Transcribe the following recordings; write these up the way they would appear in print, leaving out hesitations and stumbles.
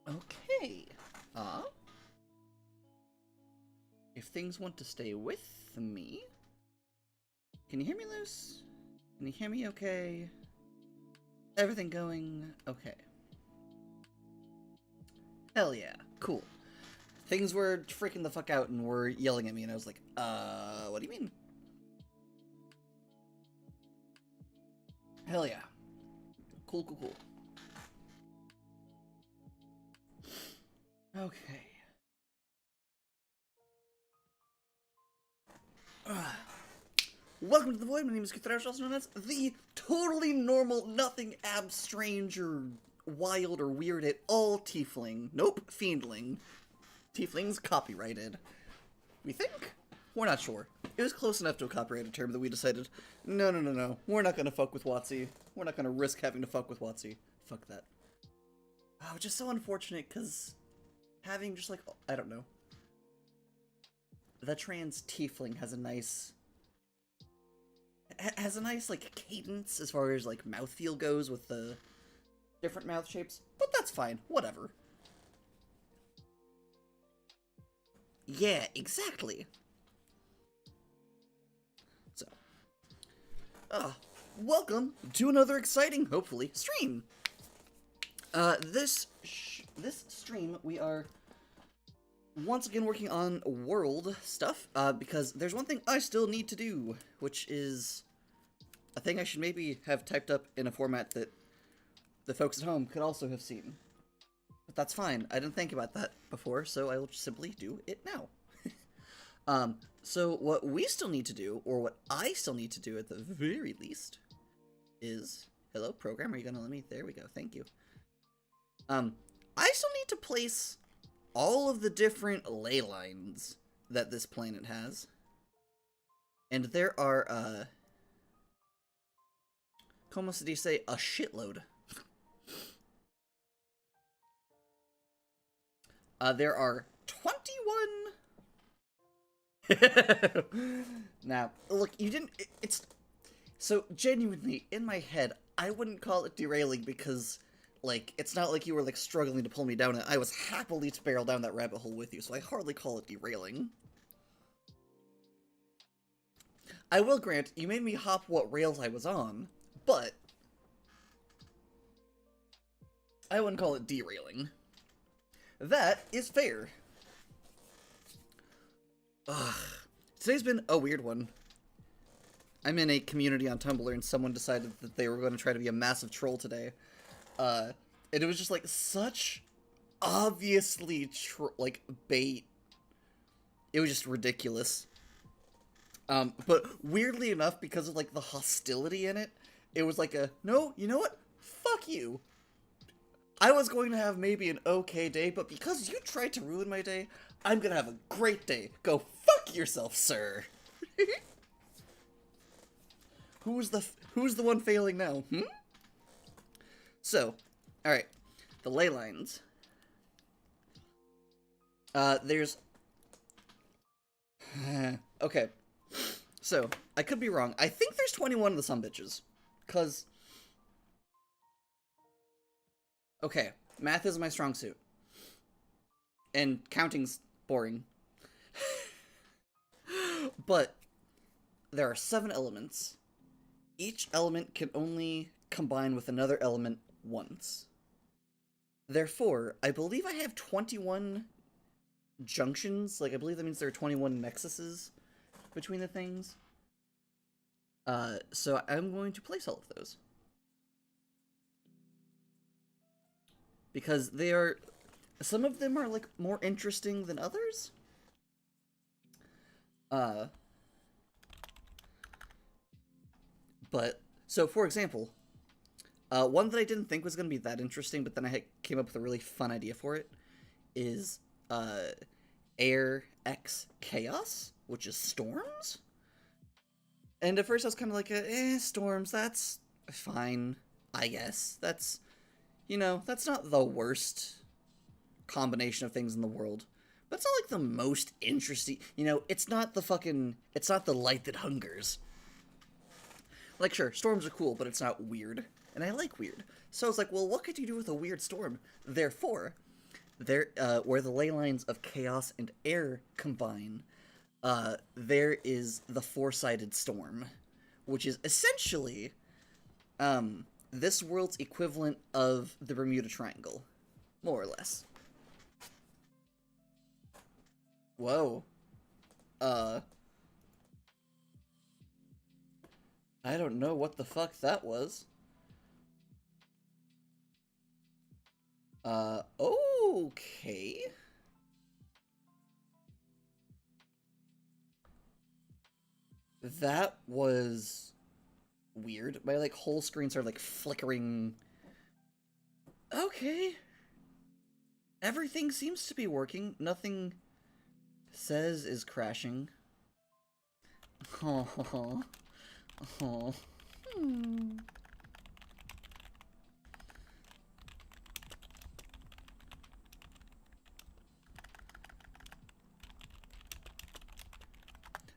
Okay. If things want to stay with me... Can you hear me, Luce? Can you hear me okay? Everything going okay. Hell yeah. Cool. Things were freaking the fuck out and were yelling at me, and I was like, what do you mean? Hell yeah. Cool, cool, cool. Okay. Welcome to the Void. My name is Kuthrash, also known as the totally normal, nothing strange or wild or weird at all tiefling. Nope, fiendling. Tiefling's copyrighted. We think? We're not sure. It was close enough to a copyrighted term that we decided, no. We're not gonna fuck with WotC. We're not gonna risk having to fuck with WotC. Fuck that. Oh, just so unfortunate, because having just like, I don't know. The trans tiefling has a nice like cadence as far as like mouthfeel goes with the different mouth shapes, but that's fine, whatever. Yeah, exactly. So, welcome to another exciting, hopefully, stream. This stream we are once again working on world stuff, because there's one thing I still need to do, which is a thing I should maybe have typed up in a format that the folks at home could also have seen. But that's fine, I didn't think about that before, so I will just simply do it now. So what we still need to do, or what I still need to do at the very least, is... Hello, program, are you gonna let me... There we go, thank you. I still need to place all of the different ley lines that this planet has. And there are, como se dice, a shitload. There are 21... Now, look, you didn't... It's... So, genuinely, in my head, I wouldn't call it derailing because... Like, it's not like you were, like, struggling to pull me down, and I was happily to barrel down that rabbit hole with you, so I hardly call it derailing. I will grant, you made me hop what rails I was on, but... I wouldn't call it derailing. That is fair. Ugh. Today's been a weird one. I'm in a community on Tumblr, and someone decided that they were going to try to be a massive troll today. And it was just, like, such obviously, like, bait. It was just ridiculous. But weirdly enough, because of, like, the hostility in it, it was like a, no, you know what? Fuck you. I was going to have maybe an okay day, but because you tried to ruin my day, I'm gonna have a great day. Go fuck yourself, sir. Who's the one failing now, hmm? So, alright, the ley lines. There's... okay, so, I could be wrong. I think there's 21 of the sumbitches, cause... Okay, math is my strong suit. And counting's boring. But, there are 7 elements. Each element can only combine with another element once. Therefore, I believe I have 21 junctions. Like, I believe that means there are 21 nexuses between the things. So I'm going to place all of those. Because they are... Some of them are, like, more interesting than others. But, so, for example... one that I didn't think was going to be that interesting, but then I came up with a really fun idea for it, is, Air X Chaos, which is storms? And at first I was kind of like, storms, that's fine, I guess. That's, you know, that's not the worst combination of things in the world. But it's not, like, the most interesting, you know, it's not the light that hungers. Like, sure, storms are cool, but it's not weird. And I like weird. So I was like, well, what could you do with a weird storm? Therefore, there, where the ley lines of chaos and air combine, there is the four-sided storm, which is essentially, this world's equivalent of the Bermuda Triangle, more or less. Whoa. I don't know what the fuck that was. Okay. That was weird. My, like, whole screen started, like, flickering. Okay. Everything seems to be working. Nothing says is crashing. Oh. Oh. Hmm.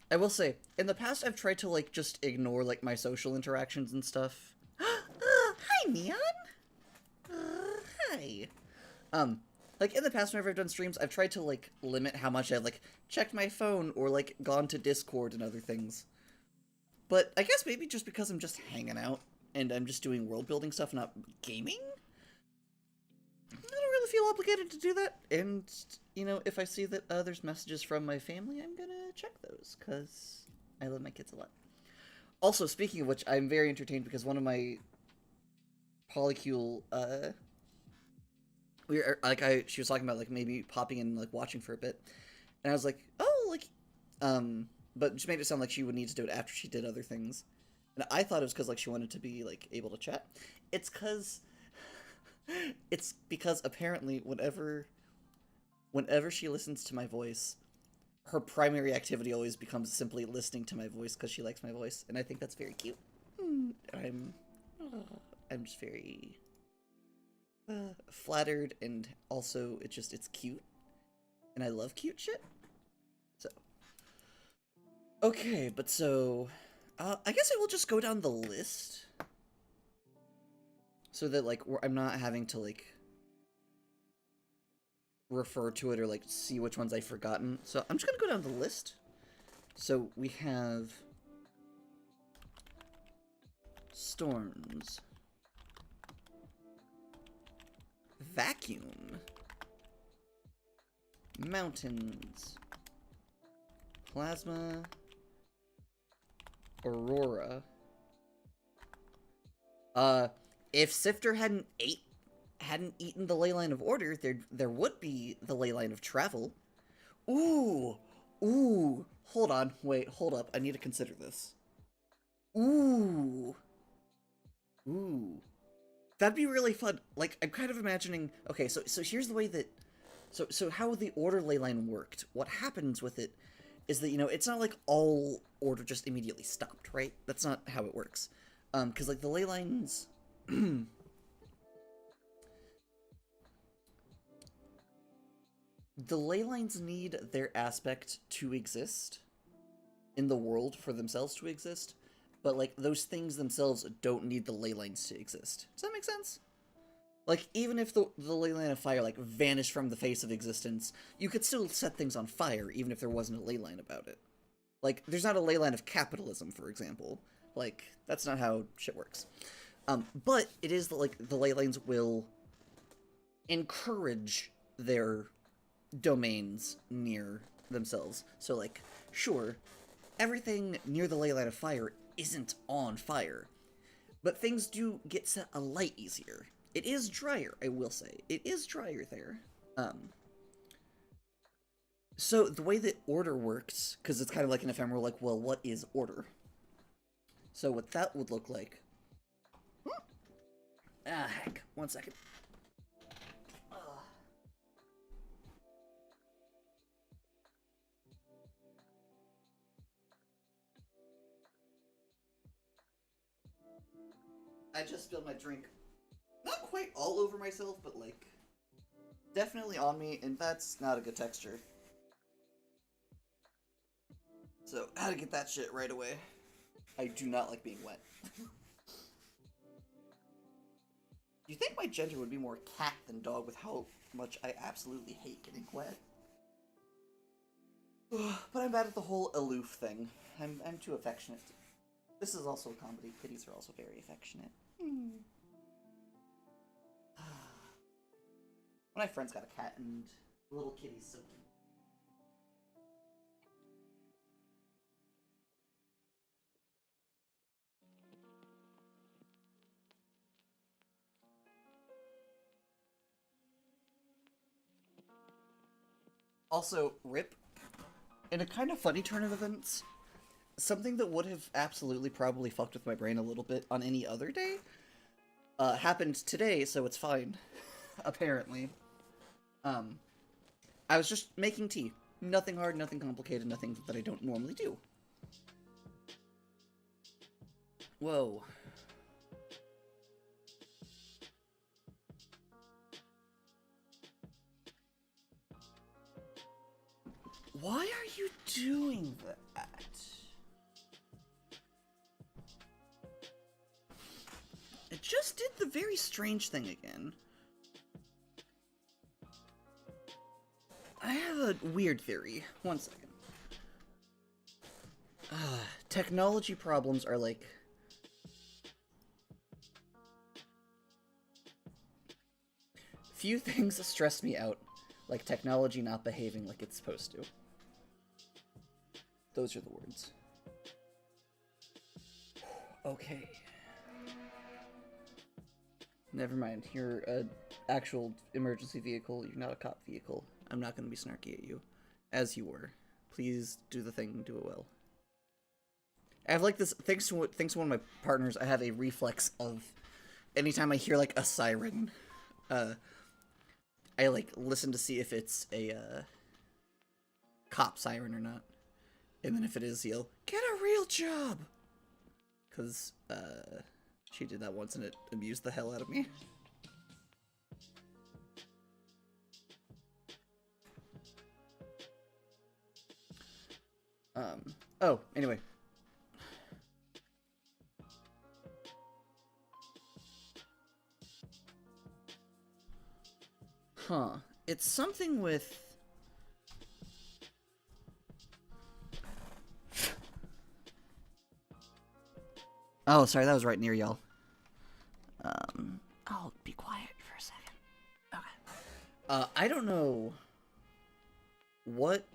I will say, in the past I've tried to, like, just ignore, like, my social interactions and stuff. Hi, Neon! Hi. Like, in the past whenever I've done streams, I've tried to, like, limit how much I've, like, checked my phone or, like, gone to Discord and other things. But I guess maybe just because I'm just hanging out and I'm just doing world-building stuff, not gaming? I don't really feel obligated to do that. And, you know, if I see that there's messages from my family, I'm gonna check those, because I love my kids a lot. Also, speaking of which, I'm very entertained because one of my polycule, she was talking about, like, maybe popping in and, like, watching for a bit. And I was like, oh, like, but just made it sound like she would need to do it after she did other things. And I thought it was because, like, she wanted to be, like, able to chat. It's because apparently whenever she listens to my voice, her primary activity always becomes simply listening to my voice because she likes my voice, and I think that's very cute. I'm just very flattered, and also it's cute, and I love cute shit. So okay, but so I guess I will just go down the list so that, like, I'm not having to, like, refer to it or, like, see which ones I've forgotten. So I'm just gonna go down the list. So we have storms, vacuum, mountains, plasma, aurora. If Sifter hadn't eaten the Leyline of Order, there would be the Leyline of Travel. Ooh, hold on, wait, hold up, I need to consider this. Ooh, that'd be really fun. Like, I'm kind of imagining. Okay, so here's the way that, so how the Order Leyline worked. What happens with it is that, you know, it's not like all Order just immediately stopped, right? That's not how it works. Because, like, the Leylines. The Leylines need their aspect to exist in the world for themselves to exist, but, like, those things themselves don't need the Leylines to exist. Does that make sense? Like, even if the Leyline of Fire, like, vanished from the face of existence, you could still set things on fire, even if there wasn't a Leyline about it. Like, there's not a Leyline of capitalism, for example. Like, that's not how shit works. But it is that, like, the Leylines will encourage their domains near themselves. So, like, sure, everything near the Leyline of Fire isn't on fire, but things do get set alight easier. It is drier, I will say. It is drier there. So the way that order works, because it's kind of like an ephemeral, like, well, what is order? So what that would look like... heck. 1 second. I just spilled my drink. Not quite all over myself, but, like, definitely on me, and that's not a good texture. So, how to get that shit right away. I do not like being wet. You think my gender would be more cat than dog with how much I absolutely hate getting wet. But I'm bad at the whole aloof thing. I'm too affectionate. This is also a comedy. Kitties are also very affectionate. One of my friends got a cat, and the little kitty's so cute. Also, RIP, in a kind of funny turn of events, something that would have absolutely probably fucked with my brain a little bit on any other day, happened today, so it's fine. Apparently. Um, I was just making tea. Nothing hard, nothing complicated, nothing that I don't normally do. Whoa. Why are you doing that? It just did the very strange thing again. I have a weird theory. One second. Technology problems are like... Few things stress me out, like technology not behaving like it's supposed to. Those are the words. Okay. Never mind. You're an actual emergency vehicle. You're not a cop vehicle. I'm not going to be snarky at you. As you were. Please do the thing. Do it well. I have like this... Thanks to one of my partners, I have a reflex of... Anytime I hear like a siren, I like listen to see if it's a cop siren or not. And then if it is, yell, "Get a real job!" Because, she did that once and it amused the hell out of me. Oh, anyway. Huh. It's something with... Oh, sorry, that was right near y'all. I'll be quiet for a second. Okay. I don't know what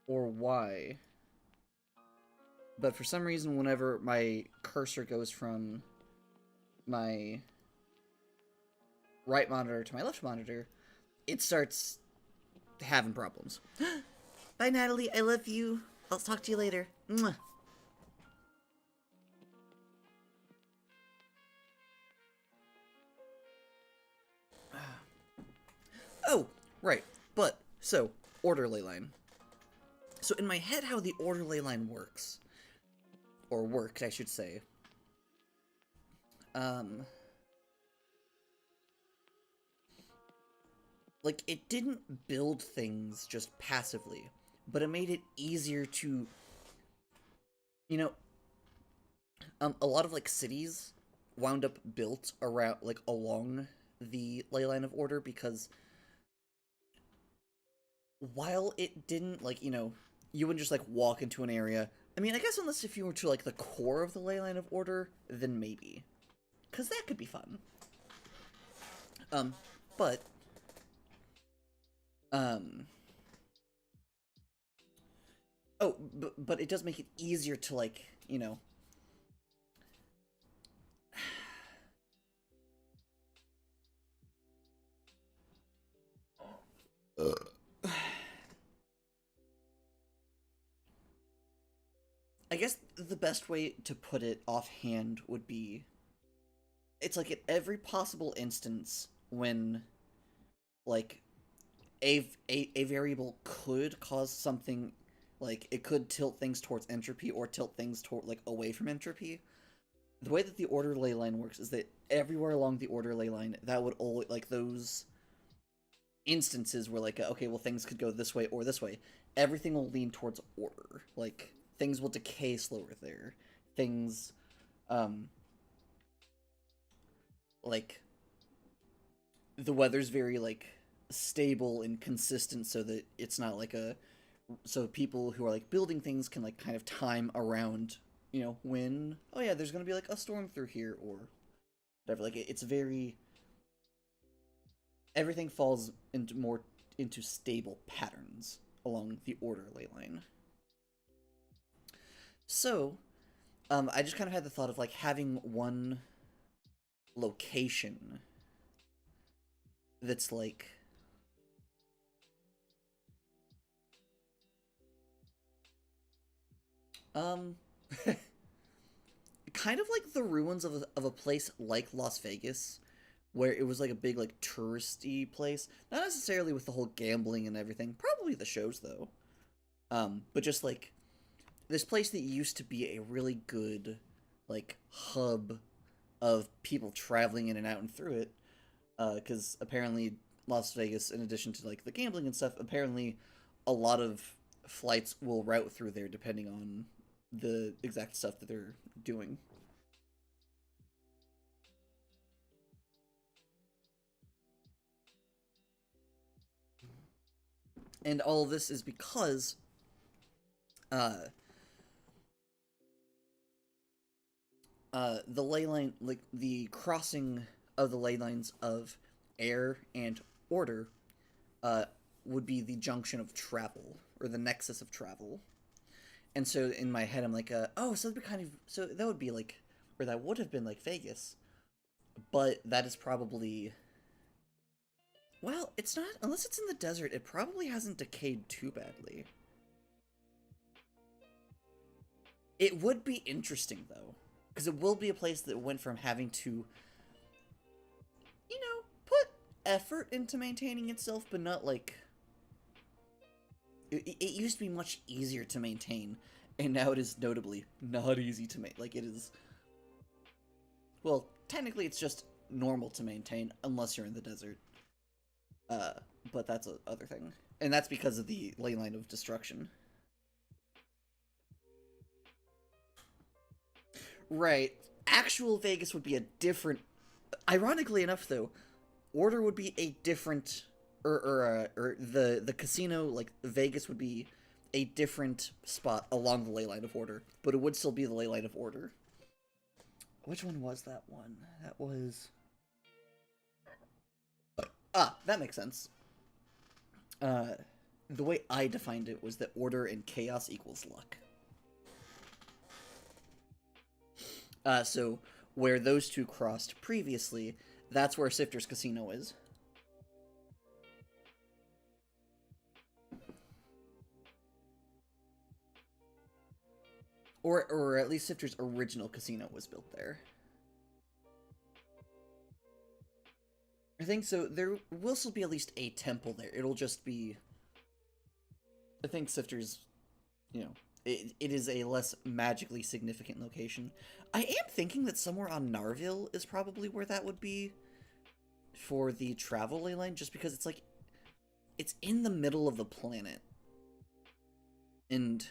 or why, but for some reason, whenever my cursor goes from my right monitor to my left monitor, it starts having problems. Bye, Natalie. I love you. I'll talk to you later. Mwah. Oh, right. But, so, order Leyline. So in my head, how the order Leyline works, or worked, I should say, like, it didn't build things just passively, but it made it easier to, you know, a lot of, like, cities wound up built around, like, along the ley line of order, because while it didn't, like, you know, you wouldn't just, like, walk into an area. I mean, I guess unless if you were to, like, the core of the ley line of order, then maybe. Because that could be fun. But... Oh, but it does make it easier to, like, you know... I guess the best way to put it offhand would be... It's like at every possible instance when, like, a variable could cause something, like, it could tilt things towards entropy or tilt things toward, like, away from entropy. The way that the order ley line works is that everywhere along the order ley line, that would always, like, those instances where, like, okay, well, things could go this way or this way, everything will lean towards order. Like, things will decay slower there. Things, like, the weather's very like stable and consistent, so that it's not like a so people who are like building things can like kind of time around, when, oh yeah, there's gonna be like a storm through here or whatever. Like it's very, everything falls into stable patterns along the order ley line. So I just kind of had the thought of like having one location that's like um kind of like the ruins of a place like Las Vegas, where it was like a big like touristy place, not necessarily with the whole gambling and everything, probably the shows though, but just like this place that used to be a really good like hub of people traveling in and out and through it, because apparently Las Vegas, in addition to like the gambling and stuff, apparently a lot of flights will route through there depending on the exact stuff that they're doing. And all of this is because uh the ley line, like the crossing of the ley lines of air and order, uh would be the junction of travel, or the nexus of travel. And so in my head I'm like, oh, so that'd be kind of, so that would be like, or that would have been like Vegas, but that is probably, well, it's not, unless it's in the desert, it probably hasn't decayed too badly. It would be interesting, though, because it will be a place that went from having to, put effort into maintaining itself, but not like... It used to be much easier to maintain, and now it is notably not easy to make. Like, it is... Well, technically it's just normal to maintain, unless you're in the desert. But that's a other thing. And that's because of the ley line of destruction. Right. Actual Vegas would be a different... Ironically enough, though, Order would be a different... Or the casino, like, Vegas would be a different spot along the ley line of Order. But it would still be the ley line of Order. Which one was that one? That was... Ah, that makes sense. The way I defined it was that order and chaos equals luck. So where those two crossed previously, that's where Sifter's Casino is. Or at least Sifter's original casino was built there. I think so. There will still be at least a temple there. It'll just be... I think Sifter's, it is a less magically significant location. I am thinking that somewhere on Narville is probably where that would be for the travel ley line, just because it's like, it's in the middle of the planet. And...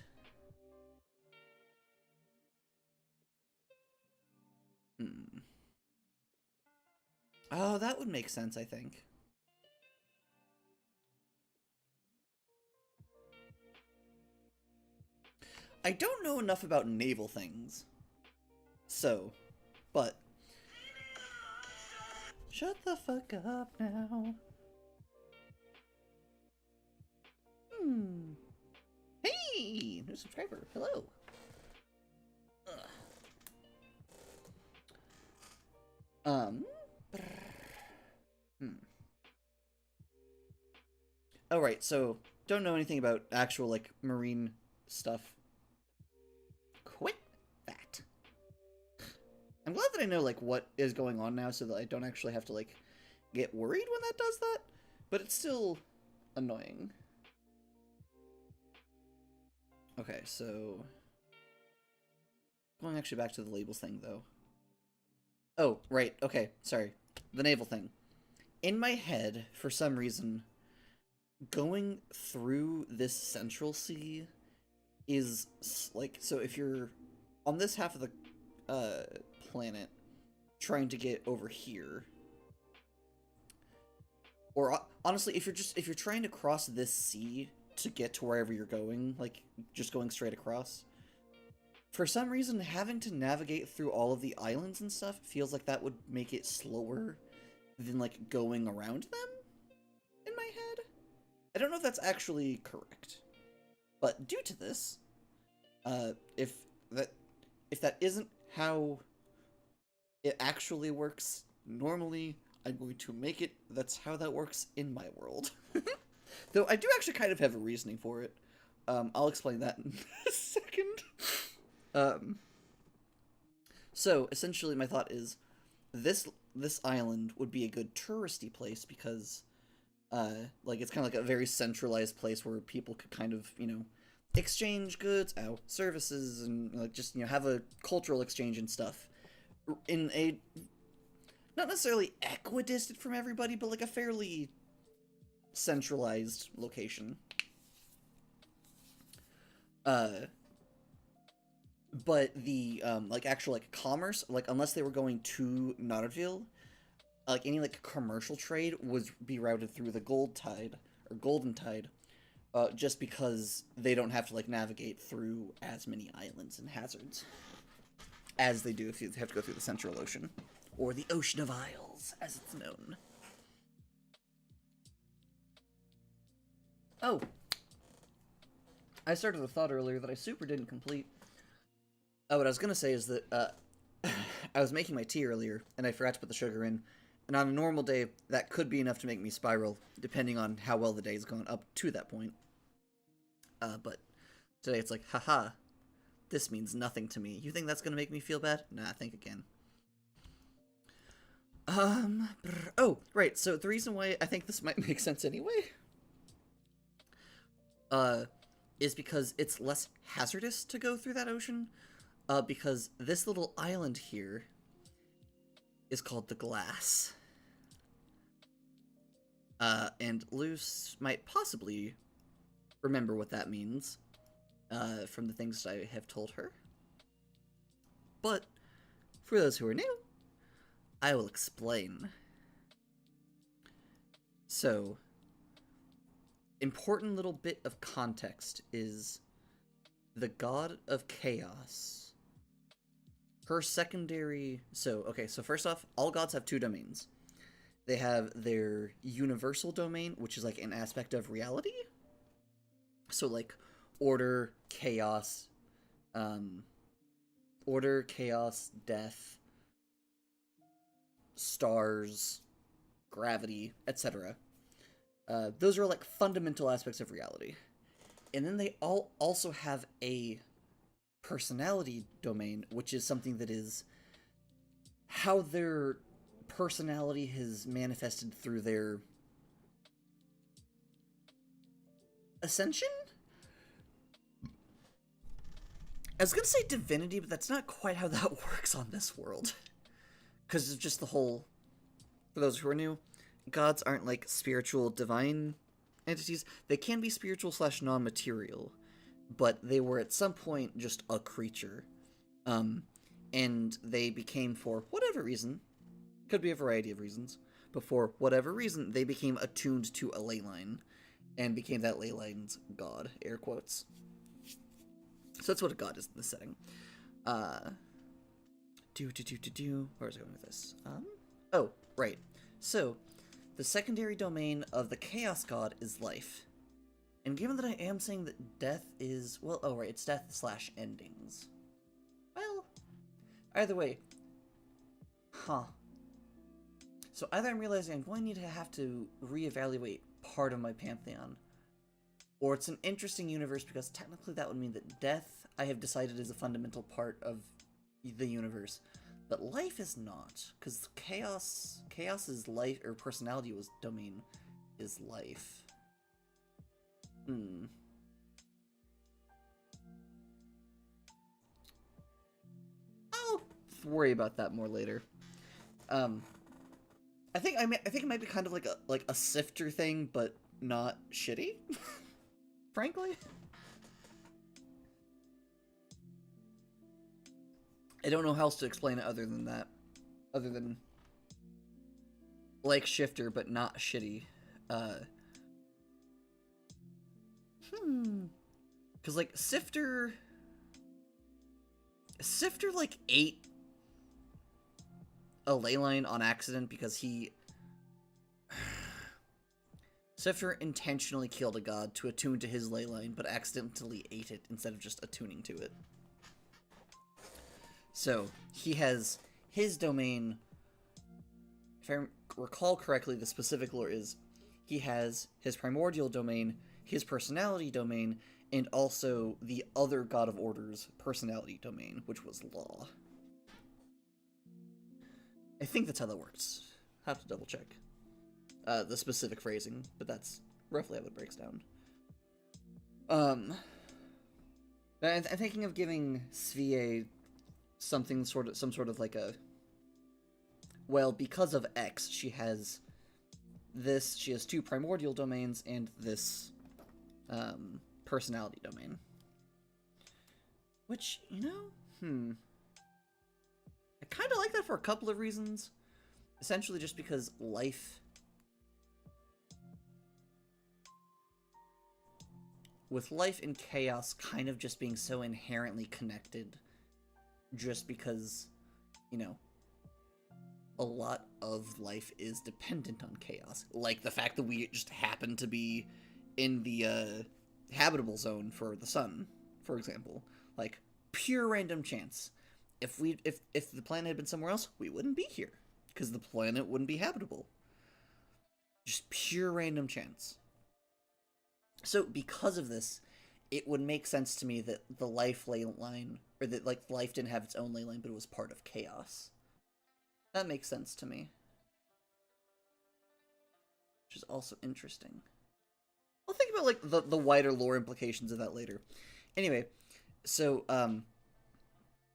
Oh, that would make sense, I think. I don't know enough about naval things. So, but... Shut the fuck up now. Hey! New subscriber. Hello. Oh, right, so, don't know anything about actual, like, marine stuff. Quit that. I'm glad that I know, like, what is going on now so that I don't actually have to, like, get worried when that does that, but it's still annoying. Okay, so... Going actually back to the labels thing, though. Oh, right, okay, sorry. The naval thing. In my head, for some reason, going through this central sea is, like, so if you're on this half of the planet trying to get over here, Or honestly, if you're trying to cross this sea to get to wherever you're going, like just going straight across, for some reason having to navigate through all of the islands and stuff feels like that would make it slower than like going around them in my head. I don't know if that's actually correct. But due to this, if that isn't how it actually works normally, I'm going to make it that's how that works in my world. Though I do actually kind of have a reasoning for it. I'll explain that in a second. So essentially my thought is this island would be a good touristy place because like it's kind of like a very centralized place where people could kind of, exchange goods, services, and like just, have a cultural exchange and stuff in a not necessarily equidistant from everybody, but like a fairly centralized location. But the like actual like commerce, like unless they were going to Nardville, like any like commercial trade would be routed through the Gold Tide or Golden Tide, just because they don't have to like navigate through as many islands and hazards as they do if you have to go through the Central Ocean, or the Ocean of Isles, as it's known. Oh, I started a thought earlier that I super didn't complete. What I was gonna say is that I was making my tea earlier and I forgot to put the sugar in. And on a normal day, that could be enough to make me spiral, depending on how well the day's gone up to that point. But today it's like, haha, this means nothing to me. You think that's gonna make me feel bad? Nah, think again. Oh, right, so the reason why I think this might make sense anyway, is because it's less hazardous to go through that ocean, because this little island here is called the Glass. And Luce might possibly remember what that means, from the things I have told her. But, for those who are new, I will explain. So, important little bit of context is the god of chaos. Her secondary... So first off, all gods have two domains. They have their universal domain, which is like an aspect of reality. So like order, chaos, death, stars, gravity, etc. Those are like fundamental aspects of reality. And then they all also have a personality domain, which is something that is how their personality has manifested through their ascension? I was gonna say divinity, but that's not quite how that works on this world. Because it's just the whole... For those who are new, gods aren't like spiritual divine entities. They can be spiritual / non-material, but they were at some point just a creature. And they became, for whatever reason, could be a variety of reasons, but for whatever reason, they became attuned to a Leyline, and became that Leyline's god, air quotes. So that's what a god is in this setting. Where was I going with this? Oh, right. So, the secondary domain of the Chaos God is life. And given that I am saying that death is... Well, oh right, it's death / endings. Well, either way. Huh. So either I'm realizing I'm going to have to reevaluate part of my pantheon, or it's an interesting universe because technically that would mean that death, I have decided, is a fundamental part of the universe. But life is not, because chaos's life, or personality was domain, is life. I'll worry about that more later. I think it might be kind of like a sifter thing, but not shitty. Frankly, I don't know how else to explain it other than that. Other than like shifter, but not shitty. Uh, because like Sifter like ate a Leyline on accident because Sifter intentionally killed a god to attune to his Leyline, but accidentally ate it instead of just attuning to it. So, he has his domain. If I recall correctly, the specific lore is he has his primordial domain, his personality domain, and also the other God of Order's personality domain, which was Law. I think that's how that works. Have to double check the specific phrasing, but that's roughly how it breaks down. I'm thinking of giving Svea some sort of like a, well, because of X, she has two primordial domains and this personality domain. Which, you know, I kind of like that for a couple of reasons. Essentially just because life and chaos kind of just being so inherently connected, just because, you know, a lot of life is dependent on chaos. Like the fact that we just happen to be in the habitable zone for the sun, for example. Like, pure random chance. If the planet had been somewhere else, we wouldn't be here, because the planet wouldn't be habitable. Just pure random chance. So, because of this, it would make sense to me that the life Leyline, or that, like, life didn't have its own Leyline, but it was part of chaos. That makes sense to me. Which is also interesting. I'll think about, like, the wider lore implications of that later. Anyway, so,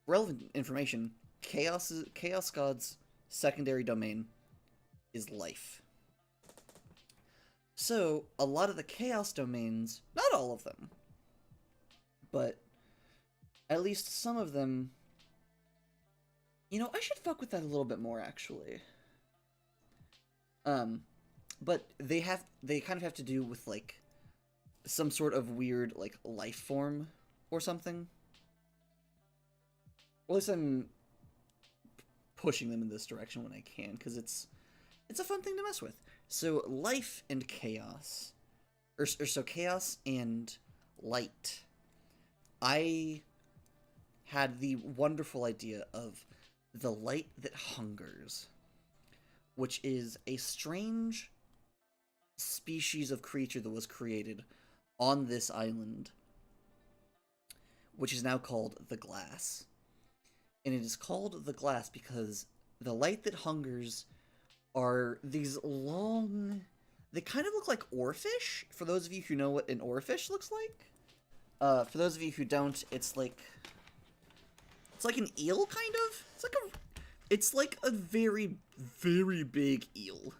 relevant information. Chaos God's secondary domain is life. So, a lot of the Chaos domains, not all of them, but at least some of them, you know, I should fuck with that a little bit more, actually. But they kind of have to do with, like, some sort of weird, like, life form or something. Or at least I'm pushing them in this direction when I can, because it's a fun thing to mess with. So, life and chaos. So chaos and light. I had the wonderful idea of the light that hungers, which is a strange species of creature that was created on this island, which is now called the Glass. And it is called the Glass because the light that hungers are these long... They kind of look like oarfish, for those of you who know what an oarfish looks like. For those of you who don't, it's like an eel, kind of? It's like a very, very big eel.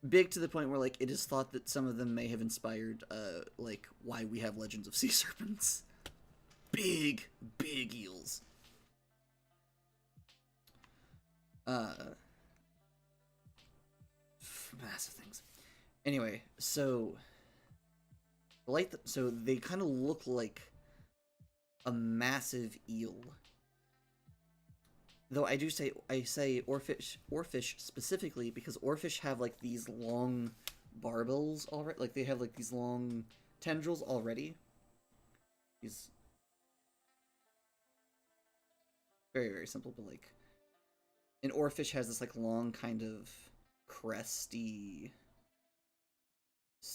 Big to the point where, like, it is thought that some of them may have inspired, like, why we have legends of sea serpents. Big, big eels. Massive things. Anyway, so so they kind of look like a massive eel. Though I say oarfish specifically because oarfish have like these long barbels already. Like they have like these long tendrils already. These very, very simple, but like an oarfish has this like long kind of cresty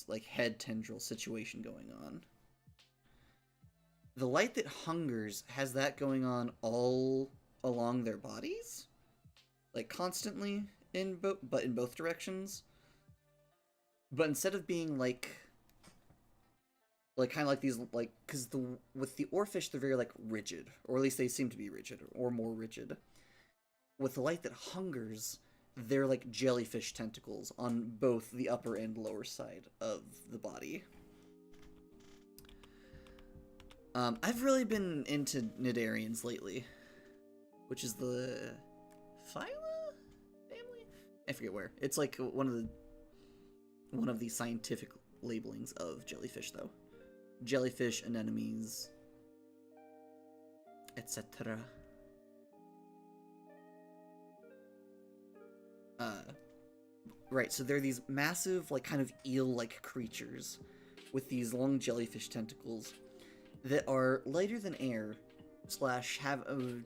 like head tendril situation going on. The light that hungers has that going on all along their bodies, like constantly in both directions. But instead of being like kind of like these, like, because with the oarfish they're very like rigid, or at least they seem to be rigid or more rigid. With the light that hungers, they're like jellyfish tentacles on both the upper and lower side of the body. I've really been into Nidarians lately, which is the Phyla family? I forget where. It's like one of the... one of the scientific labelings of jellyfish, though. Jellyfish, anemones, etc. Right, so they're these massive, like, kind of eel-like creatures with these long jellyfish tentacles that are lighter than air, slash have a...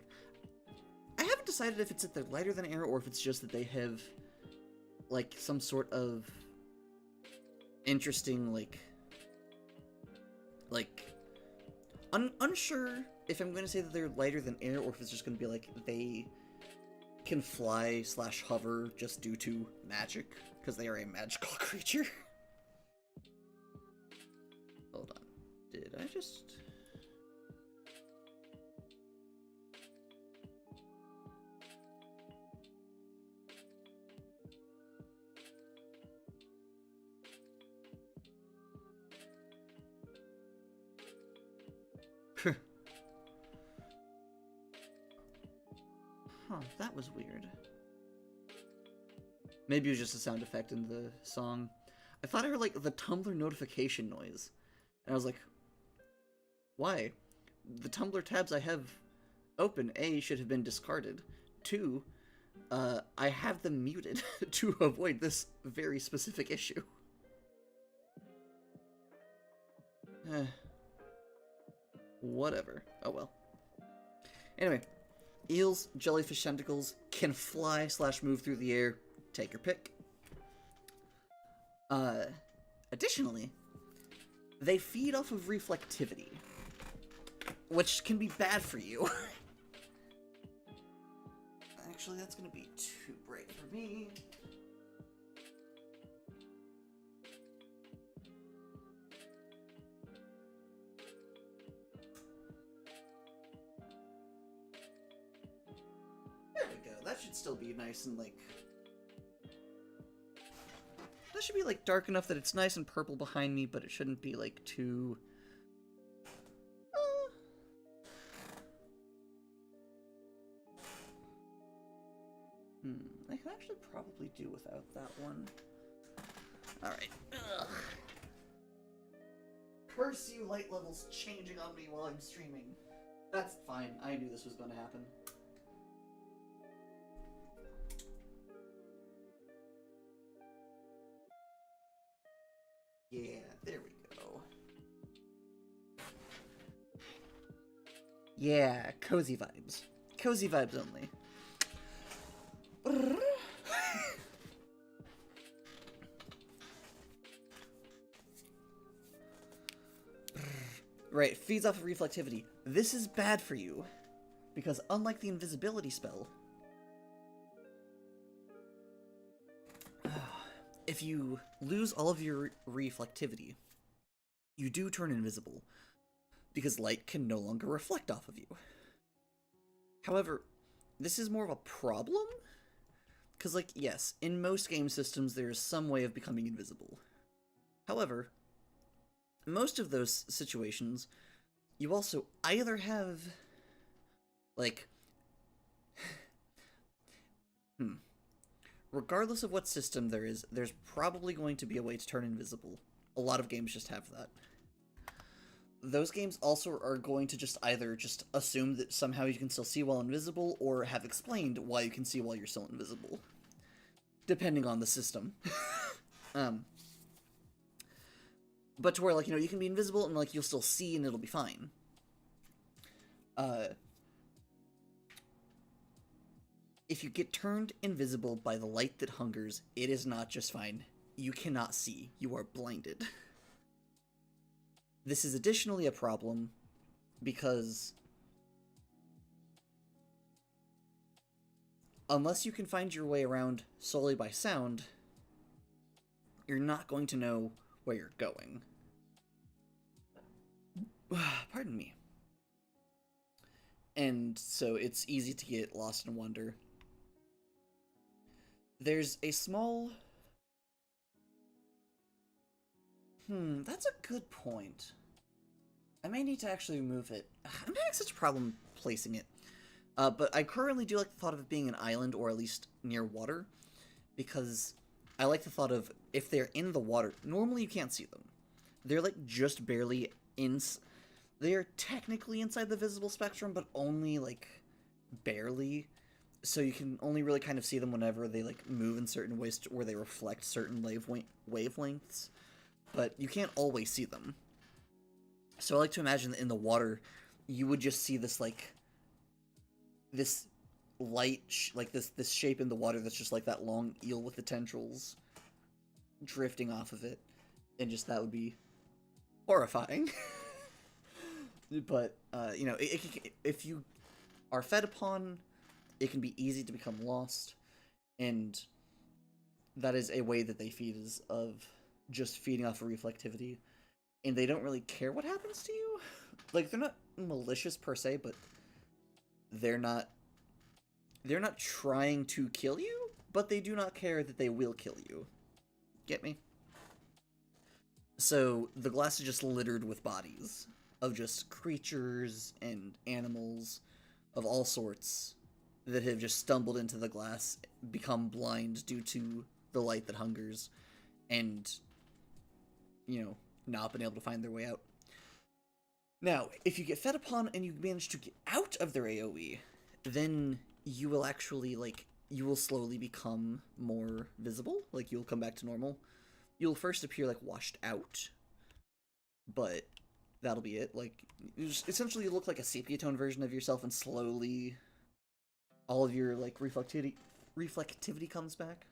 I haven't decided if it's that they're lighter than air or if it's just that they have, like, some sort of interesting, unsure if I'm going to say that they're lighter than air or if it's just going to be, like, they can fly slash hover just due to magic, because they are a magical creature. Hold on. Did I just... Huh, that was weird. Maybe it was just a sound effect in the song. I thought I heard, like, the Tumblr notification noise. And I was like, why? The Tumblr tabs I have open, A, should have been discarded. 2, I have them muted to avoid this very specific issue. Whatever. Oh well. Anyway. Eels, jellyfish tentacles, can fly slash move through the air. Take your pick. Additionally, they feed off of reflectivity, which can be bad for you. Actually, that's gonna be too bright for me. That should still be nice and, like... That should be, like, dark enough that it's nice and purple behind me, but it shouldn't be, like, too... I can actually probably do without that one. Alright. Curse you, light levels changing on me while I'm streaming. That's fine. I knew this was going to happen. Yeah, there we go. Yeah, cozy vibes. Cozy vibes only. Right, feeds off of reflectivity. This is bad for you, because unlike the invisibility spell, if you lose all of your reflectivity, you do turn invisible, because light can no longer reflect off of you. However, this is more of a problem, because, like, yes, in most game systems there's some way of becoming invisible. However, most of those situations, you also either have, like, regardless of what system there is, there's probably going to be a way to turn invisible. A lot of games just have that. Those games also are going to just either just assume that somehow you can still see while invisible, or have explained why you can see while you're still invisible. Depending on the system. But to where, like, you know, you can be invisible and, like, you'll still see and it'll be fine. If you get turned invisible by the light that hungers, it is not just fine. You cannot see. You are blinded. This is additionally a problem because unless you can find your way around solely by sound, you're not going to know where you're going. Pardon me. And so it's easy to get lost in wonder. There's a small... that's a good point. I may need to actually remove it. I'm having such a problem placing it. But I currently do like the thought of it being an island, or at least near water, because I like the thought of if they're in the water, normally you can't see them. They're like just barely in. They're technically inside the visible spectrum, but only like barely. So you can only really kind of see them whenever they like move in certain ways where they reflect certain wavelengths. But you can't always see them. So I like to imagine that in the water, you would just see this like this light, like this shape in the water that's just like that long eel with the tendrils drifting off of it, and just that would be horrifying. But you know, if you are fed upon, it can be easy to become lost, and that is a way that they feed, is of just feeding off of reflectivity, and they don't really care what happens to you. Like, they're not malicious per se, but they're not trying to kill you, but they do not care that they will kill you. Get me? So the glass is just littered with bodies of just creatures and animals of all sorts that have just stumbled into the glass, become blind due to the light that hungers, and, you know, not been able to find their way out. Now, if you get fed upon and you manage to get out of their AoE, then you will actually, like, you will slowly become more visible. Like, you'll come back to normal. You'll first appear, like, washed out, but that'll be it. Like, you just essentially look like a sepia tone version of yourself, and slowly all of your, like, reflectivity comes back.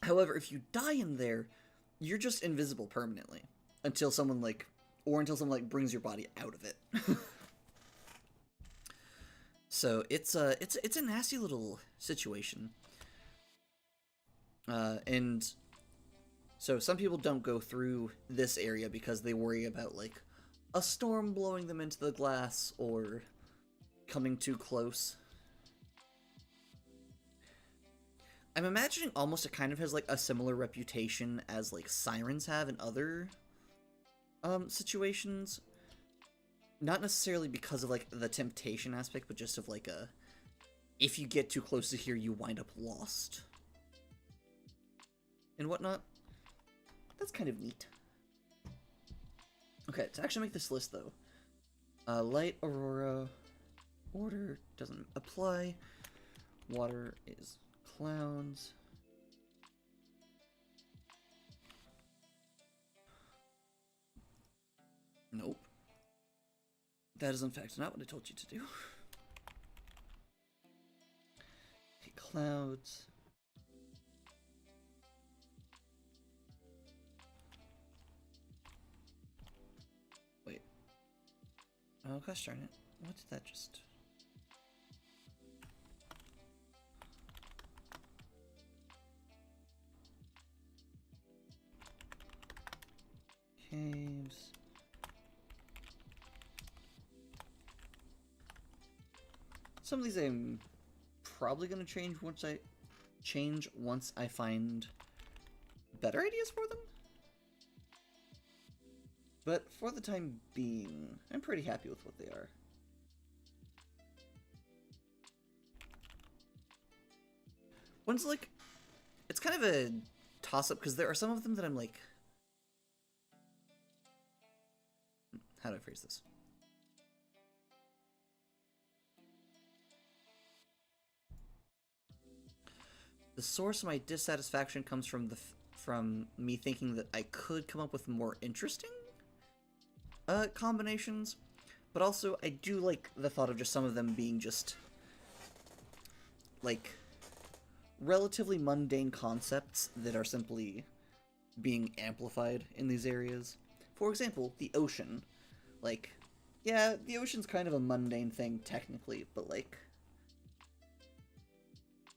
However, if you die in there, you're just invisible permanently until someone like brings your body out of it. So it's a nasty little situation. And so some people don't go through this area because they worry about like a storm blowing them into the glass or coming too close. I'm imagining almost it kind of has like a similar reputation as like sirens have in other situations. Not necessarily because of like the temptation aspect, but just of like a, if you get too close to here, you wind up lost and whatnot. That's kind of neat. Okay, to actually make this list though, light, aurora, order doesn't apply, water is clouds. Nope. That is in fact not what I told you to do. Okay, clouds. Wait. Oh, gosh darn it. What did that just... Caves. Some of these I'm probably going to change once I find better ideas for them. But for the time being, I'm pretty happy with what they are. One's like, it's kind of a toss-up because there are some of them that I'm like, how do I phrase this? The source of my dissatisfaction comes from from me thinking that I could come up with more interesting combinations, but also I do like the thought of just some of them being just like relatively mundane concepts that are simply being amplified in these areas. For example, the ocean. Like, yeah, the ocean's kind of a mundane thing technically, but like,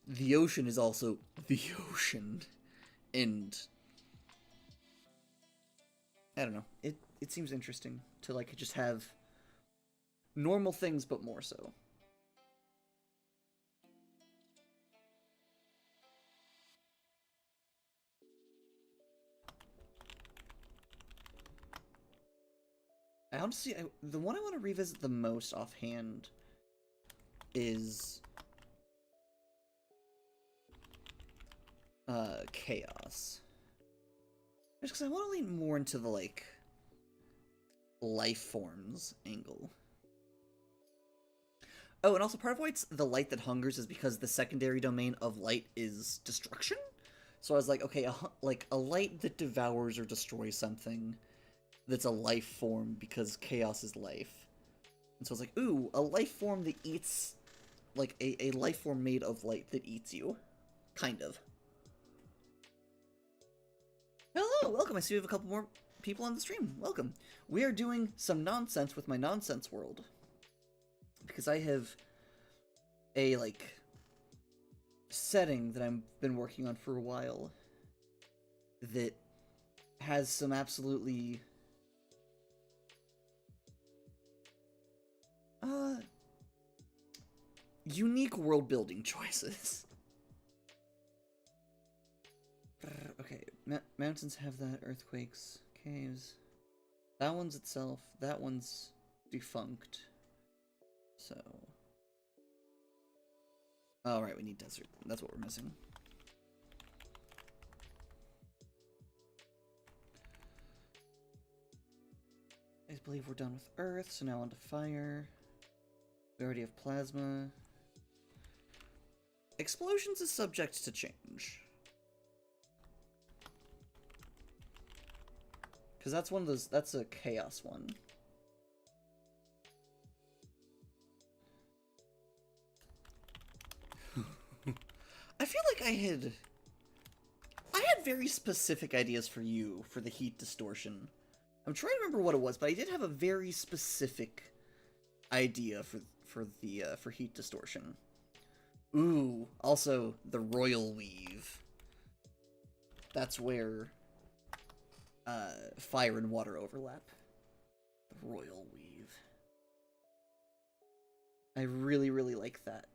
the ocean is also the ocean, and I don't know, it seems interesting to like just have normal things but more so. I honestly, the one I want to revisit the most offhand is chaos. Just because I want to lean more into the, like, life forms angle. Oh, and also part of why it's the light that hungers is because the secondary domain of light is destruction. So I was like, okay, a light that devours or destroys something that's a life form because chaos is life. And so I was like, ooh, a life form that eats, like a life form made of light that eats you. Kind of. Hello, welcome. I see we have a couple more people on the stream. Welcome. We are doing some nonsense with my nonsense world. Because I have a, like, setting that I've been working on for a while that has some absolutely unique world building choices. Okay, mountains have that, earthquakes, caves. That one's itself, that one's defunct. So... oh, right, we need desert. That's what we're missing. I believe we're done with earth, so now on to fire. We already have plasma. Explosions is subject to change. Because that's one of those, that's a chaos one. I feel like I had very specific ideas for you for the heat distortion. I'm trying to remember what it was, but I did have a very specific idea for heat distortion. Ooh, also the royal weave. That's where fire and water overlap. The royal weave. I really, really like that.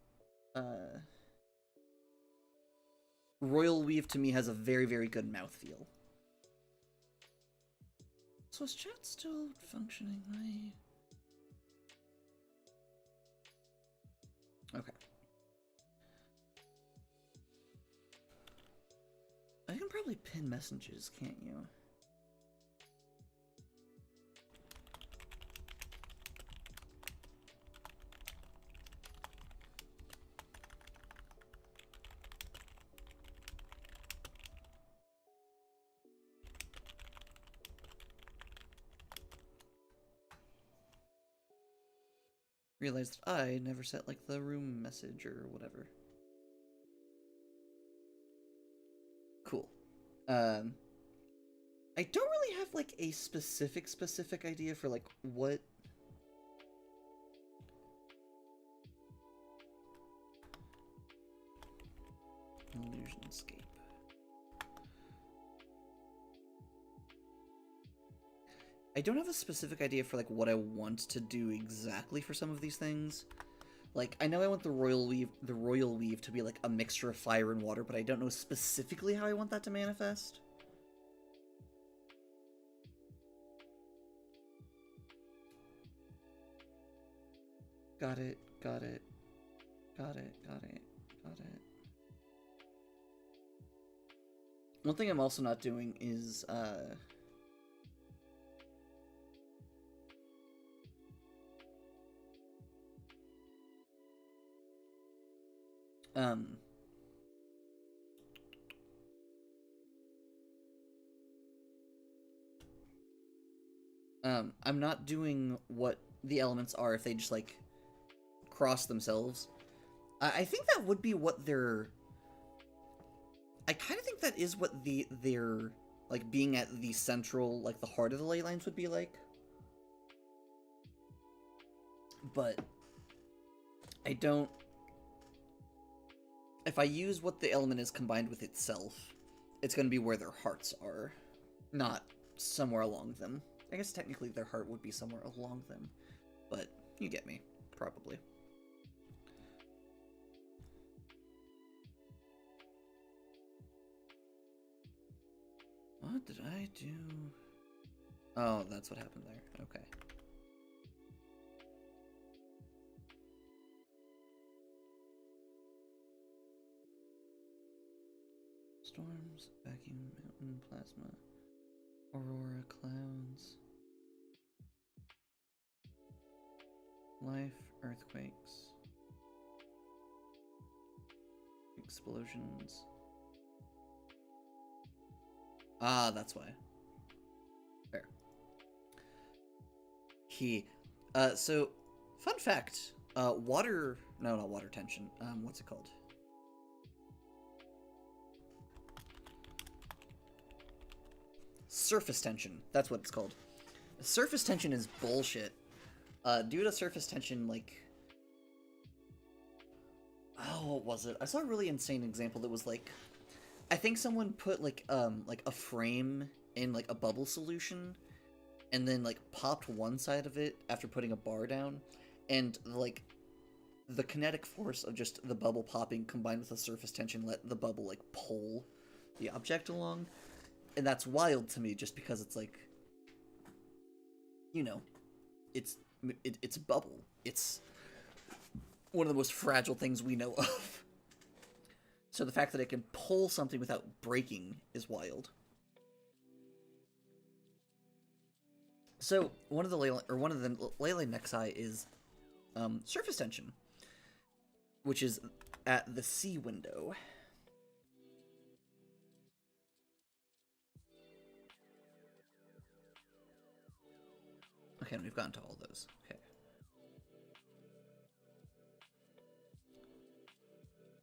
Royal weave to me has a very, very good mouthfeel. So is chat still functioning? Okay. I can probably pin messages, can't you? Realized that I never set, like, the room message or whatever. Cool. I don't really have, like, a specific idea for, like, what... Illusionscape. I don't have a specific idea for, like, what I want to do exactly for some of these things. Like, I know I want the royal weave to be, like, a mixture of fire and water, but I don't know specifically how I want that to manifest. Got it, got it. Got it, got it, got it. One thing I'm also not doing is, I'm not doing what the elements are if they just, like, cross themselves. I think that would be what they're... I kind of think that is what their, like, being at the central, like, the heart of the ley lines would be like. But I don't... If I use what the element is combined with itself, it's going to be where their hearts are, not somewhere along them. I guess technically their heart would be somewhere along them, but you get me, probably. What did I do? Oh, that's what happened there. Okay. Storms, vacuum, mountain, plasma, aurora, clouds, life, earthquakes, explosions. Ah, that's why. Fair. So, fun fact, water, no, not water tension, what's it called? Surface tension, that's what it's called. Surface tension is bullshit. Due to surface tension, like, oh, what was it? I saw a really insane example that was like, I think someone put like a frame in like a bubble solution, and then like popped one side of it after putting a bar down, and like the kinetic force of just the bubble popping combined with the surface tension let the bubble like pull the object along, and that's wild to me just because it's like, you know, it's a bubble. It's one of the most fragile things we know of. So the fact that it can pull something without breaking is wild. So one of the Leyline Nexi is surface tension, which is at the C window. Okay, and we've gotten to all those. Okay.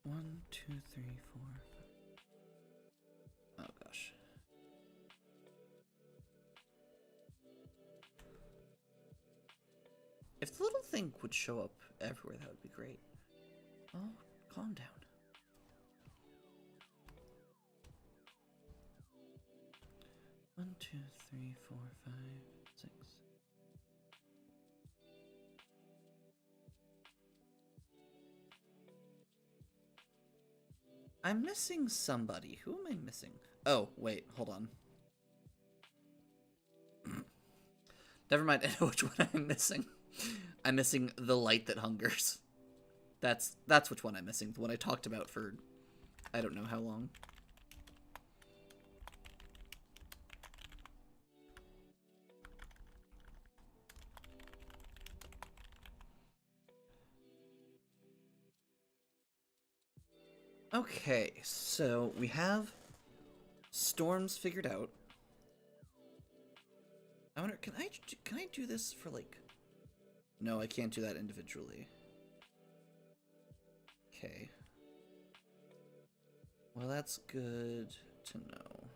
1, 2, 3, 4, 5. Oh gosh. If the little thing would show up everywhere, that would be great. Oh, calm down. One, two, three, four, 5, 6. I'm missing somebody. Who am I missing? Oh, wait, hold on. Never mind, I know which one I'm missing. I'm missing the light that hungers. That's which one I'm missing. The one I talked about for I don't know how long. Okay, so we have storms figured out. I wonder, can I do this for like? No, I can't do that individually. Okay. Well, that's good to know.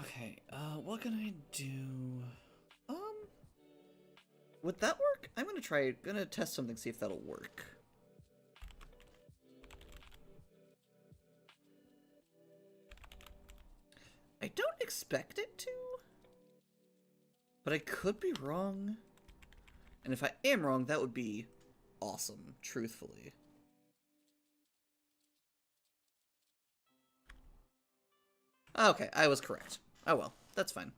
Okay, what can I do? Would that work? I'm gonna test something, see if that'll work. I don't expect it to, but I could be wrong. And if I am wrong, that would be awesome, truthfully. Okay, I was correct. Oh well, that's fine.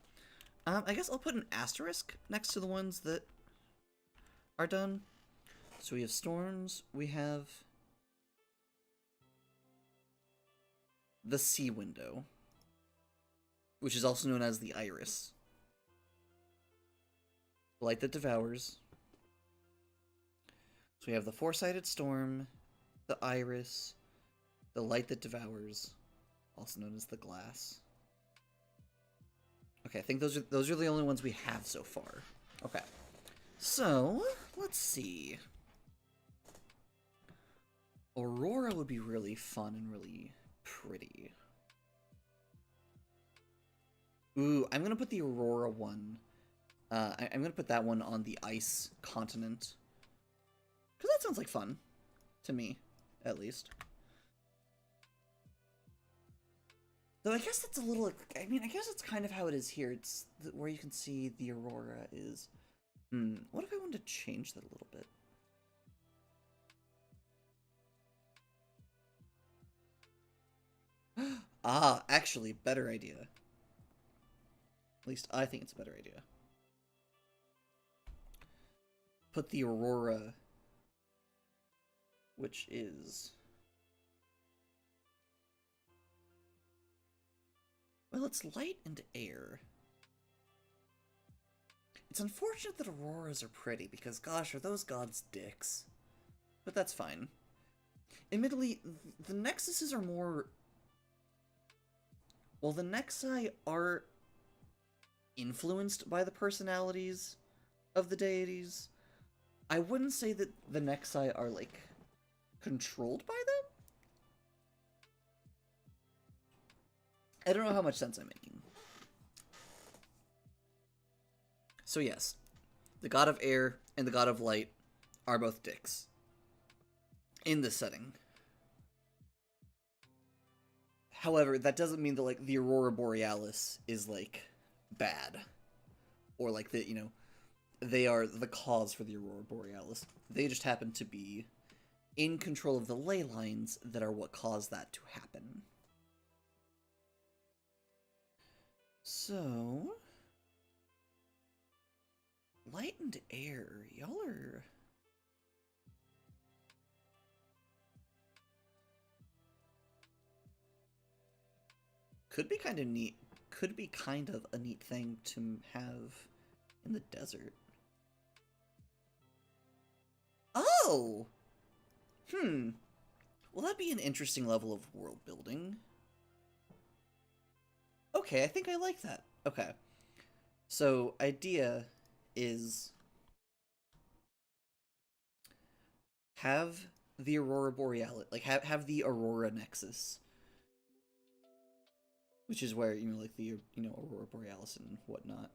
I guess I'll put an asterisk next to the ones that are done. So we have storms, we have the C window, which is also known as the iris. Light that devours. So we have the four-sided storm, the iris, the light that devours, also known as the glass. Okay, I think those are the only ones we have so far. Okay. So, let's see. Aurora would be really fun and really pretty. Ooh, I'm gonna put the Aurora one. I'm gonna put that one on the ice continent. Because that sounds like fun. To me, at least. Though I guess that's a little... I mean, I guess it's kind of how it is here. It's where you can see the Aurora is... what if I wanted to change that a little bit? Ah, actually, better idea. At least I think it's a better idea. Put the Aurora, which is... Well, it's light and air. It's unfortunate that auroras are pretty, because gosh, are those gods dicks. But that's fine. Admittedly, the Nexuses are more... Well, the Nexi are influenced by the personalities of the deities. I wouldn't say that the Nexi are, like, controlled by them? I don't know how much sense I'm making. So yes, the god of air and the god of light are both dicks in this setting. However, that doesn't mean that, like, the Aurora Borealis is, like, bad. Or, like, that, you know, they are the cause for the Aurora Borealis. They just happen to be in control of the ley lines that are what caused that to happen. So... Light and air, y'all are... Could be kind of neat. Could be kind of a neat thing to have in the desert. Oh! Will that be an interesting level of world building? Okay, I think I like that. Okay. So, idea is... have the Aurora Borealis, like, have the Aurora Nexus. Which is where, you know, like, the, you know, Aurora Borealis and whatnot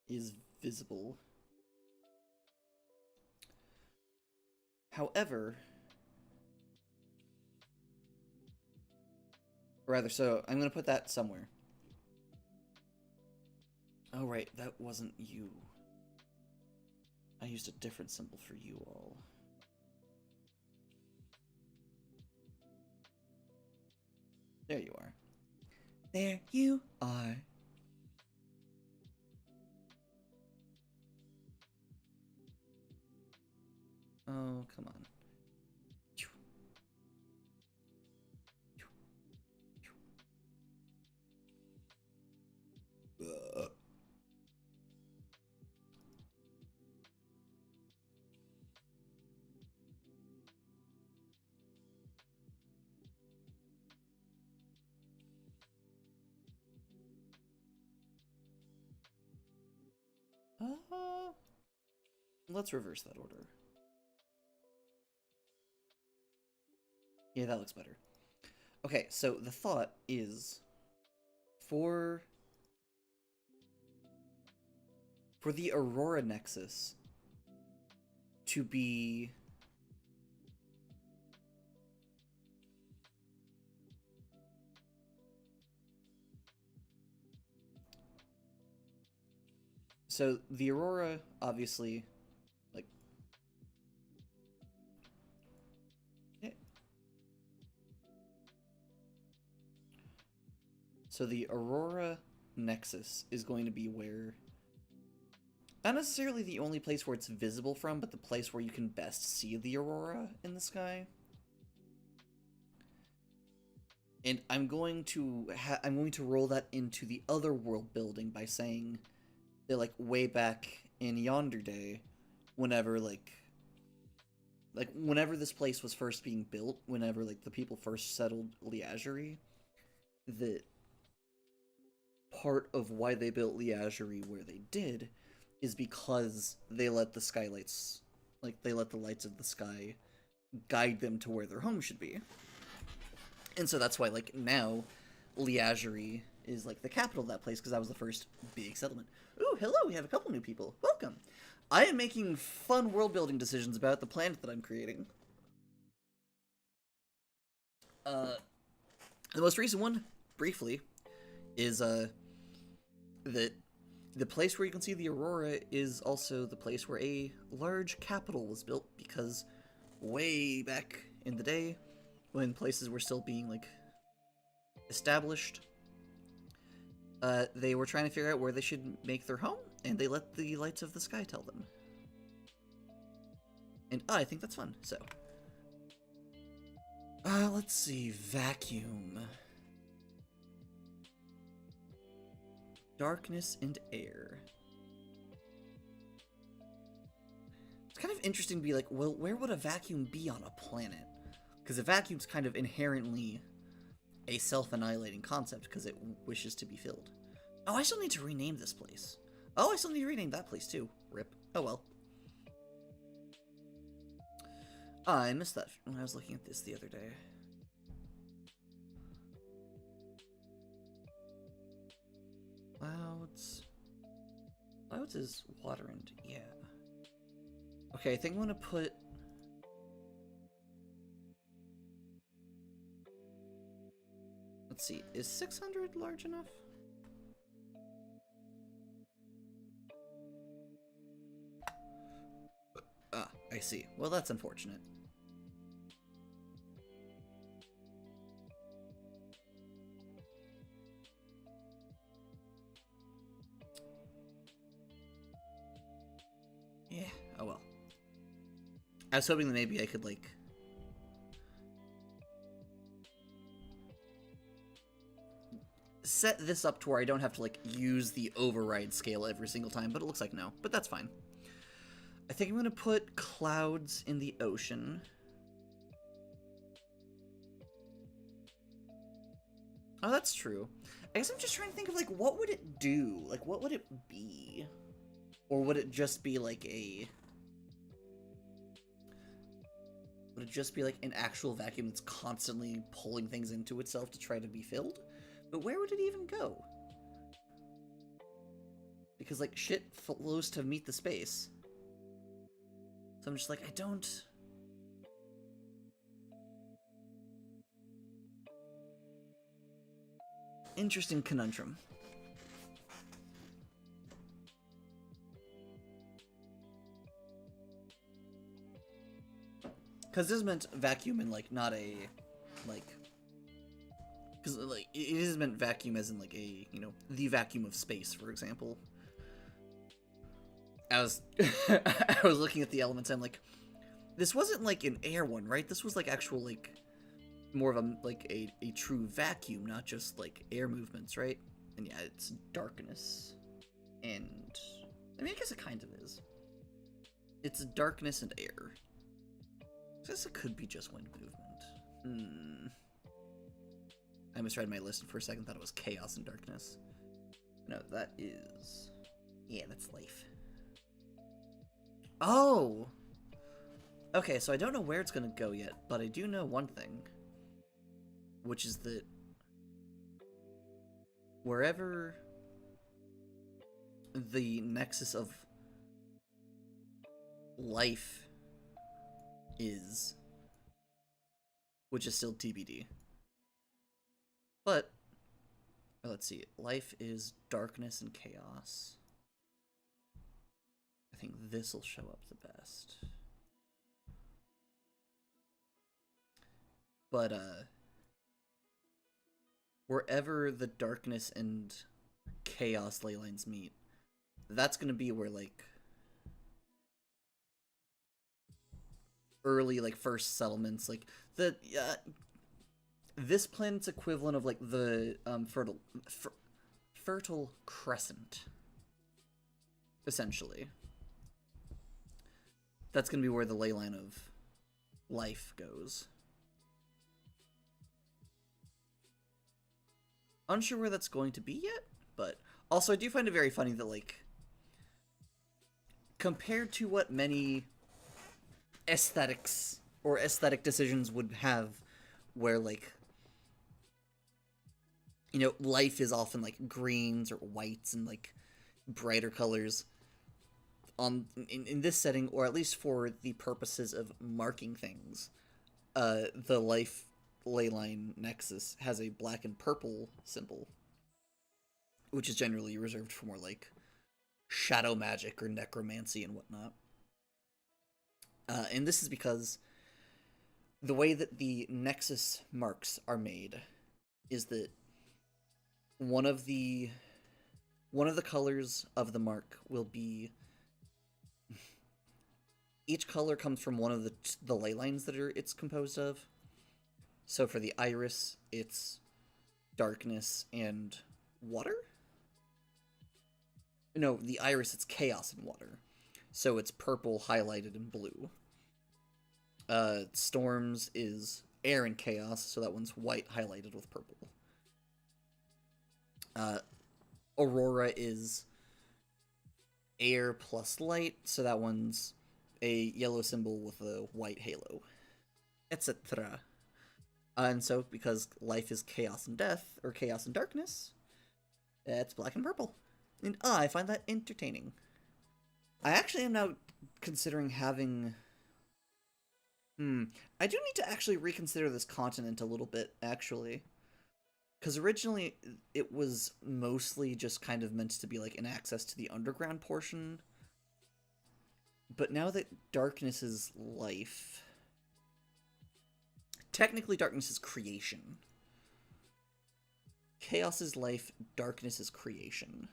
is visible. However... Rather, so, I'm gonna put that somewhere. Oh, right, that wasn't you. I used a different symbol for you all. There you are. There you are. Oh, come on. Let's reverse that order. Yeah, that looks better. Okay, so the thought is for the Aurora Nexus to be so the Aurora obviously like so the Aurora Nexus is going to be where not necessarily the only place where it's visible from, but the place where you can best see the aurora in the sky. And I'm going to roll that into the other world building by saying that, like, way back in Yonder Day, whenever whenever this place was first being built, whenever, like, the people first settled Liagerie, that part of why they built Liagerie where they did is because they let the skylights, like, they let the lights of the sky guide them to where their home should be. And so that's why, like, now Liagerie is, like, the capital of that place, because that was the first big settlement. Ooh, hello, we have a couple new people. Welcome. I am making fun world-building decisions about the planet that I'm creating. The most recent one, briefly, is, that the place where you can see the aurora is also the place where a large capital was built, because way back in the day, when places were still being, like, established, they were trying to figure out where they should make their home, and they let the lights of the sky tell them. And I think that's fun, so. Let's see, vacuum. Darkness and air. It's kind of interesting to be like, well, where would a vacuum be on a planet? Because a vacuum's kind of inherently a self-annihilating concept because it wishes to be filled. Oh, I still need to rename this place. Oh, I still need to rename that place too. Rip. Oh well. I missed that when I was looking at this the other day. Clouds. Clouds is water and yeah. Okay, I think I'm gonna put. Let's see, is 600 large enough? Ah, I see. Well, that's unfortunate. Yeah, oh well. I was hoping that maybe I could, like, set this up to where I don't have to, like, use the override scale every single time, but it looks like no. But that's fine. I think I'm gonna put clouds in the ocean. Oh, that's true. I guess I'm just trying to think of, like, what would it do? Like, what would it be? Or would it just be, like, a... Would it just be, like, an actual vacuum that's constantly pulling things into itself to try to be filled? But where would it even go? Because, like, shit flows to meet the space. So I'm just like, I don't... Interesting conundrum. Because this is meant vacuum in, like, not a, like... Because, like, it is meant vacuum as in, like, a, you know, the vacuum of space, for example. I was looking at the elements, I'm like, this wasn't, like, an air one, right? This was, like, actual, like, more of a, like, a true vacuum, not just, like, air movements, right? And yeah, it's darkness. And, I mean, I guess it kind of is. It's darkness and air. I guess it could be just wind movement. I misread my list and for a second thought it was chaos and darkness. No, that is... Yeah, that's life. Oh! Okay, so I don't know where it's gonna go yet, but I do know one thing. Which is that... wherever... the nexus of... life... is... which is still TBD. But, let's see, life is darkness and chaos. I think this will show up the best. But, wherever the darkness and chaos ley lines meet, that's gonna be where, like, early, like, first settlements, like, the, this planet's equivalent of, like, the fertile crescent, essentially. That's gonna be where the ley line of life goes. Unsure where that's going to be yet, but also I do find it very funny that, like, compared to what many aesthetics or aesthetic decisions would have, where like, life is often like greens or whites and like brighter colors. In this setting, or at least for the purposes of marking things, the life Leyline Nexus has a black and purple symbol, which is generally reserved for more like shadow magic or necromancy and whatnot. And this is because the way that the Nexus marks are made is that one of the colors of the mark will be, each color comes from one of the ley lines that it's composed of. So for the iris, it's darkness and water. No, the iris, it's chaos and water. So it's purple highlighted in blue. Storms is air and chaos, so that one's white highlighted with purple. Aurora is air plus light, so that one's a yellow symbol with a white halo, etc. And so, because life is chaos and death, or chaos and darkness, it's black and purple. And I find that entertaining. I actually am now considering having... I do need to actually reconsider this continent a little bit, actually. Because originally, it was mostly just kind of meant to be like an access to the underground portion. But now that darkness is life... Technically, darkness is creation. Chaos is life, darkness is creation.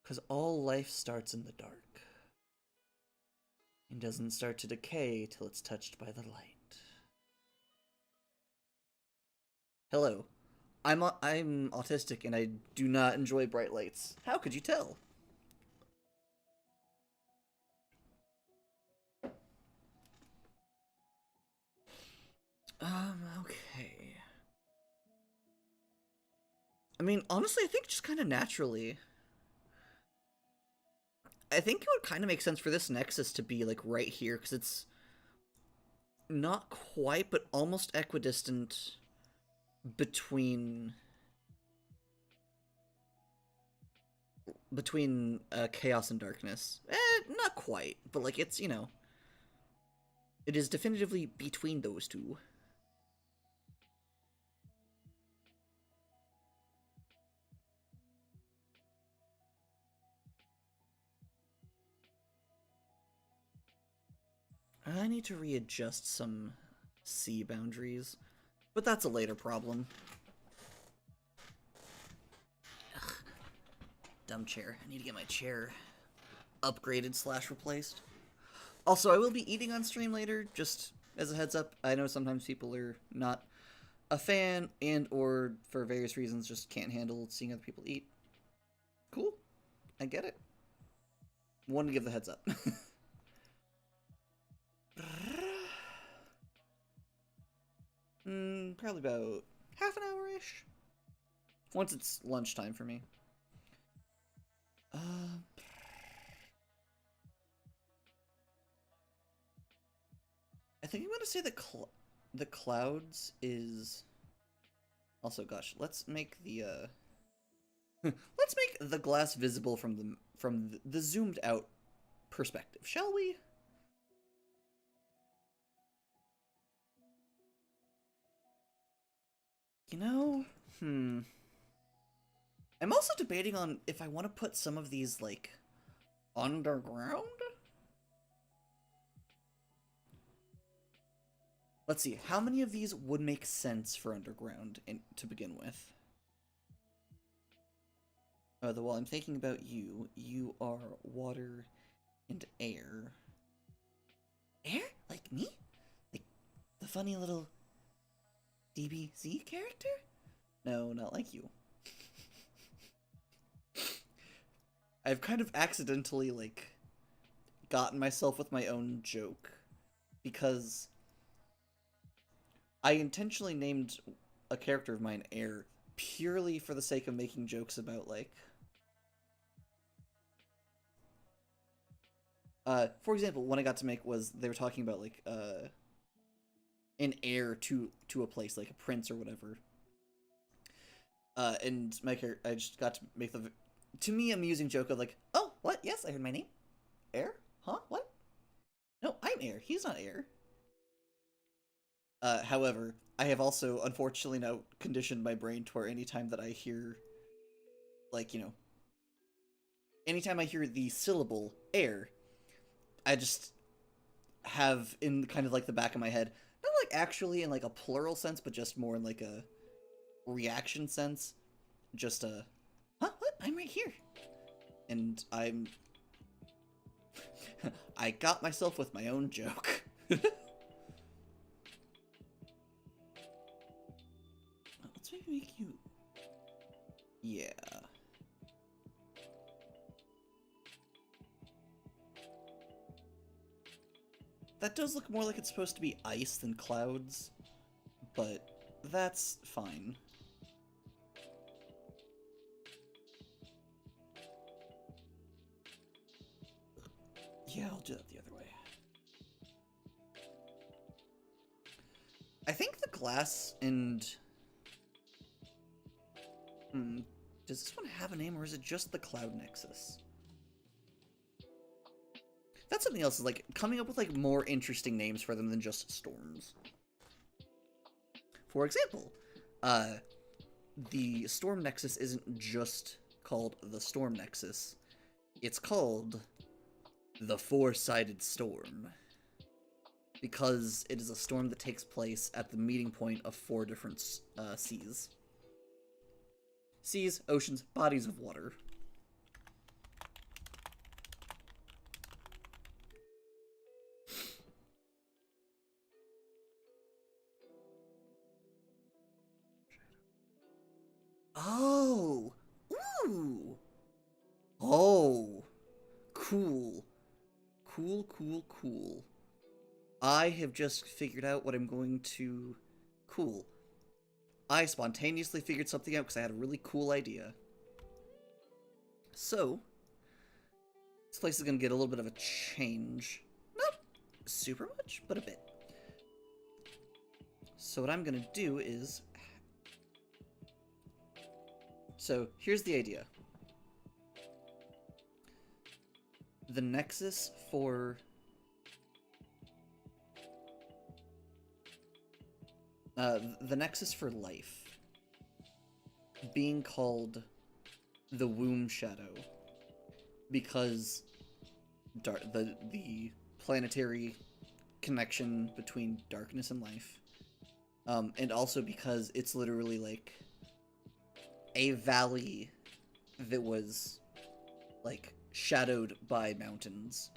Because all life starts in the dark. And doesn't start to decay till it's touched by the light. Hello. I'm autistic and I do not enjoy bright lights. How could you tell? Okay. I mean, honestly, I think just kind of naturally. I think it would kind of make sense for this Nexus to be, like, right here, because it's not quite, but almost equidistant between chaos and darkness. Not quite, but, like, it's, it is definitively between those two. I need to readjust some sea boundaries, but that's a later problem. Ugh. Dumb chair. I need to get my chair upgraded / replaced. Also, I will be eating on stream later, just as a heads up. I know sometimes people are not a fan and or for various reasons just can't handle seeing other people eat. Cool. I get it. Wanted to give the heads up. Probably about half an hour-ish. Once it's lunchtime for me. I think I'm gonna say the clouds is... Also, gosh, let's make the let's make the glass visible from the zoomed out perspective, shall we? I'm also debating on if I want to put some of these, like, underground? Let's see, how many of these would make sense for underground to begin with? While I'm thinking about you, you are water and air. Air? Like me? Like the funny little DBZ character? No, not like you. I've kind of accidentally, like, gotten myself with my own joke. Because I intentionally named a character of mine Air purely for the sake of making jokes about, like... For example, one I got to make was they were talking about like an heir to a place, like a prince or whatever. And I just got to make the, to me, amusing joke of like, oh, what? Yes, I heard my name. Heir? Huh? What? No, I'm heir. He's not heir. However, I have also unfortunately now conditioned my brain to where anytime that I hear, like, anytime I hear the syllable heir, I just have in kind of like the back of my head, not like actually in like a plural sense, but just more in like a reaction sense. Just huh? What? I'm right here. And I'm I got myself with my own joke. Let's maybe make you... Yeah. That does look more like it's supposed to be ice than clouds, but that's fine. Yeah, I'll do that the other way. I think the glass and... does this one have a name, or is it just the Cloud Nexus? That's something else, is like coming up with like more interesting names for them than just storms. For example, the Storm Nexus isn't just called the Storm Nexus. It's called the Four-Sided Storm, because it is a storm that takes place at the meeting point of 4 different seas. Seas, oceans, bodies of water. Oh! Ooh! Oh! Cool. Cool, cool, cool. I have just figured out what I'm going to... Cool. I spontaneously figured something out because I had a really cool idea. So, this place is going to get a little bit of a change. Not super much, but a bit. So what I'm going to do is... So, here's the idea. The Nexus for... the Nexus for life being called the Womb Shadow because the planetary connection between darkness and life, and also because it's literally like a valley that was like shadowed by mountains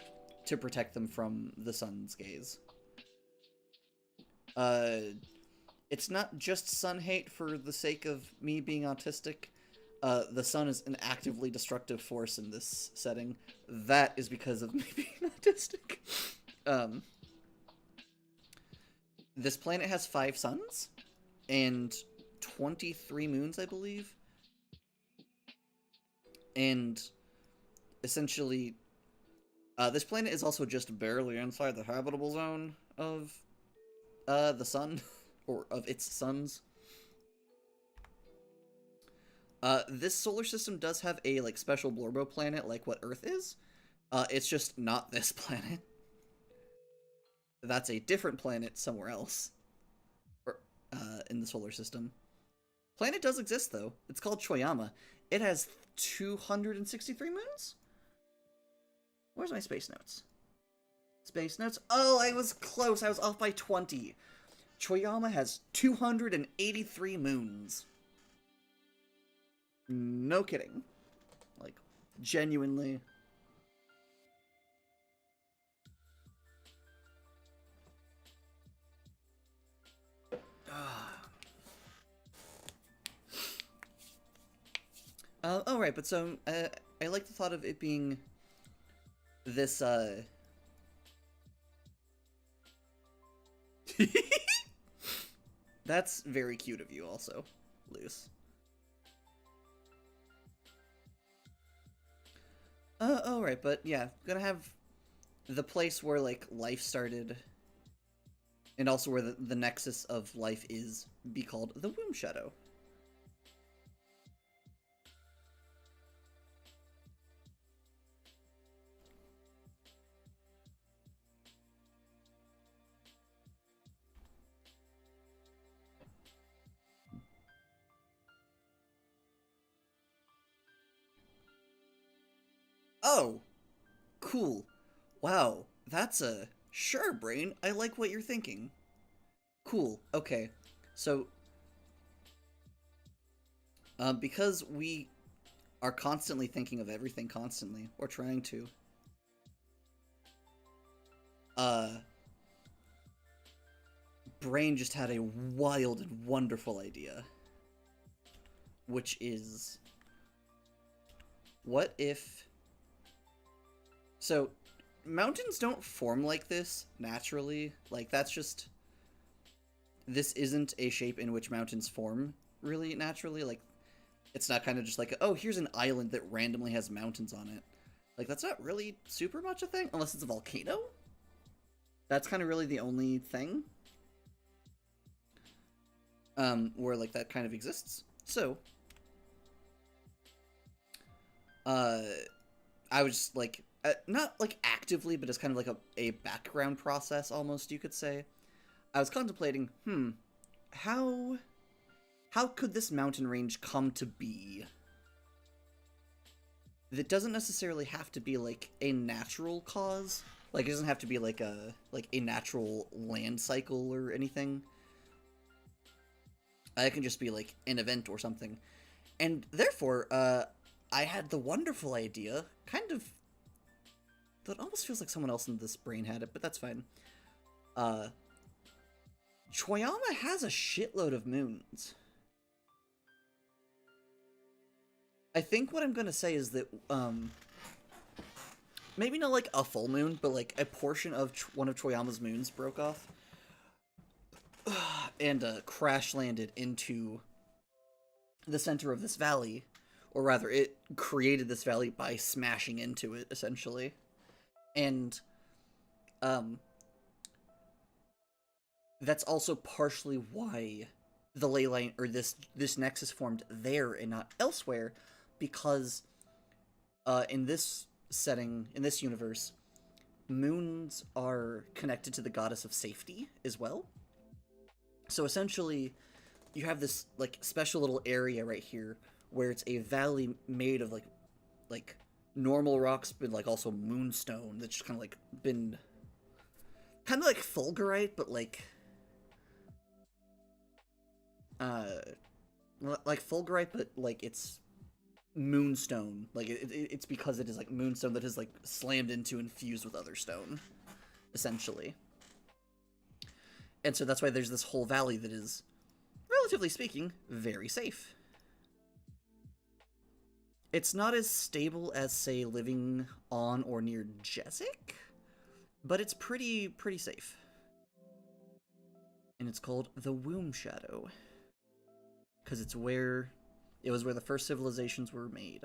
to protect them from the sun's gaze. It's not just sun hate for the sake of me being autistic. The sun is an actively destructive force in this setting. That is because of me being autistic. This planet has 5 suns and 23 moons, I believe. And essentially, this planet is also just barely inside the habitable zone of the sun. Or of its suns. This solar system does have a like special Blorbo planet like what Earth is. It's just not this planet. That's a different planet somewhere else. Or, in the solar system. Planet does exist though. It's called Choyama. It has 263 moons? Where's my space notes? Space notes? Oh, I was close. I was off by 20. Choyama has 283 moons. No kidding. Like, genuinely. Oh, right, but so, I like the thought of it being this, That's very cute of you, also, Luce. Oh, right, but yeah, gonna have the place where like life started, and also where the nexus of life is, be called the Womb Shadow. Oh, cool. Wow, that's a sure, brain. I like what you're thinking. Cool. Okay. So, because we are constantly thinking of everything constantly, or trying to, uh, Brain just had a wild and wonderful idea. Which is, what if... So, mountains don't form like this naturally. Like, that's just... This isn't a shape in which mountains form really naturally. Like, it's not kind of just like, oh, here's an island that randomly has mountains on it. Like, that's not really super much a thing, unless it's a volcano? That's kind of really the only thing. Where, like, that kind of exists. So, I was just, like, not, like, actively, but as kind of like a background process, almost, you could say. I was contemplating, how could this mountain range come to be? It doesn't necessarily have to be, like, a natural cause. Like, it doesn't have to be, like a natural land cycle or anything. It can just be, like, an event or something. And therefore, I had the wonderful idea, kind of... That almost feels like someone else in this brain had it, but that's fine. Choyama has a shitload of moons. I think what I'm gonna say is that, maybe not like a full moon, but like a portion of one of Choyama's moons broke off. And crash landed into the center of this valley. Or rather, it created this valley by smashing into it, essentially. And, that's also partially why the Leyline, or this nexus formed there and not elsewhere, because, in this setting, in this universe, moons are connected to the goddess of safety as well. So essentially, you have this, like, special little area right here where it's a valley made of, like normal rocks, but, like, also moonstone that's just kind of, like, been... Kind of like fulgurite, but, like... Like fulgurite, but, like, it's moonstone. Like, it's because it is, like, moonstone that is, like, slammed into and fused with other stone, essentially. And so that's why there's this whole valley that is, relatively speaking, very safe. It's not as stable as, say, living on or near Jessup, but it's pretty safe. And it's called the Womb Shadow, because it was where the first civilizations were made.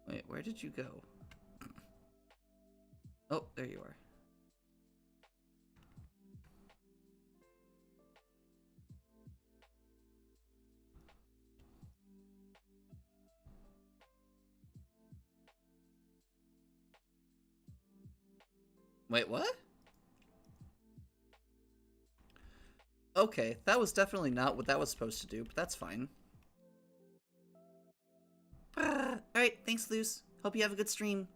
Wait, where did you go? Oh, there you are. Wait, what? Okay, that was definitely not what that was supposed to do, but that's fine. Alright, thanks, Luce. Hope you have a good stream.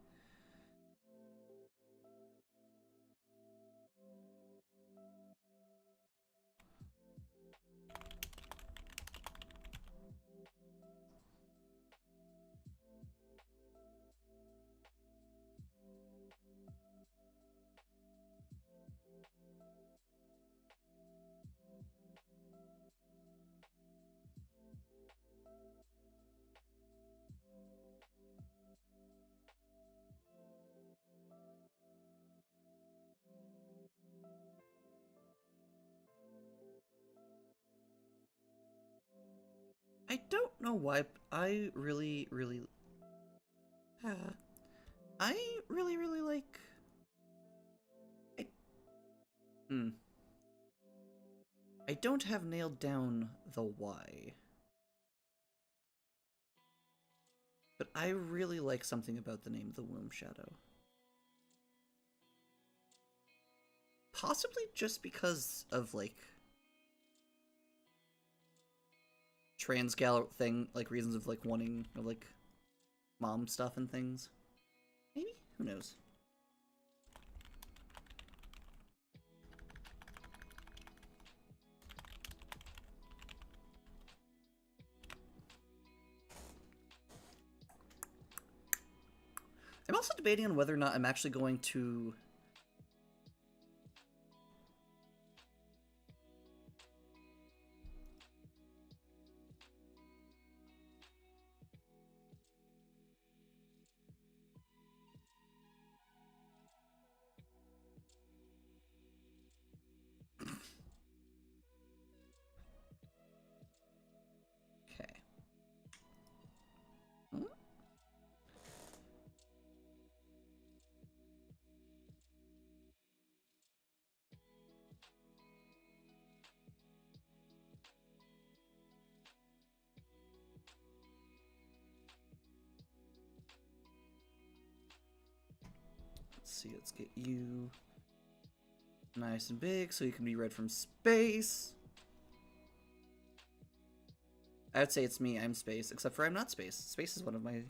I don't know why, but I really like... I, hmm. I don't have nailed down the why. But I really like something about the name The Womb Shadow. Possibly just because of, like, trans gal thing, like, reasons of, like, wanting, or, like, mom stuff and things. Maybe? Who knows? I'm also debating on whether or not I'm actually going to... Okay. Hmm? Let's see, let's get you nice and big so you can be read from space. I would say it's me, I'm space, except for I'm not space. Space is one of my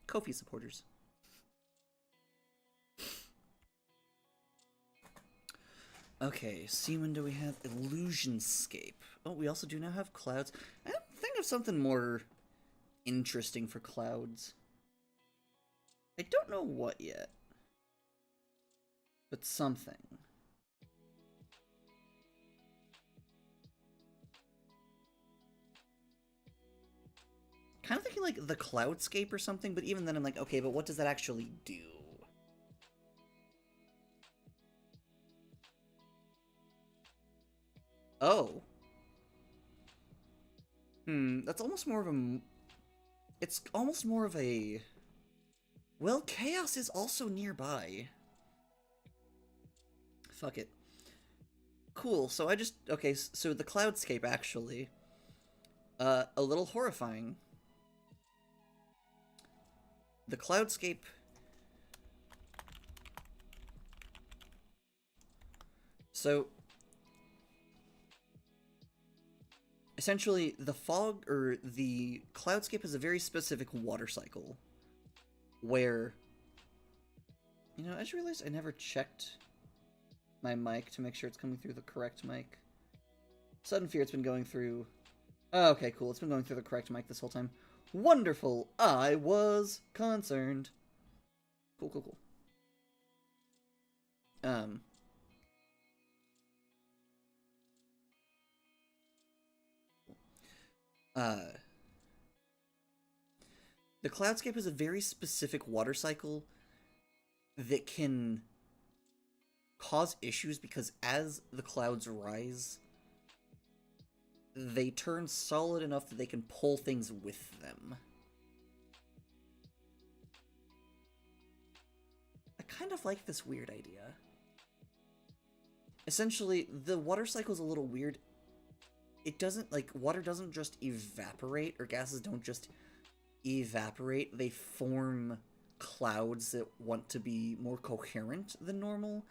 Ko-fi supporters. Okay, Seaman, do we have Illusionscape? Oh, we also do now have clouds. I think of something more interesting for clouds. I don't know what yet. But something. Kind of thinking like the Cloudscape or something, but even then I'm like, okay, but what does that actually do? Oh. That's almost more of a... It's almost more of a... Well, Chaos is also nearby. Fuck it. Cool, so I just... Okay, so the Cloudscape, actually. A little horrifying. The Cloudscape... So... Essentially, the fog, or the Cloudscape has a very specific water cycle. Where... You know, I just realized I never checked my mic to make sure it's coming through the correct mic. Sudden Fear, it's been going through... Oh, okay, cool. It's been going through the correct mic this whole time. Wonderful! I was concerned. Cool, cool, cool. The Cloudscape is a very specific water cycle that can cause issues because as the clouds rise, they turn solid enough that they can pull things with them. I kind of like this weird idea. Essentially, the water cycle is a little weird. It doesn't, like, water doesn't just evaporate, or gases don't just evaporate. They form clouds that want to be more coherent than normal,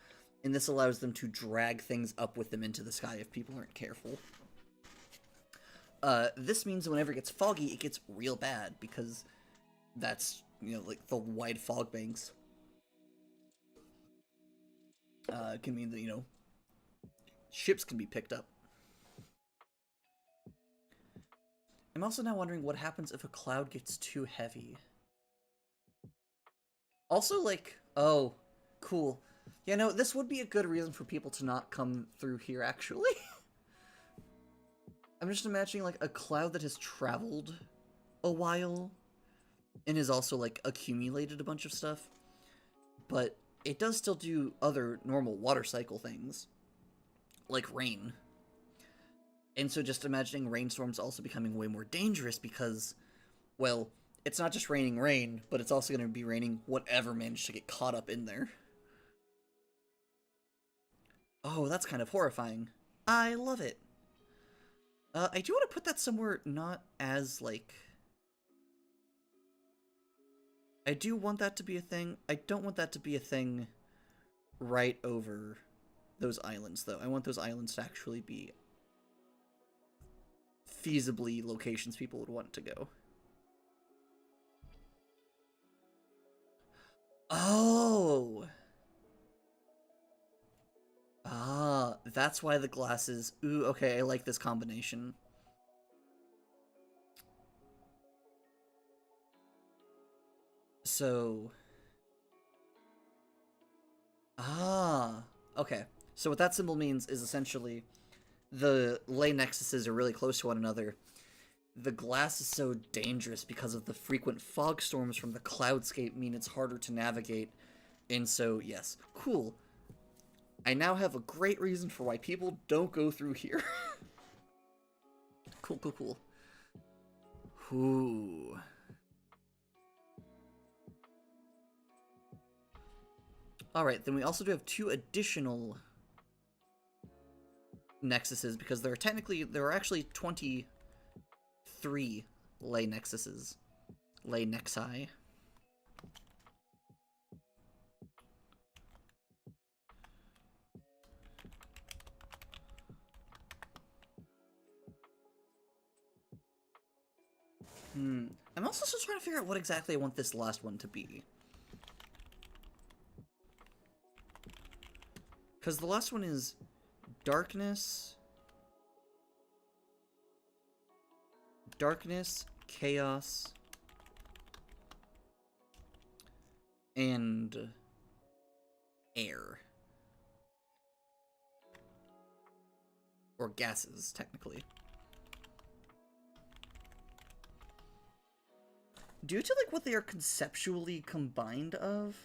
and this allows them to drag things up with them into the sky if people aren't careful. This means that whenever it gets foggy, it gets real bad, because that's, you know, like, the wide fog banks. Can mean that, you know, ships can be picked up. I'm also now wondering what happens if a cloud gets too heavy. Also, like, oh, cool. Yeah, no, this would be a good reason for people to not come through here, actually. I'm just imagining, like, a cloud that has traveled a while and has also, like, accumulated a bunch of stuff. But it does still do other normal water cycle things, like rain. And so just imagining rainstorms also becoming way more dangerous because, well, it's not just raining rain, but it's also going to be raining whatever managed to get caught up in there. Oh, that's kind of horrifying. I love it. I do want to put that somewhere not as, like... I do want that to be a thing. I don't want that to be a thing right over those islands, though. I want those islands to actually be feasibly locations people would want to go. Oh! Ah, that's why the glasses... Ooh, okay, I like this combination. So... Ah, okay. So what that symbol means is essentially the ley nexuses are really close to one another. The glass is so dangerous because of the frequent fog storms from the cloudscape mean it's harder to navigate. And so, yes, cool. I now have a great reason for why people don't go through here. Cool, cool, cool. Ooh. Alright, then we also do have 2 additional nexuses, because there are actually 23 ley nexuses. Ley nexi. I'm also still trying to figure out what exactly I want this last one to be. Because the last one is darkness, chaos, and air. Or gases, technically. Due to, like, what they are conceptually combined of...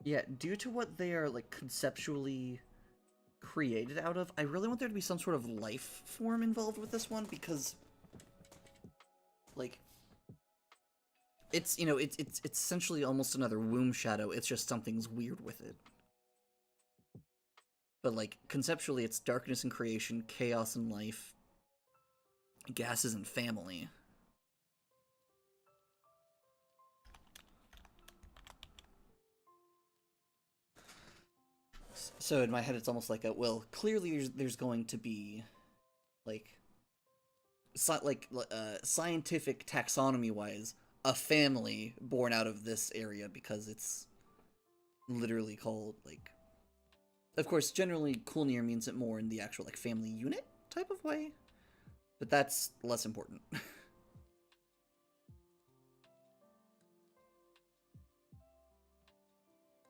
Yeah, due to what they are, like, conceptually created out of, I really want there to be some sort of life form involved with this one, because, like, it's, you know, it's essentially almost another womb shadow, it's just something's weird with it. But, like, conceptually, it's darkness and creation, chaos and life, gases and family. So in my head, it's almost like a, well, clearly there's going to be, like, scientific taxonomy-wise, a family born out of this area, because it's literally called, like... Of course, generally, Kulnir means it more in the actual, like, family unit type of way, but that's less important.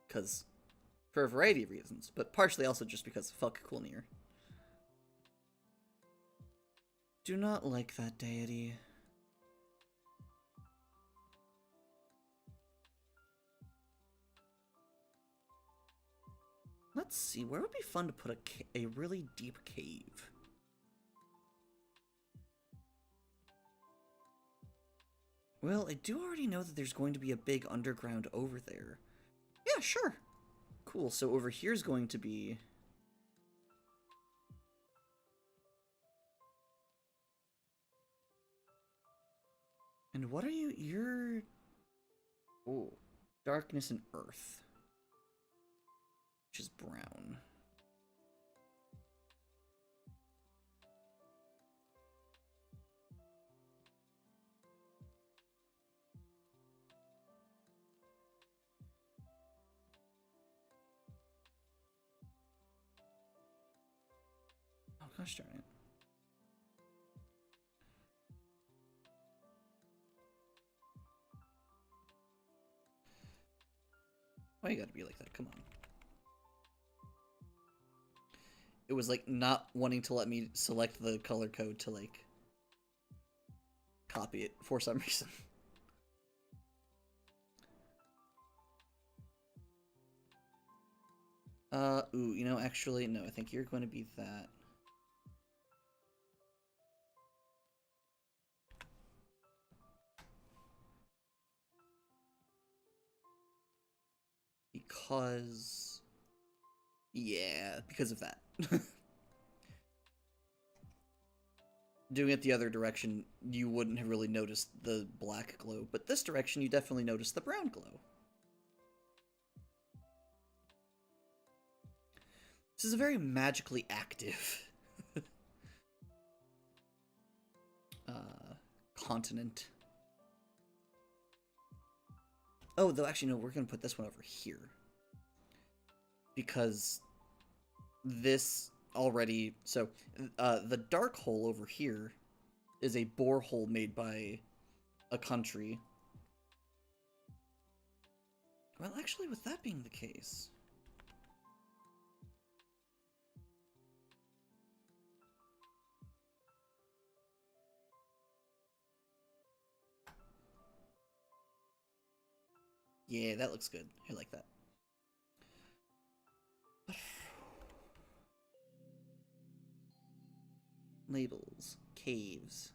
Because, for a variety of reasons, but partially also just because fuck Kulnir. Do not like that deity. Let's see, where would be fun to put a really deep cave? Well, I do already know that there's going to be a big underground over there. Yeah, sure. Cool, so over here's going to be... And what are you? You're... Oh, darkness and earth. Which is brown. Oh, gosh darn it. Why you gotta be like that? Come on. It was, like, not wanting to let me select the color code to, like, copy it for some reason. Ooh, you know, actually, no, I think you're going to be that. Because... Yeah, because of that. Doing it the other direction, you wouldn't have really noticed the black glow, but this direction, you definitely notice the brown glow. This is a very magically active continent. Oh, though actually, no, we're going to put this one over here. Because this already... So, the dark hole over here is a borehole made by a country. Well, actually, with that being the case... Yeah, that looks good. I like that. Labels. Caves.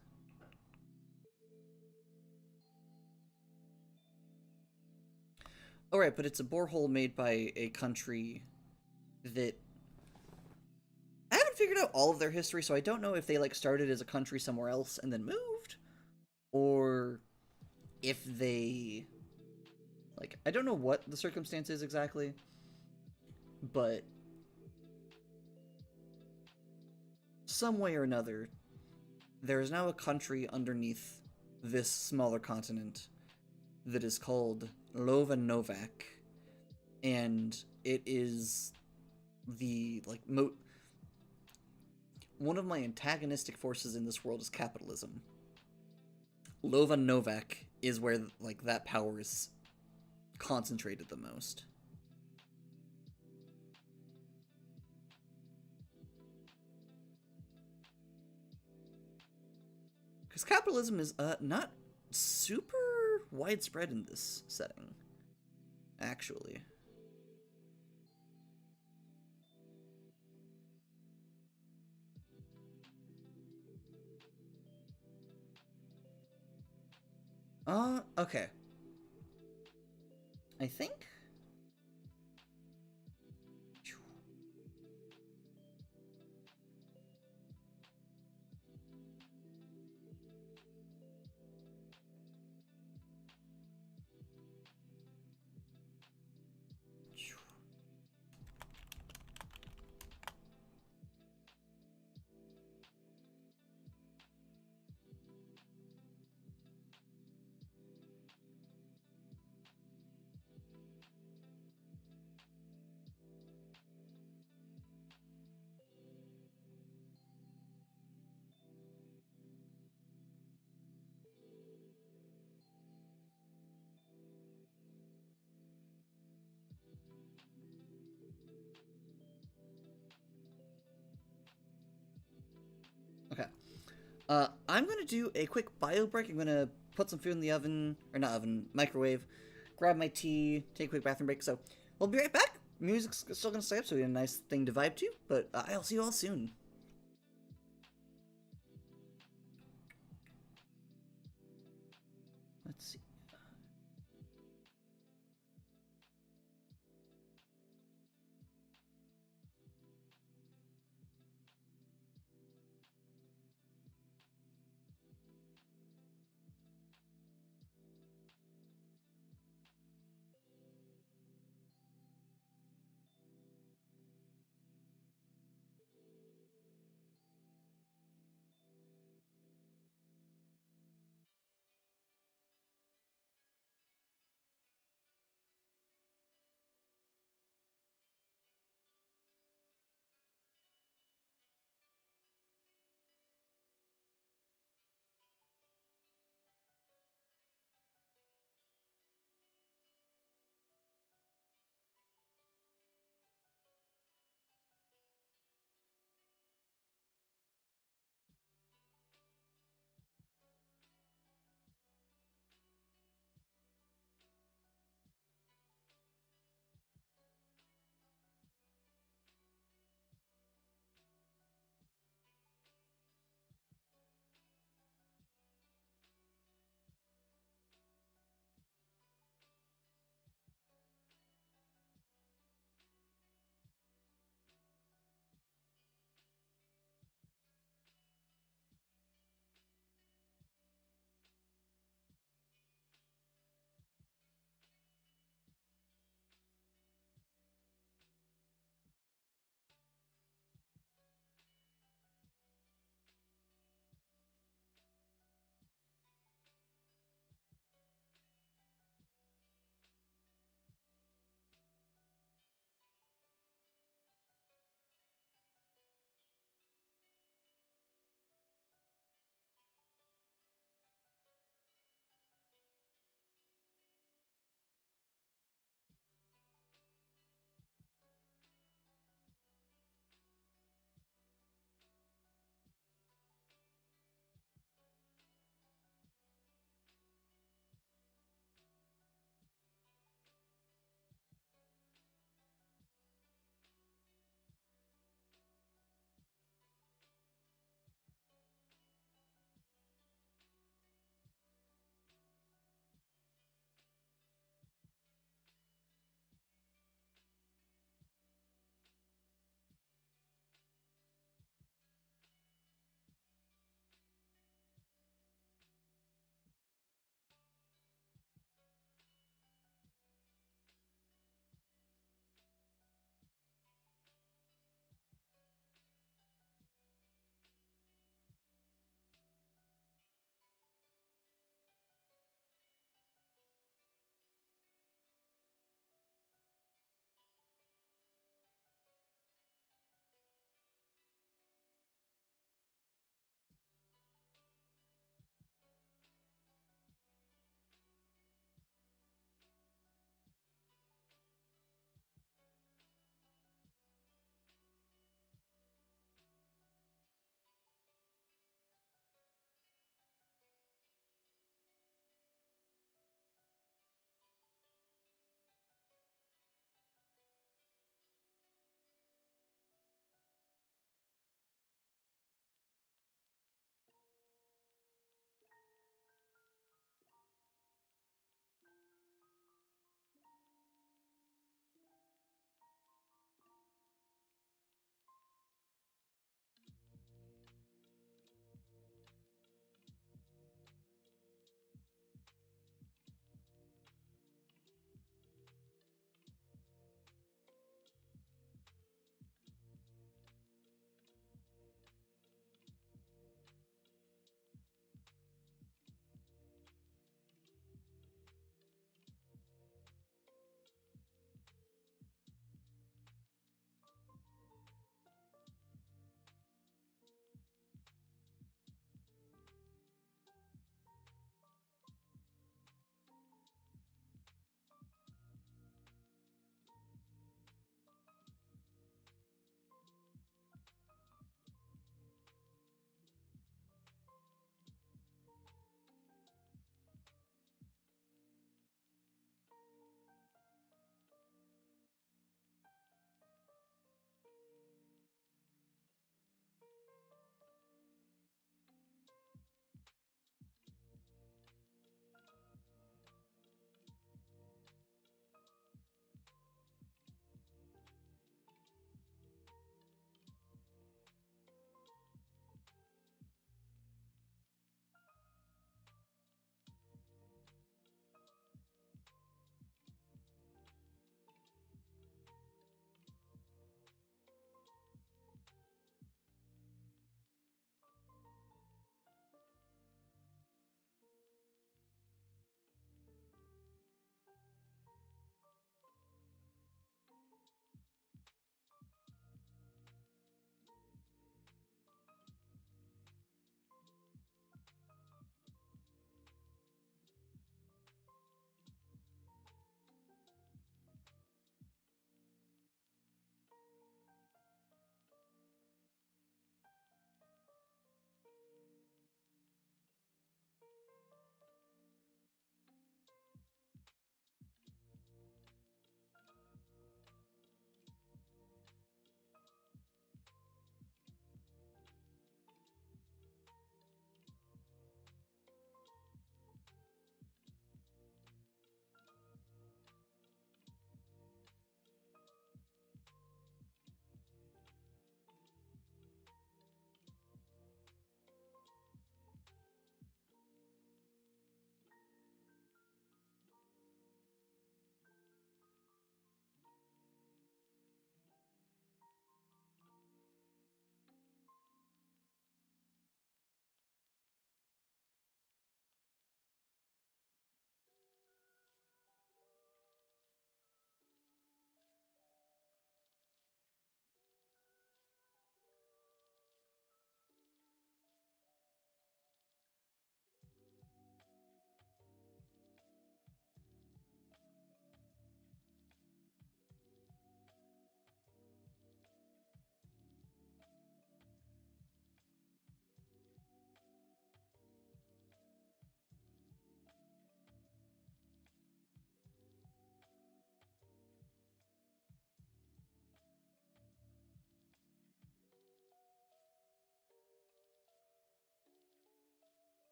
Alright, but it's a borehole made by a country that... I haven't figured out all of their history, so I don't know if they, like, started as a country somewhere else and then moved, or if they... Like, I don't know what the circumstance is exactly, but some way or another, there is now a country underneath this smaller continent that is called Novak, and it is the, like, one of my antagonistic forces in this world is capitalism. Novak is where, like, that power is concentrated the most. Because capitalism is not super widespread in this setting, actually. Okay. I think... Okay. I'm gonna do a quick bio break. I'm gonna put some food in the oven, or not oven, microwave, grab my tea, take a quick bathroom break. So we'll be right back. Music's still gonna stay up, so we have a nice thing to vibe to, but I'll see you all soon. Let's see.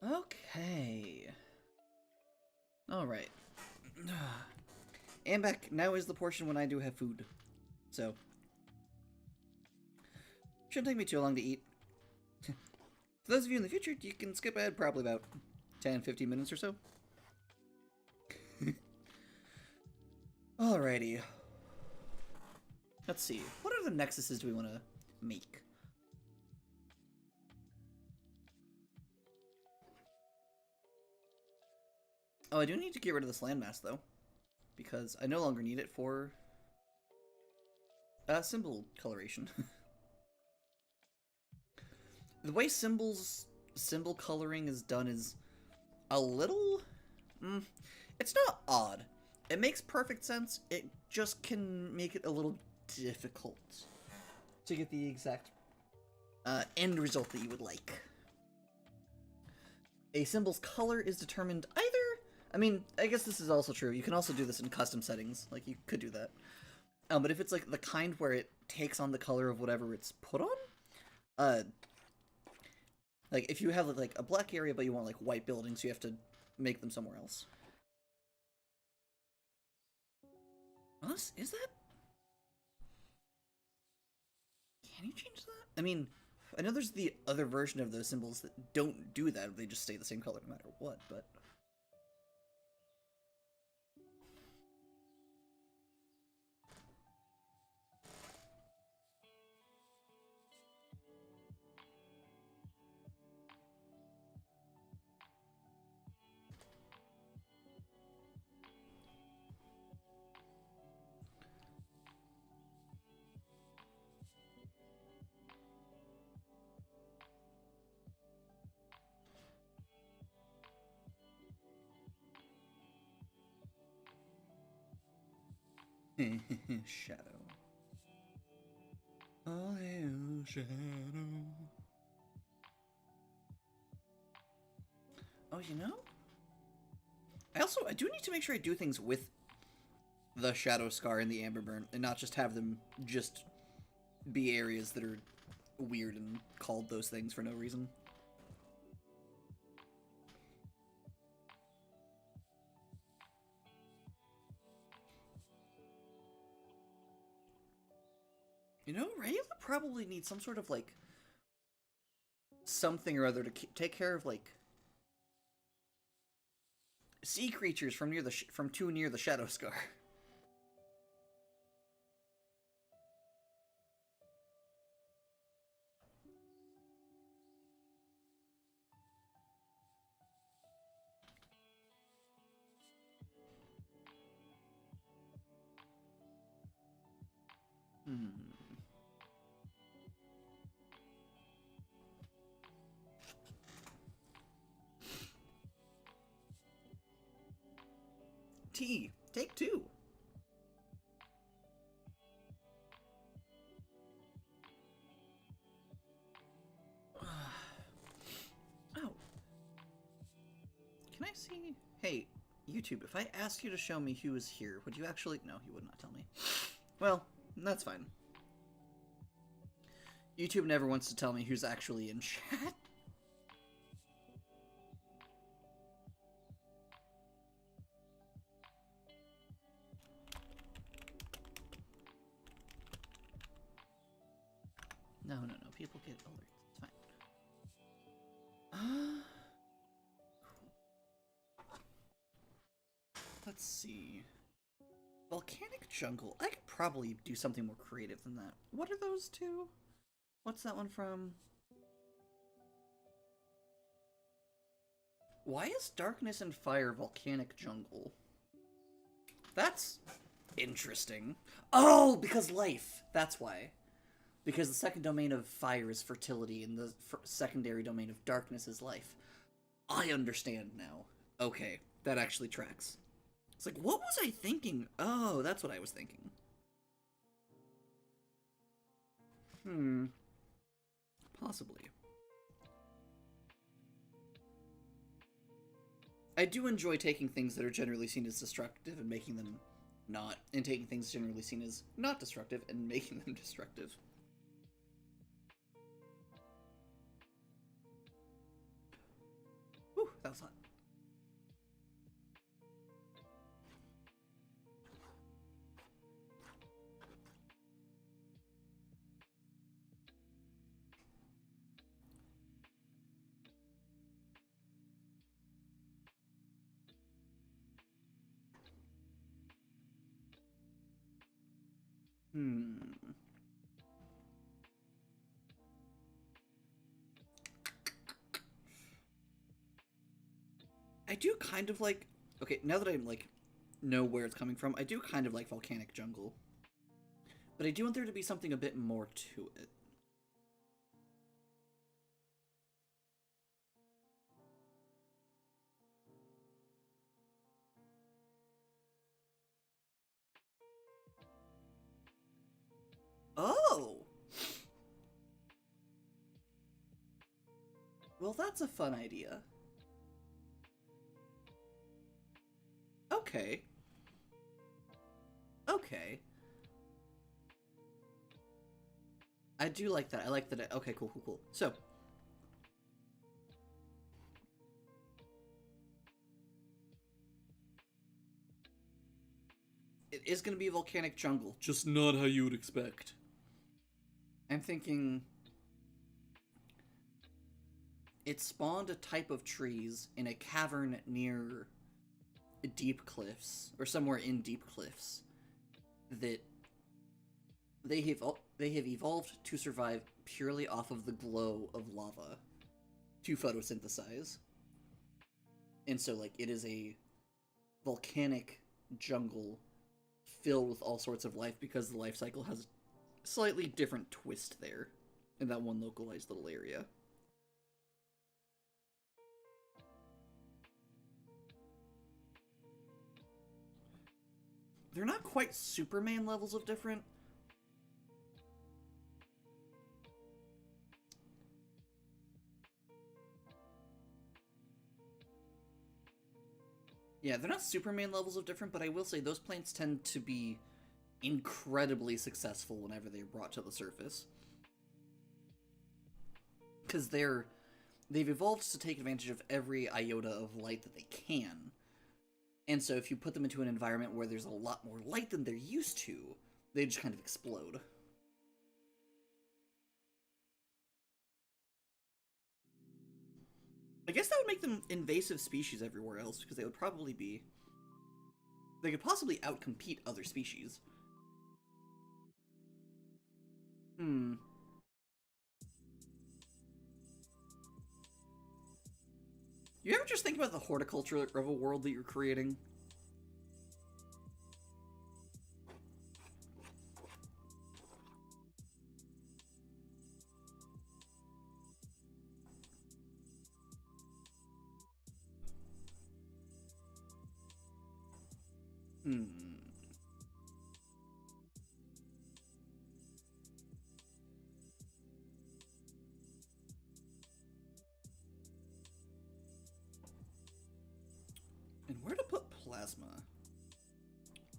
Okay. Alright. And back. Now is the portion when I do have food. So. Shouldn't take me too long to eat. For those of you in the future, you can skip ahead probably about 10-15 minutes or so. Alrighty. Let's see. What other nexuses do we want to make? Oh, I do need to get rid of this landmass, though. Because I no longer need it for symbol coloration. The way symbol coloring is done is a little... it's not odd. It makes perfect sense. It just can make it a little difficult to get the exact end result that you would like. A symbol's color is determined either... I mean, I guess this is also true. You can also do this in custom settings. Like, you could do that. But if it's, like, the kind where it takes on the color of whatever it's put on, like, if you have, like, a black area but you want, like, white buildings, you have to make them somewhere else. Unless, is that... Can you change that? I mean, I know there's the other version of those symbols that don't do that. They just stay the same color no matter what, but... Shadow. Oh, hail shadow. Oh, you know? I do need to make sure I do things with the Shadow Scar and the Amber Burn, and not just have them just be areas that are weird and called those things for no reason. You know, Rayla probably needs some sort of, like, something or other to take care of, like, sea creatures from too near the Shadow Scar. T. Take two. Oh. Can I see... Hey, YouTube, if I asked you to show me who is here, would you actually... No, you would not tell me. Well, that's fine. YouTube never wants to tell me who's actually in chat. No, people get alerts. It's fine. Let's see. Volcanic Jungle. I could probably do something more creative than that. What are those two? What's that one from? Why is Darkness and Fire Volcanic Jungle? That's interesting. Oh, because life. That's why. Because the second domain of fire is fertility, and the secondary domain of darkness is life. I understand now. Okay, that actually tracks. It's like, what was I thinking? Oh, that's what I was thinking. Possibly. I do enjoy taking things that are generally seen as destructive and making them not, and taking things generally seen as not destructive and making them destructive. Hmm. I do kind of like... Okay, now that I'm, like, know where it's coming from, I do kind of like volcanic jungle. But I do want there to be something a bit more to it. Oh! Well, that's a fun idea. Okay. Okay. I do like that. I like that. Okay, cool, cool, cool. So, it is going to be a volcanic jungle, just not how you would expect. I'm thinking it spawned a type of trees in a cavern near deep cliffs, or somewhere in deep cliffs, that they have evolved to survive purely off of the glow of lava to photosynthesize. And so, like, it is a volcanic jungle filled with all sorts of life because the life cycle has a slightly different twist there in that one localized little area. They're not quite Superman levels of different. Yeah, they're not Superman levels of different, but I will say those plants tend to be incredibly successful whenever they're brought to the surface. Because they've evolved to take advantage of every iota of light that they can. And so if you put them into an environment where there's a lot more light than they're used to, they just kind of explode. I guess that would make them invasive species everywhere else, because they would probably be... They could possibly outcompete other species. Hmm. You ever just think about the horticulture of a world that you're creating? Hmm. And where to put plasma?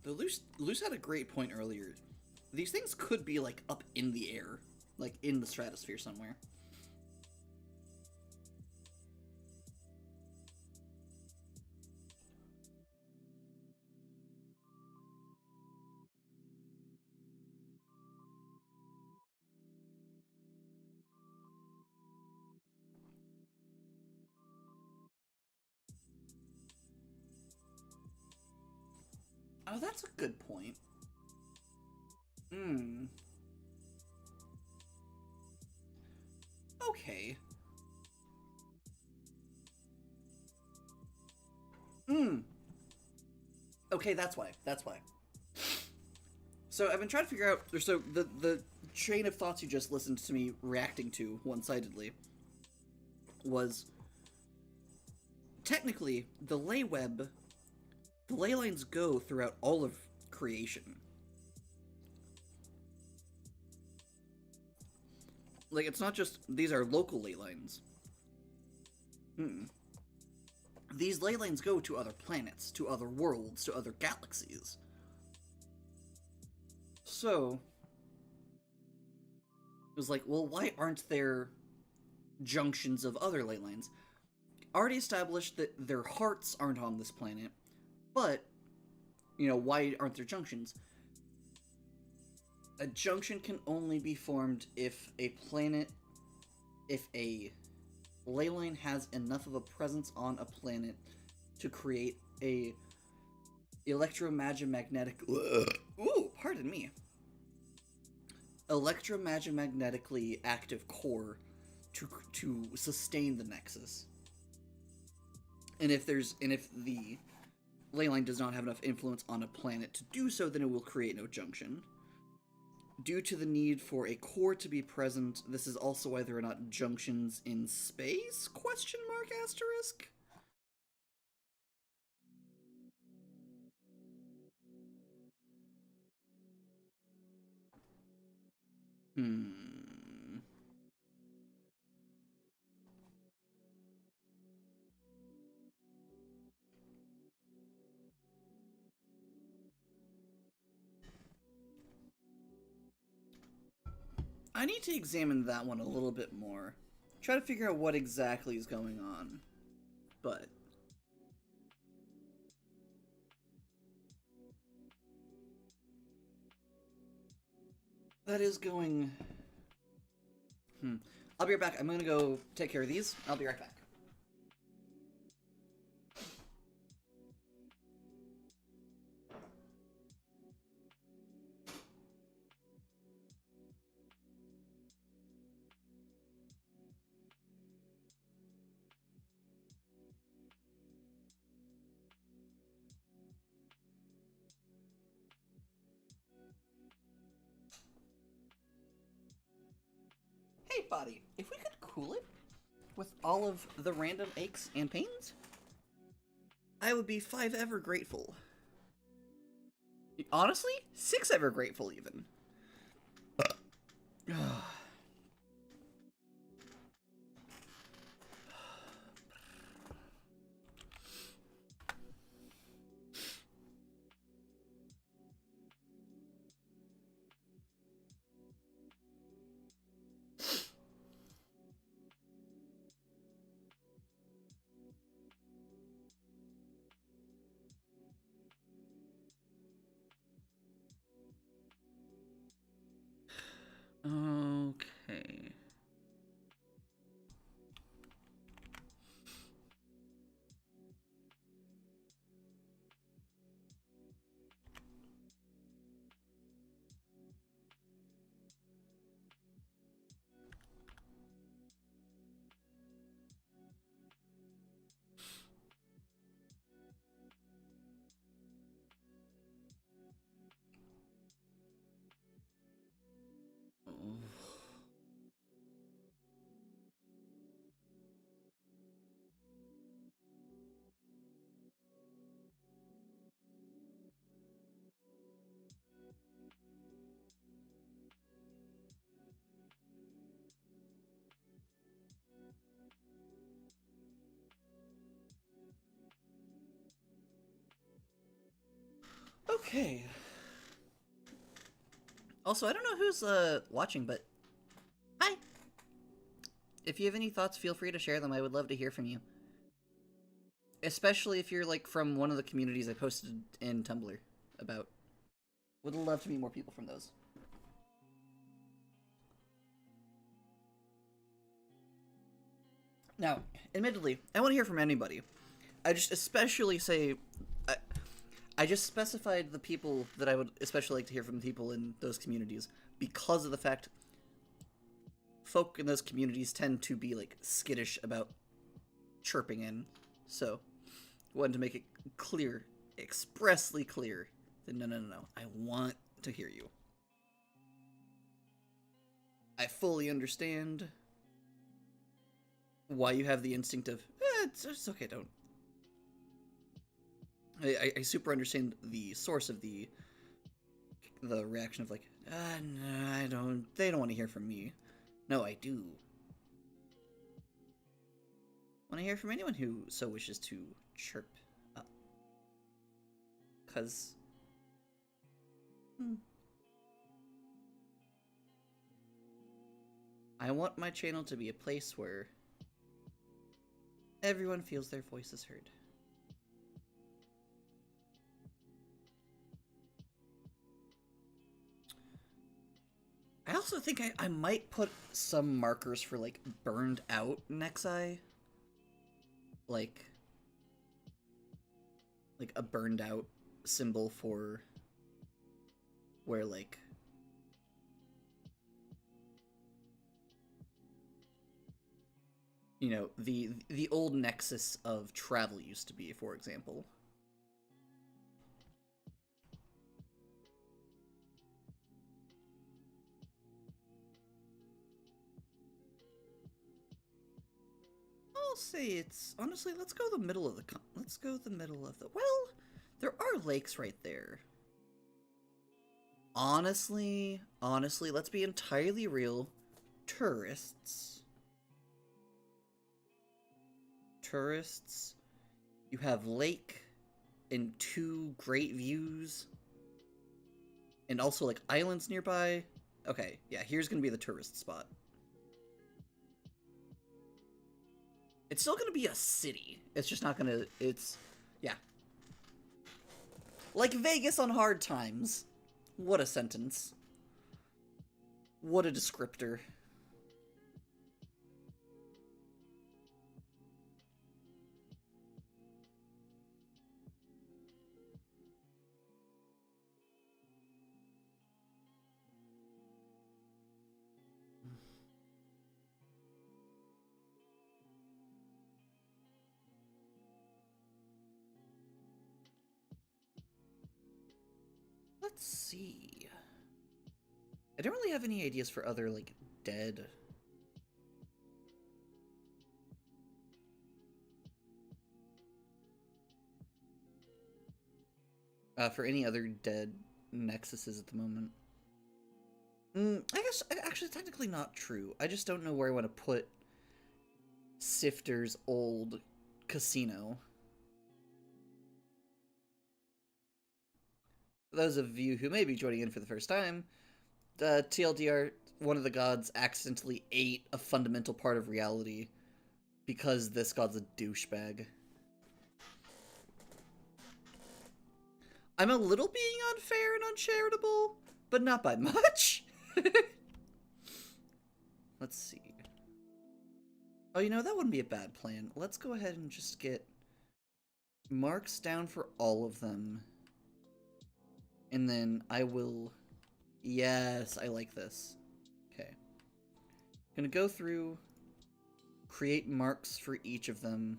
The Luce had a great point earlier. These things could be, like, up in the air. Like, in the stratosphere somewhere. Oh, that's a good point. Hmm. Okay. Hmm. Okay, that's why. That's why. So I've been trying to figure out... So the chain of thoughts you just listened to me reacting to one-sidedly was... Technically, the ley web... The ley lines go throughout all of creation. Like, it's not just... These are local ley lines. These ley lines go to other planets, to other worlds, to other galaxies. So... It was like, well, why aren't there junctions of other ley lines? Already established that their hearts aren't on this planet, but, you know, why aren't there junctions? A junction can only be formed if a ley line has enough of a presence on a planet to create a electromagnetic... Ooh, pardon me. electromagnetically active core to sustain the nexus. And if the Leyline does not have enough influence on a planet to do so, then it will create no junction. Due to the need for a core to be present, this is also whether or not junctions in space? Question mark asterisk? Hmm. I need to examine that one a little bit more. Try to figure out what exactly is going on. But that is going... I'll be right back. I'm gonna go take care of these. I'll be right back. Hey, buddy, if we could cool it with all of the random aches and pains, I would be 5 ever grateful. Honestly, 6 ever grateful, even. Okay. Okay. Also, I don't know who's watching, but hi. If you have any thoughts, feel free to share them. I would love to hear from you. Especially if you're like from one of the communities I posted in Tumblr about. Would love to meet more people from those. Now, admittedly, I want to hear from anybody. I just especially say, I just specified the people that I would especially like to hear from people in those communities because of the fact folk in those communities tend to be like skittish about chirping in. So, wanted to make it clear, expressly clear, that no. I want to hear you. I fully understand why you have the instinct of, it's okay, don't. I super understand the source of the reaction of like, no, I don't. They don't want to hear from me. No, I do. Want to hear from anyone who so wishes to chirp up. Cause, I want my channel to be a place where everyone feels their voices heard. I also think I might put some markers for, like, burned out Nexi. Like a burned out symbol for where, like, you know, the old nexus of travel used to be, for example. I'll say it's honestly. Let's go the middle of the. Let's go the middle of the. Well, there are lakes right there. Honestly, let's be entirely real. Tourists. Tourists. You have lake and two great views. And also, like, islands nearby. Okay, yeah, here's gonna be the tourist spot. It's still gonna be a city. It's just not gonna. It's. Yeah. Like Vegas on hard times. What a sentence. What a descriptor. Let's see. I don't really have any ideas for other, like, dead. For any other dead nexuses at the moment. I guess, actually, technically not true. I just don't know where I want to put Sifter's old casino. For those of you who may be joining in for the first time, TLDR, one of the gods accidentally ate a fundamental part of reality because this god's a douchebag. I'm a little being unfair and uncharitable, but not by much. Let's see. Oh, you know, that wouldn't be a bad plan. Let's go ahead and just get marks down for all of them. And then I will... Yes, I like this. Okay. Gonna go through, create marks for each of them,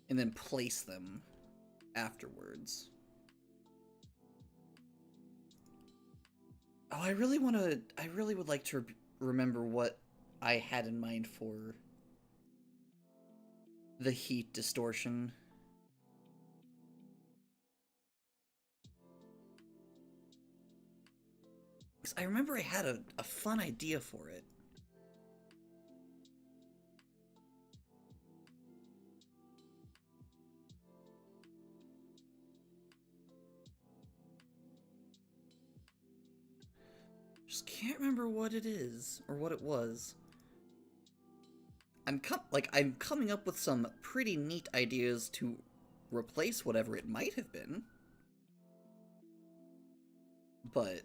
and then place them afterwards. Oh, I really would like to remember what I had in mind for the heat distortion. Because I remember I had a fun idea for it. Just can't remember what it is, or what it was. I'm coming up with some pretty neat ideas to replace whatever it might have been. But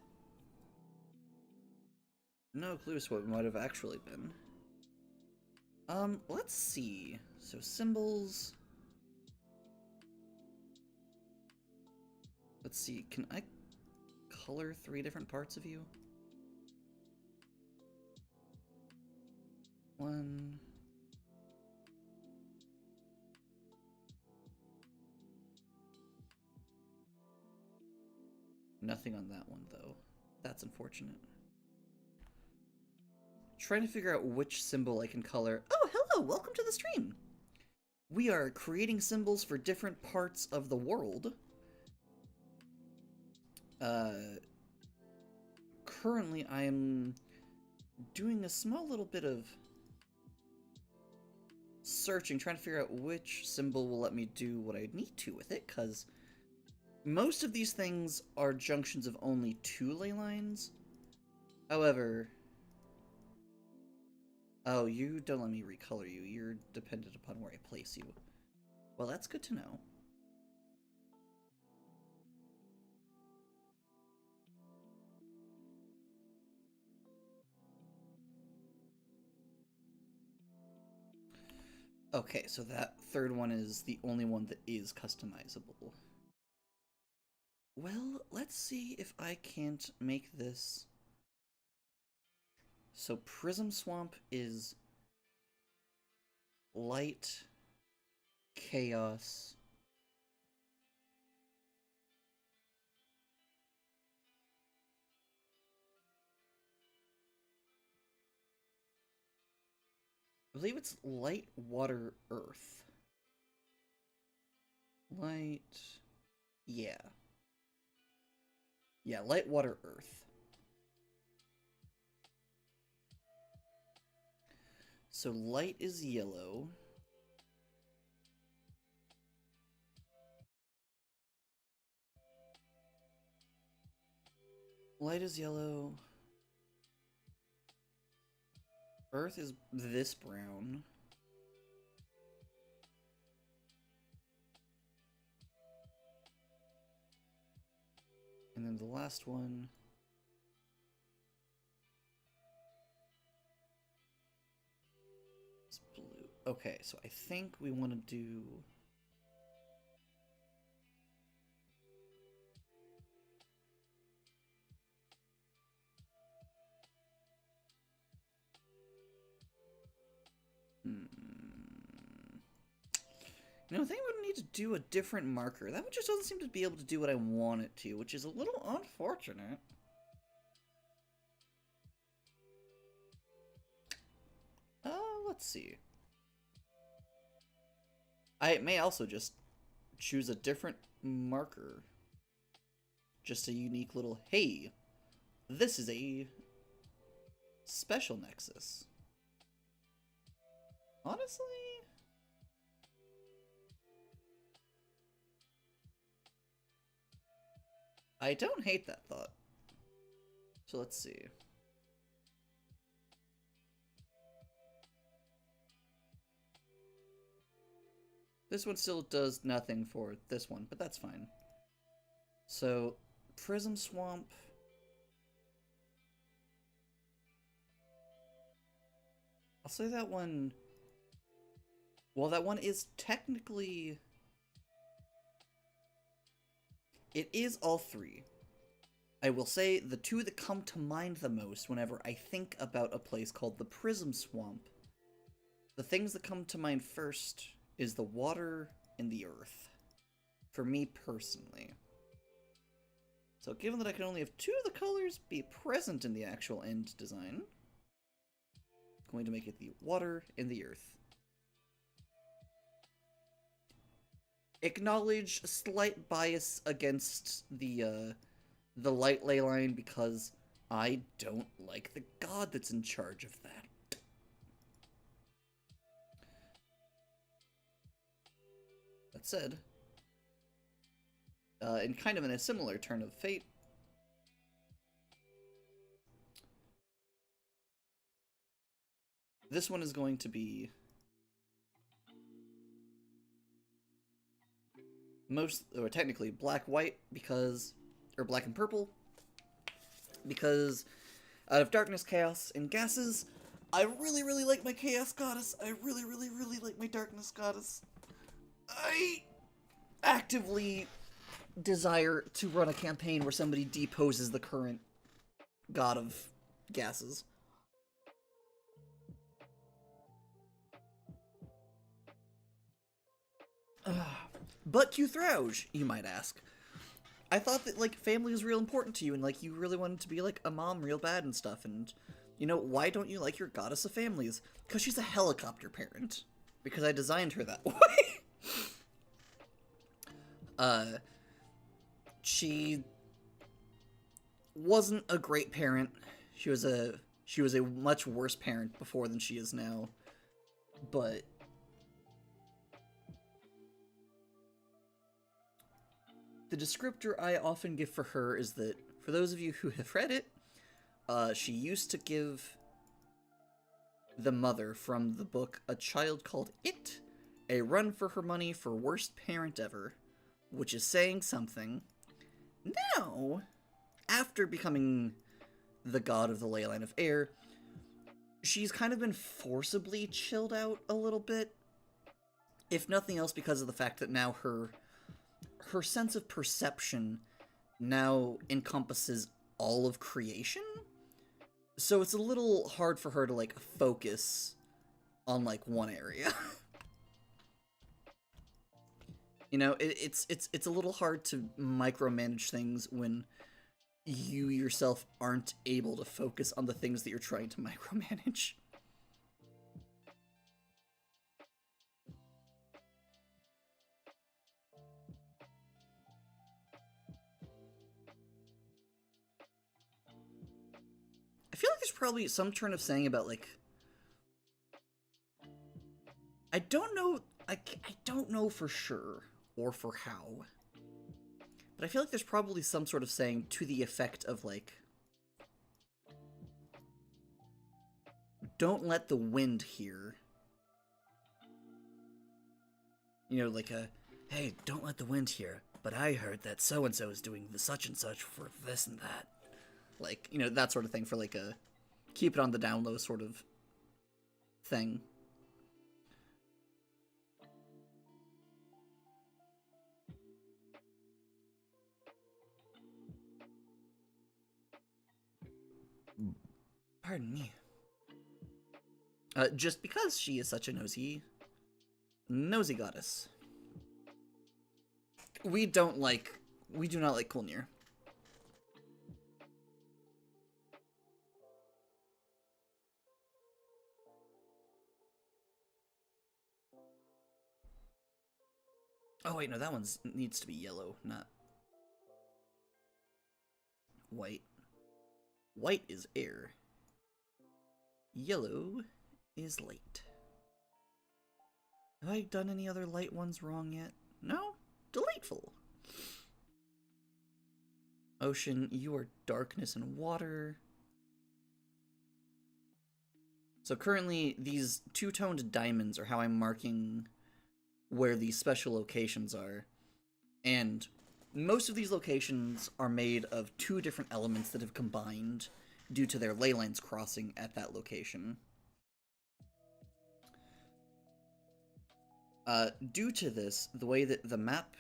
no clues what it might have actually been. Let's see. So symbols. Let's see, can I color 3 different parts of you? 1. Nothing on that one, though. That's unfortunate. Trying to figure out which symbol I can color. Oh, hello! Welcome to the stream! We are creating symbols for different parts of the world. Currently I am doing a small little bit of searching, trying to figure out which symbol will let me do what I need to with it, because most of these things are junctions of only 2 ley lines. However... Oh, you don't let me recolor you. You're dependent upon where I place you. Well, that's good to know. Okay, so that third one is the only one that is customizable. Well, let's see if I can't make this So Prism Swamp is light, chaos. I believe it's light, water, earth. Light... yeah. Yeah, light, water, earth. So light is yellow. Light is yellow. Earth is this brown. And then the last one is blue. Okay, so I think we want to do... You know, I think we would need to do a different marker. That one just doesn't seem to be able to do what I want it to, which is a little unfortunate. Let's see. I may also just choose a different marker. Just a unique little, hey, this is a special nexus. Honestly... I don't hate that thought. So let's see. This one still does nothing for this one, but that's fine. So, Prism Swamp. I'll say that one... well, that one is technically... it is all three. I will say the two that come to mind the most whenever I think about a place called the Prism Swamp. The things that come to mind first is the water and the earth. For me personally. So given that I can only have two of the colors be present in the actual end design, I'm going to make it the water and the earth. Acknowledge a slight bias against the light ley line because I don't like the god that's in charge of that. That said, and kind of in a similar turn of fate, this one is going to be or technically black-white because, or black and purple, because out of darkness, chaos, and gases, I really, really like my chaos goddess. I really, really, really like my darkness goddess. I actively desire to run a campaign where somebody deposes the current god of gases. But Qthrauj, you might ask. I thought that, like, family was real important to you, and, like, you really wanted to be, like, a mom real bad and stuff, and, you know, why don't you like your goddess of families? Because she's a helicopter parent. Because I designed her that way. She wasn't a great parent. She was a much worse parent before than she is now. But the descriptor I often give for her is that, for those of you who have read it, she used to give the mother from the book A Child Called It a run for her money for worst parent ever, which is saying something. Now, after becoming the god of the Leyline of Air, she's kind of been forcibly chilled out a little bit, if nothing else because of the fact that now her sense of perception now encompasses all of creation, So it's a little hard for her to, like, focus on, like, one area. You know, it's a little hard to micromanage things when you yourself aren't able to focus on the things that you're trying to micromanage. I feel like there's probably some turn of saying about, like, I don't know, I don't know for sure or for how, but I feel like there's probably some sort of saying to the effect of, like, don't let the wind hear. You know, like a, hey, don't let the wind hear, but I heard that so-and-so is doing the such and such for this and that. Like, you know, that sort of thing for, like, a keep it on the down low sort of thing. Pardon me. Just because she is such a nosy goddess. We do not like Kulnir. Oh wait, no, that one needs to be yellow, not white. White is air. Yellow is light. Have I done any other light ones wrong yet? No? Delightful. Ocean, you are darkness and water. So currently, these two-toned diamonds are how I'm marking where these special locations are. And most of these locations are made of two different elements that have combined due to their ley lines crossing at that location. Due to this, the way that the map,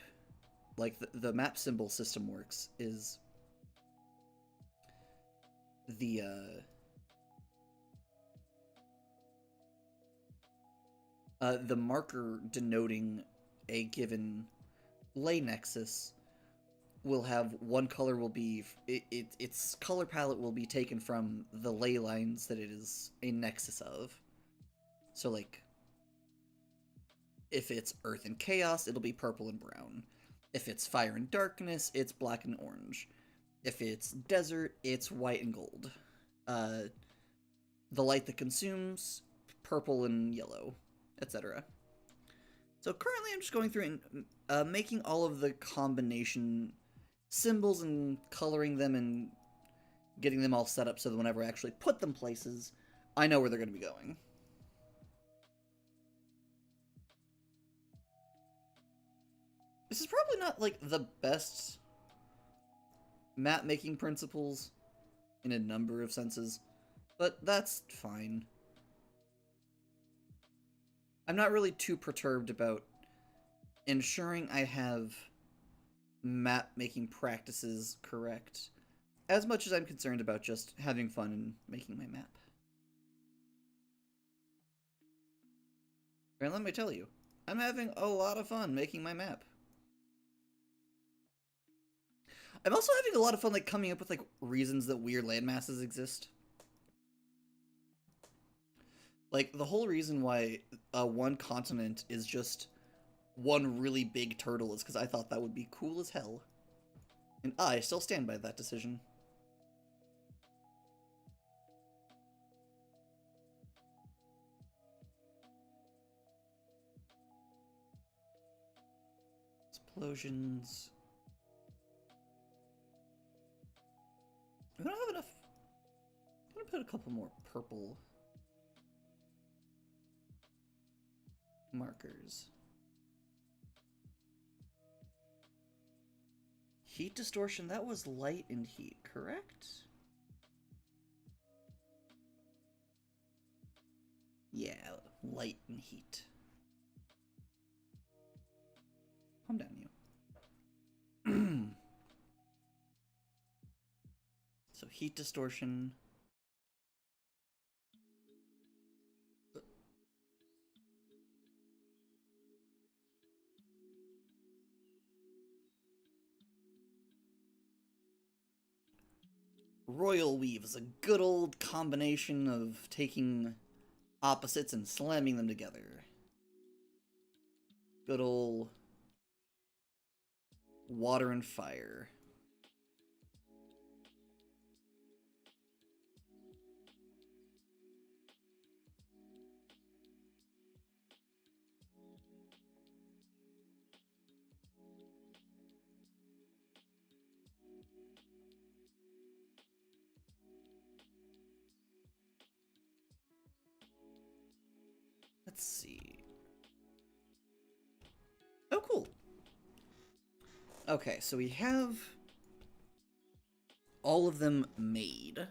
like the map symbol system works is the marker denoting a given ley nexus will have one color will be its color palette will be taken from the ley lines that it is a nexus of. So like if it's earth and chaos, it'll be purple and brown. If it's fire and darkness, it's black and orange. If it's desert, it's white and gold. The light that consumes, purple and yellow, etc. So currently I'm just going through and making all of the combination symbols and coloring them and getting them all set up so that whenever I actually put them places, I know where they're going to be going. This is probably not, like, the best map making principles in a number of senses, but that's fine. I'm not really too perturbed about ensuring I have map making practices correct, as much as I'm concerned about just having fun and making my map. And let me tell you, I'm having a lot of fun making my map. I'm also having a lot of fun, like, coming up with, like, reasons that weird landmasses exist. Like, the whole reason why one continent is just one really big turtle is because I thought that would be cool as hell. And I still stand by that decision. Explosions. I don't have enough. I'm gonna put a couple more purple markers. Heat distortion, that was light and heat, correct? Yeah, light and heat. Calm down, you. So heat distortion. Royal Weave is a good old combination of taking opposites and slamming them together. Good old water and fire. Let's see. Oh, cool. Okay, so we have all of them made.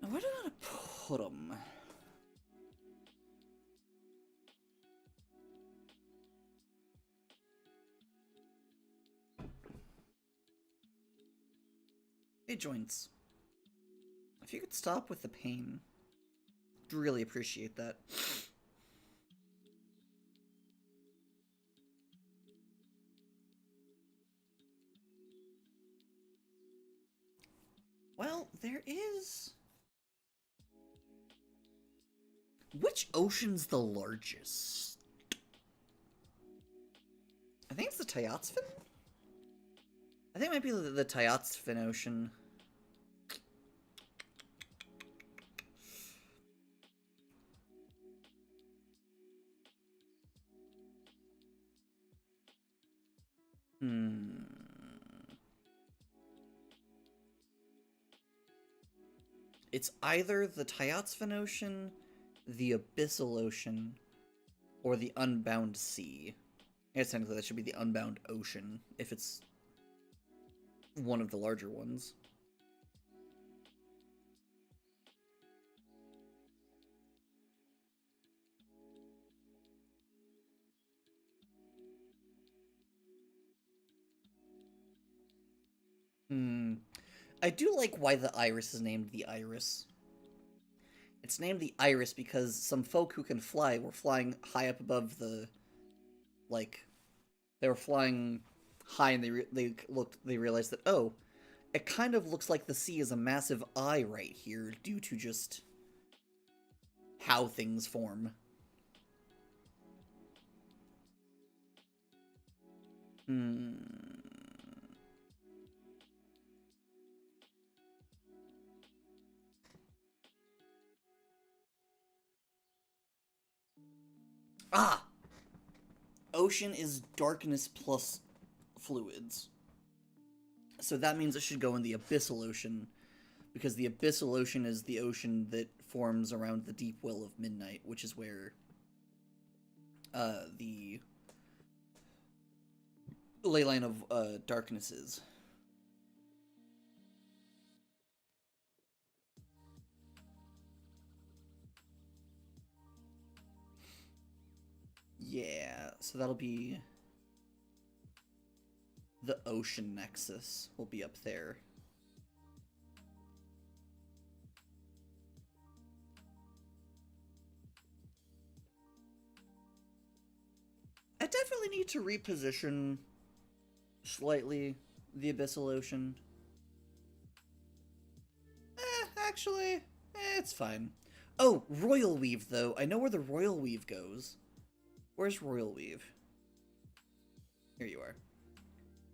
Now, where do I want to put them? Hey, joints. If you could stop with the pain, I'd really appreciate that. Well, there is... Which ocean's the largest? I think it's the Tyotsfin? I think it might be the Tyotsfin Ocean. It's either the Tyotsfin Ocean, the Abyssal Ocean, or the Unbound Sea. I guess technically that should be the Unbound Ocean, if it's one of the larger ones. I do like why the Iris is named the Iris. It's named the Iris because some folk who can fly were flying high up above the... Like, they were flying high and they realized that, oh, it kind of looks like the sea is a massive eye right here due to just how things form. Ah! Ocean is darkness plus fluids. So that means it should go in the Abyssal Ocean, because the Abyssal Ocean is the ocean that forms around the Deep Well of Midnight, which is where the Leyline of Darkness is. Yeah, so that'll be... The Ocean Nexus will be up there. I definitely need to reposition slightly the Abyssal Ocean. Actually, it's fine. Oh, Royal Weave, though. I know where the Royal Weave goes. Where's Royal Weave? Here you are.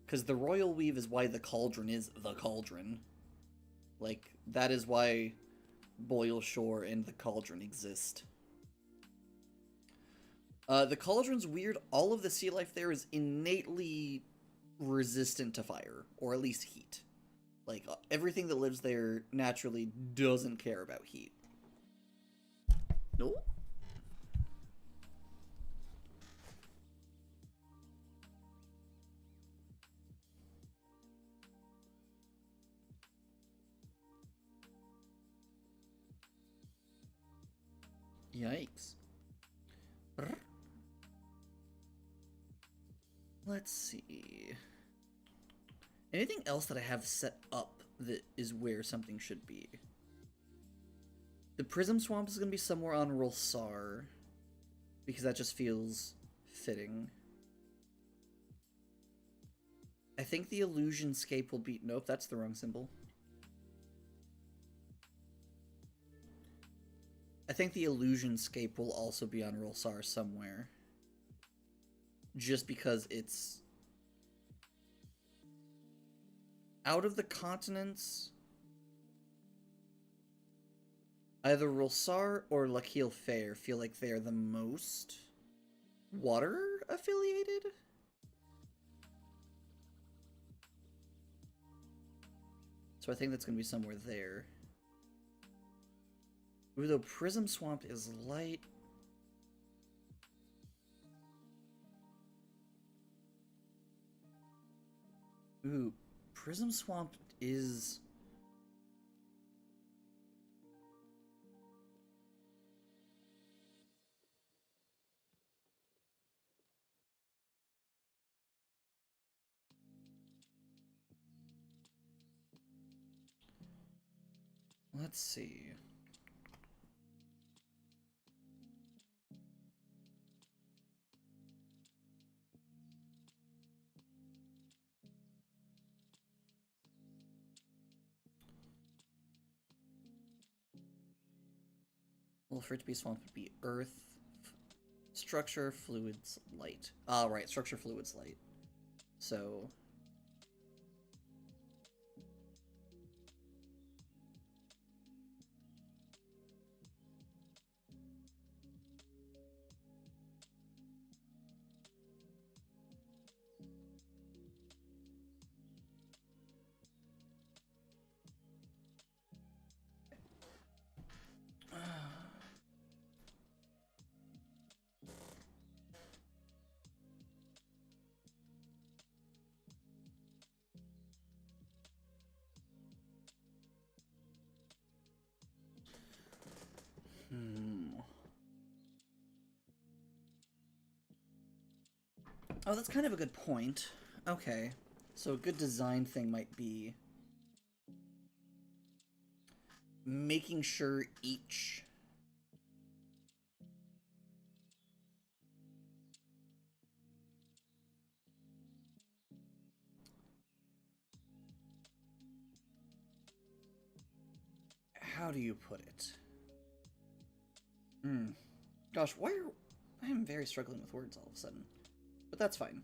Because the Royal Weave is why the Cauldron is the Cauldron. Like, that is why Boyle Shore and the Cauldron exist. The Cauldron's weird. All of the sea life there is innately resistant to fire, or at least heat. Like, everything that lives there naturally doesn't care about heat. No? Yikes. Let's see. Anything else that I have set up that is where something should be? The Prism Swamp is going to be somewhere on Rolsar, because that just feels fitting. I think the Illusionscape will be... Nope, that's the wrong symbol. I think the Illusionscape will also be on Rolsar somewhere. Just because it's... Out of the continents... Either Rolsar or Lakil Fair feel like they're the most... water-affiliated? So I think that's going to be somewhere there. Ooh, though Prism Swamp is light. Ooh, Prism Swamp is... Let's see. Well, for it to be swamp would be earth, structure, fluids, light. Ah, right, structure, fluids, light. So... Oh, that's kind of a good point. Okay. So a good design thing might be... making sure each... How do you put it? Gosh, why are... I am very struggling with words all of a sudden. But that's fine.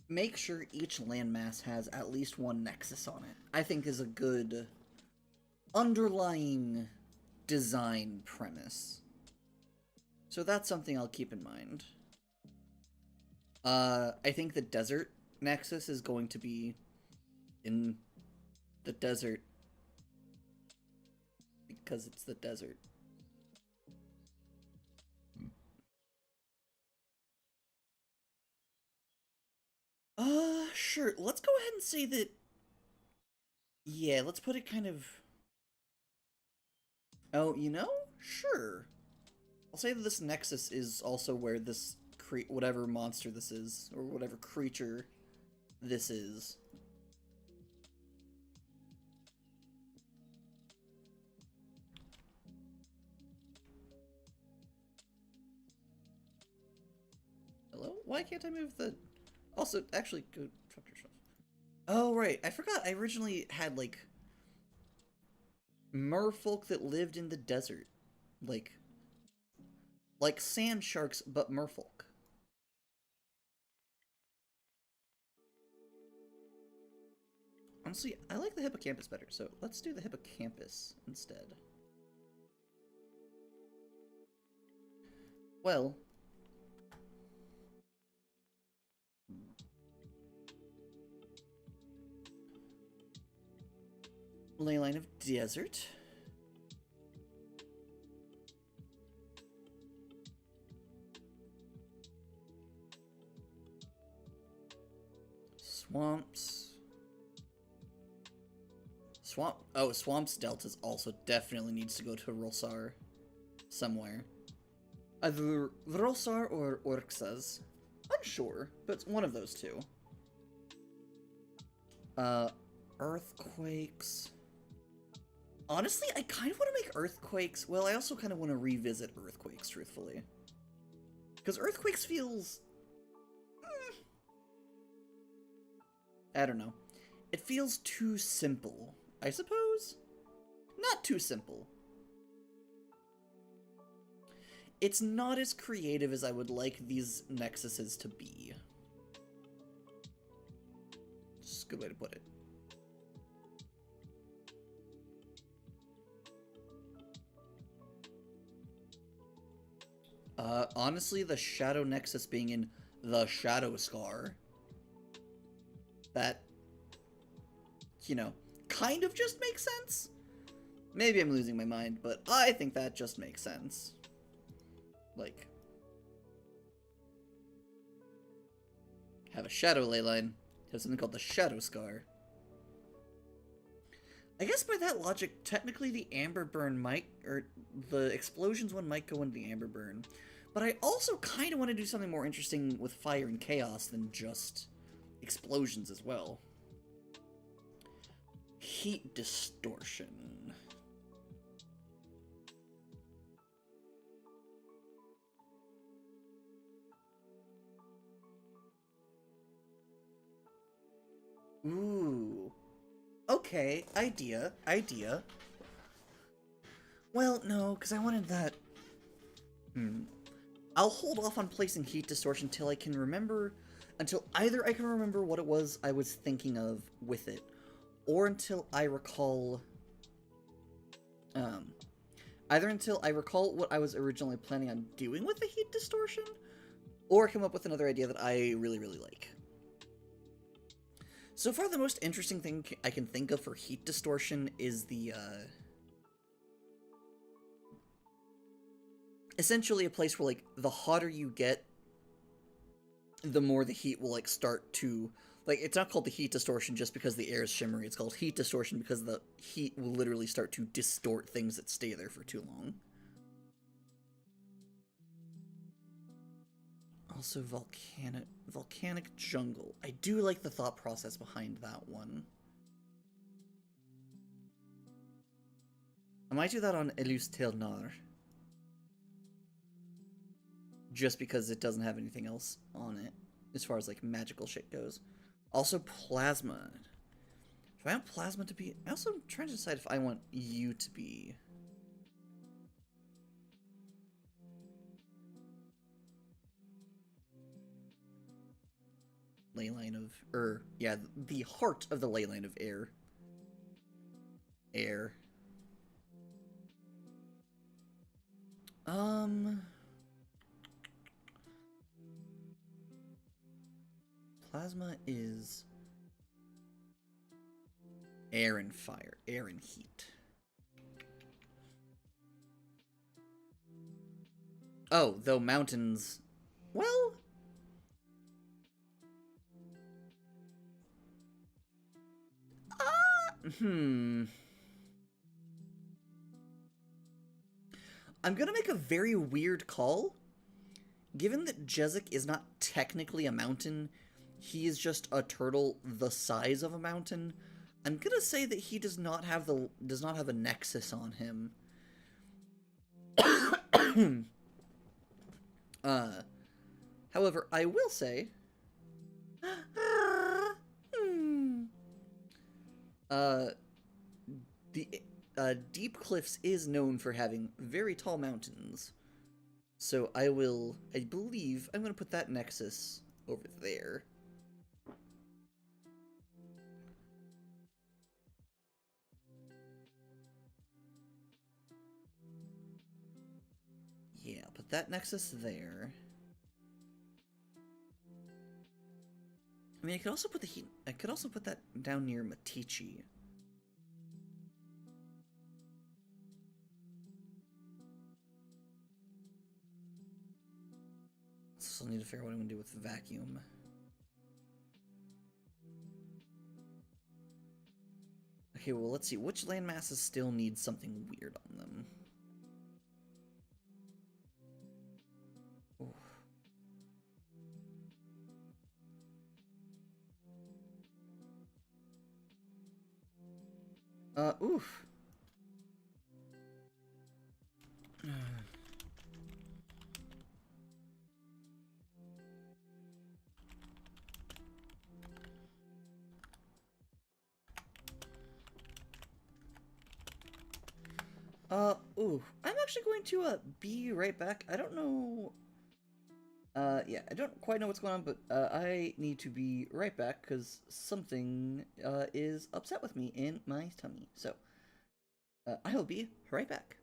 Make sure each landmass has at least one nexus on it, I think is a good underlying design premise. So that's something I'll keep in mind. I think the desert nexus is going to be in the desert because it's the desert. Sure. Let's go ahead and say that... Yeah, let's put it kind of... Oh, you know? Sure. I'll say that this nexus is also where this whatever monster this is, or whatever creature this is. Hello? Why can't I move the... Also, actually, go drop yourself. Oh, right. I forgot I originally had, like, merfolk that lived in the desert. Like sand sharks, but merfolk. Honestly, I like the hippocampus better, so let's do the hippocampus instead. Well... Leyline of desert. Swamps. Swamps Deltas also definitely needs to go to Rolsar somewhere. Either Rolsar or Orxas. Unsure, but it's one of those two. Earthquakes. Honestly, I kind of want to make earthquakes. Well, I also kind of want to revisit earthquakes, truthfully. Because earthquakes feels... I don't know. It feels too simple, I suppose? Not too simple. It's not as creative as I would like these nexuses to be. It's a good way to put it. Honestly, the Shadow Nexus being in the Shadow Scar, that, you know, kind of just makes sense. Maybe I'm losing my mind, but I think that just makes sense. Like, have a Shadow Leyline, have something called the Shadow Scar. I guess by that logic, technically the Amber Burn might, or the Explosions one might go into the Amber Burn. But I also kind of want to do something more interesting with Fire and Chaos than just Explosions as well. Heat Distortion. Ooh. Okay, idea. Well, no, because I wanted that... I'll hold off on placing Heat Distortion till I can remember... Until either I can remember what it was I was thinking of with it, or until I recall... Either until I recall what I was originally planning on doing with the Heat Distortion, or come up with another idea that I really, really like. So far, the most interesting thing I can think of for Heat Distortion is the, essentially a place where, like, the hotter you get, the more the heat will, like, start to... Like, it's not called the Heat Distortion just because the air is shimmery. It's called Heat Distortion because the heat will literally start to distort things that stay there for too long. Also, Volcanic Jungle. I do like the thought process behind that one. I might do that on Elus Telnar. Just because it doesn't have anything else on it, as far as, like, magical shit goes. Also, Plasma. Do I want Plasma to be... I also am trying to decide if I want you to be... Leyline of... yeah, the heart of the Leyline of Air. Air. Plasma is... Air and fire. Air and heat. Oh, though mountains... Well... I'm gonna make a very weird call. Given that Jezik is not technically a mountain, he is just a turtle the size of a mountain. I'm gonna say that he does not have a nexus on him. However, I will say the Deep Cliffs is known for having very tall mountains. So I believe I'm going to put that nexus over there. Yeah, put that nexus there. I mean, I could also put that down near Matichi. Still need to figure out what I'm going to do with the vacuum. Okay, well, let's see. Which land masses still need something weird on them? Oof. Ooh, I'm actually going to, be right back. I don't know, yeah, I don't quite know what's going on, but, I need to be right back, because something, is upset with me in my tummy. So, I will be right back.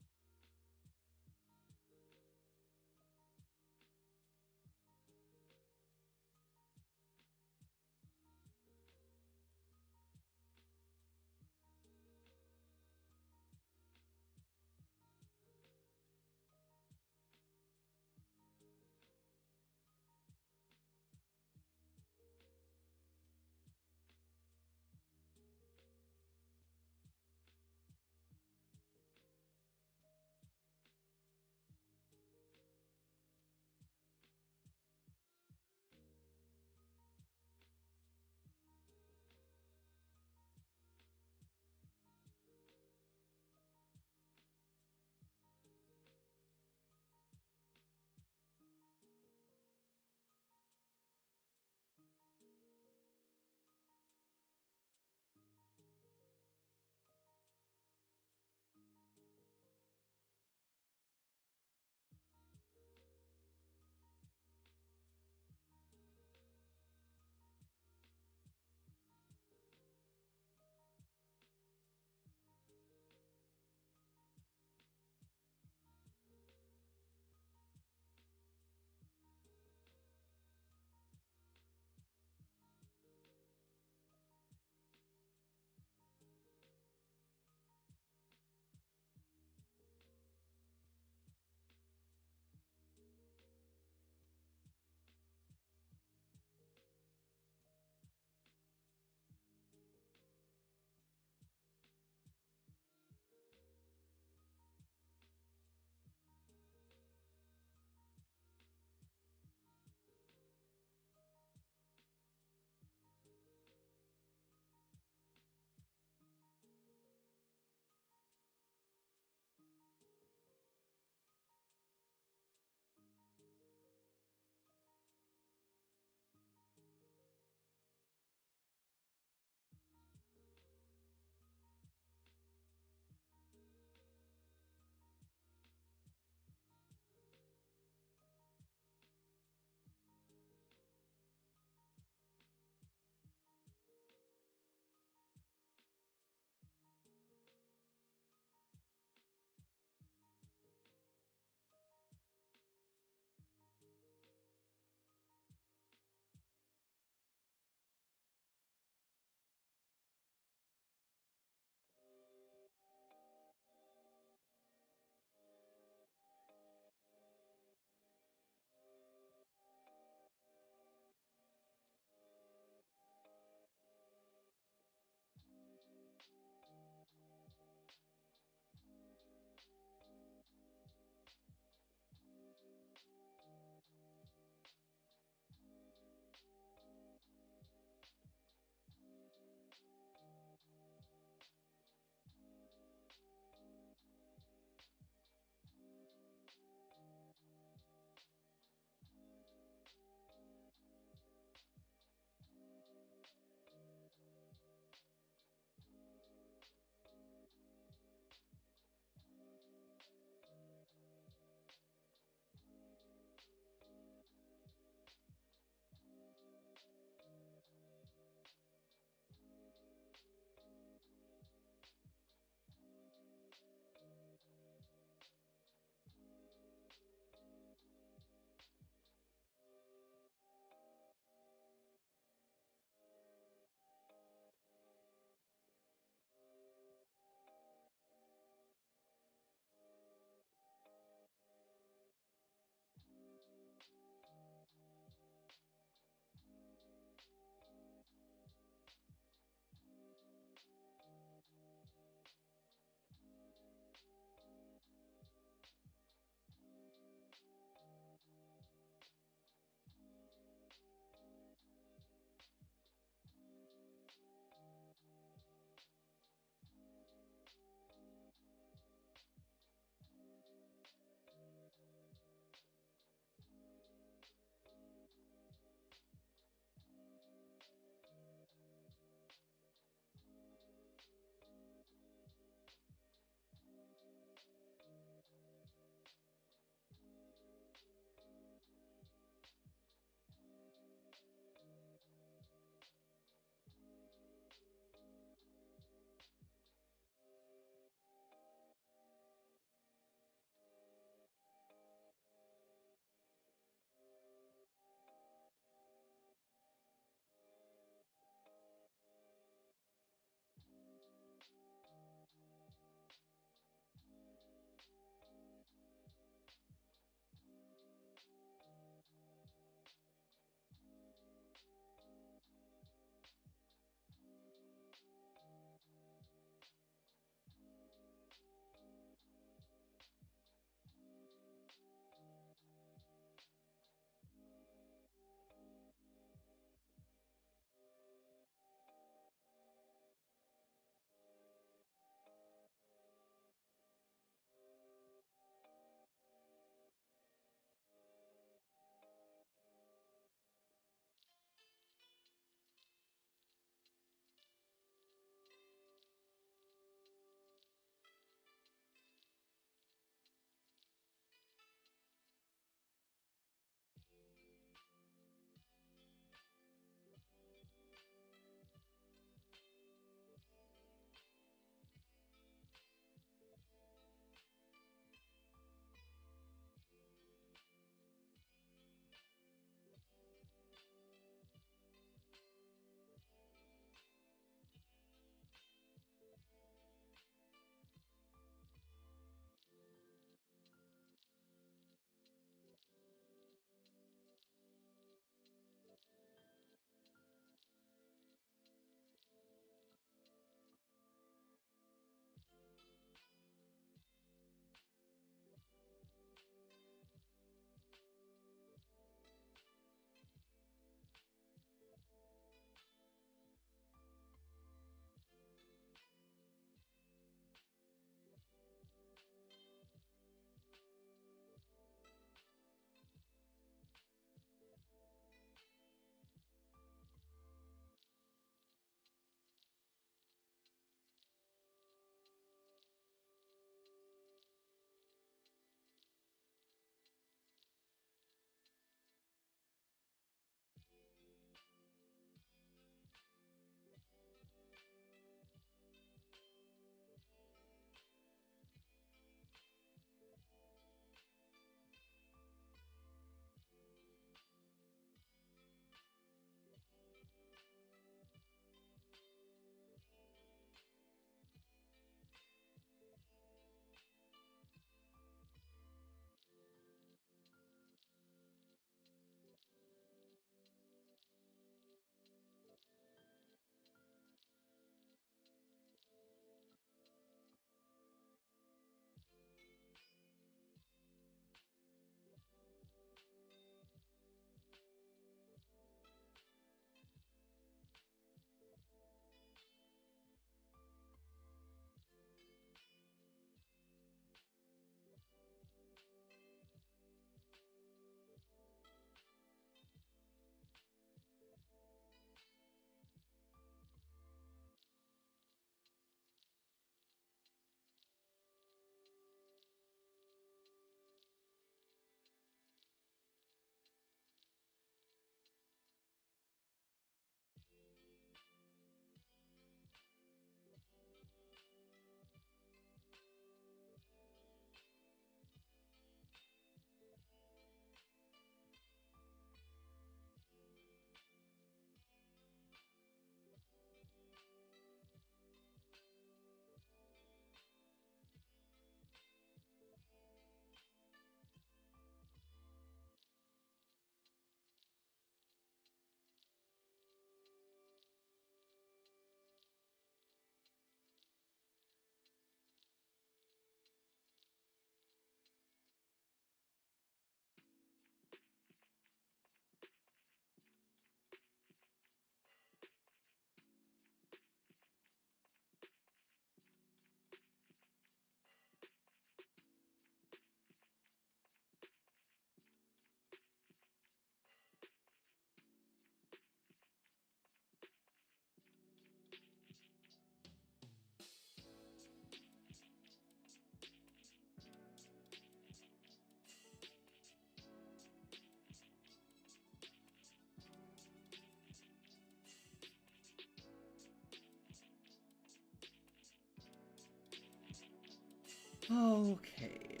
Okay.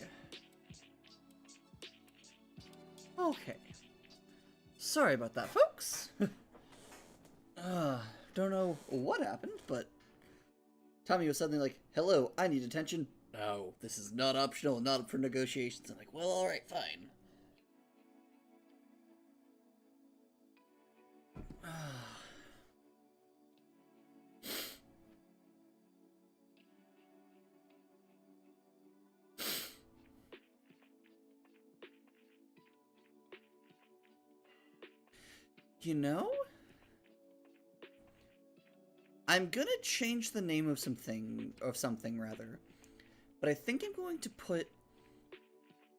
Okay. Sorry about that, folks. Don't know what happened, but Tommy was suddenly like, "Hello, I need attention." No, this is not optional, not up for negotiations. I'm like, well, alright, fine. You know? I'm gonna change the name of something, rather. But I think I'm going to put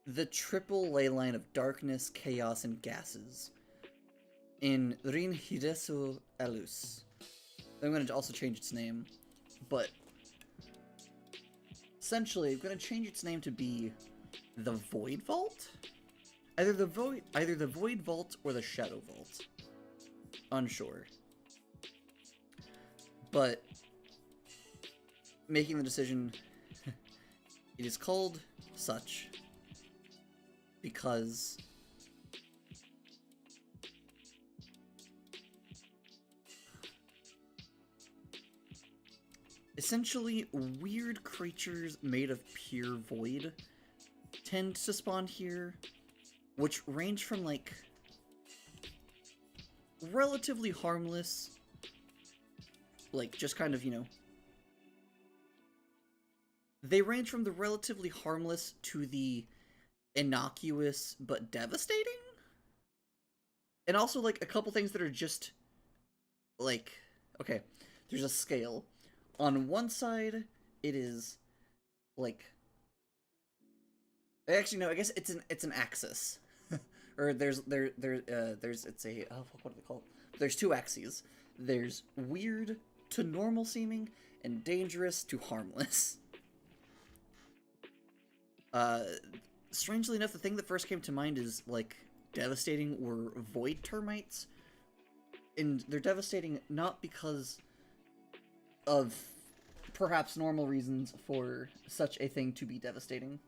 the triple ley line of darkness, chaos, and gases in Rin Hidesu Alus. I'm going to also change its name, but essentially I'm going to change its name to be the Void Vault. Either the Void Vault or the Shadow Vault. Unsure. But making the decision, it is called such because essentially weird creatures made of pure void tend to spawn here, which range from like relatively harmless, like just kind of, you know, they range from the relatively harmless to the innocuous but devastating, and also like a couple things that are just like, okay, there's a scale. On one side, it is like, actually no, I guess it's an axis, or there's it's a, oh, what are they called? There's two axes. There's weird to normal seeming, and dangerous to harmless. Strangely enough, the thing that first came to mind is like devastating were void termites, and they're devastating not because of perhaps normal reasons for such a thing to be devastating,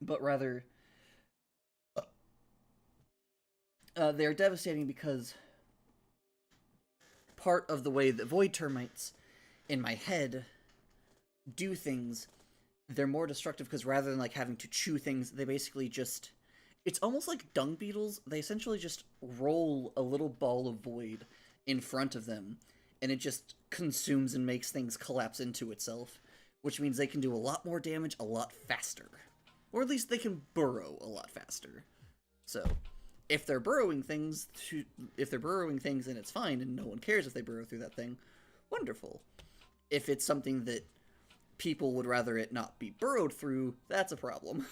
but rather they're devastating because part of the way that void termites in my head do things, they're more destructive because rather than like having to chew things, they basically just, it's almost like dung beetles. They essentially just roll a little ball of void in front of them, and it just consumes and makes things collapse into itself, which means they can do a lot more damage a lot faster. Or at least they can burrow a lot faster. So, if they're burrowing things, and it's fine, and no one cares if they burrow through that thing, wonderful. If it's something that people would rather it not be burrowed through, that's a problem.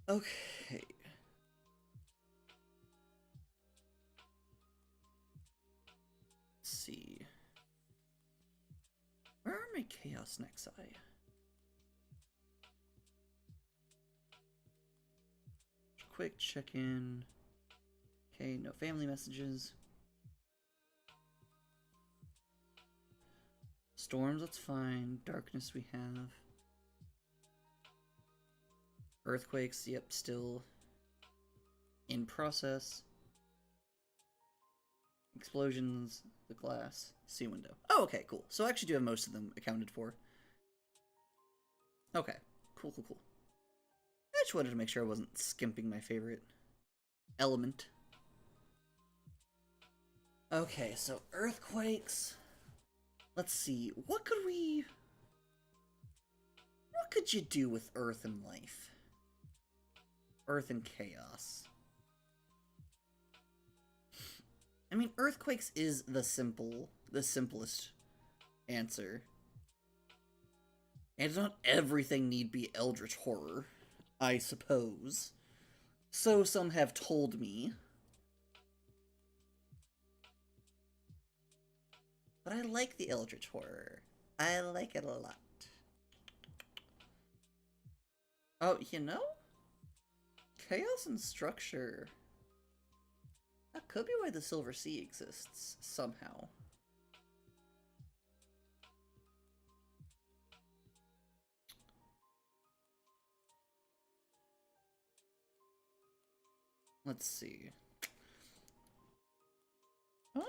Okay. Let's see. Where are my Chaos Nexi? Quick check-in. Okay, no family messages. Storms, that's fine. Darkness we have. Earthquakes, yep, still in process. Explosions, the glass, sea window. Oh, okay, cool. So I actually do have most of them accounted for. Okay, cool. I just wanted to make sure I wasn't skimping my favorite element. Okay, so earthquakes. Let's see, what could you do with Earth and life? Earth and chaos. I mean, earthquakes is the simplest answer. And not everything need be eldritch horror, I suppose. So some have told me. But I like the eldritch horror. I like it a lot. Oh, you know? Chaos and structure. That could be why the Silver Sea exists, somehow. Let's see. Oh.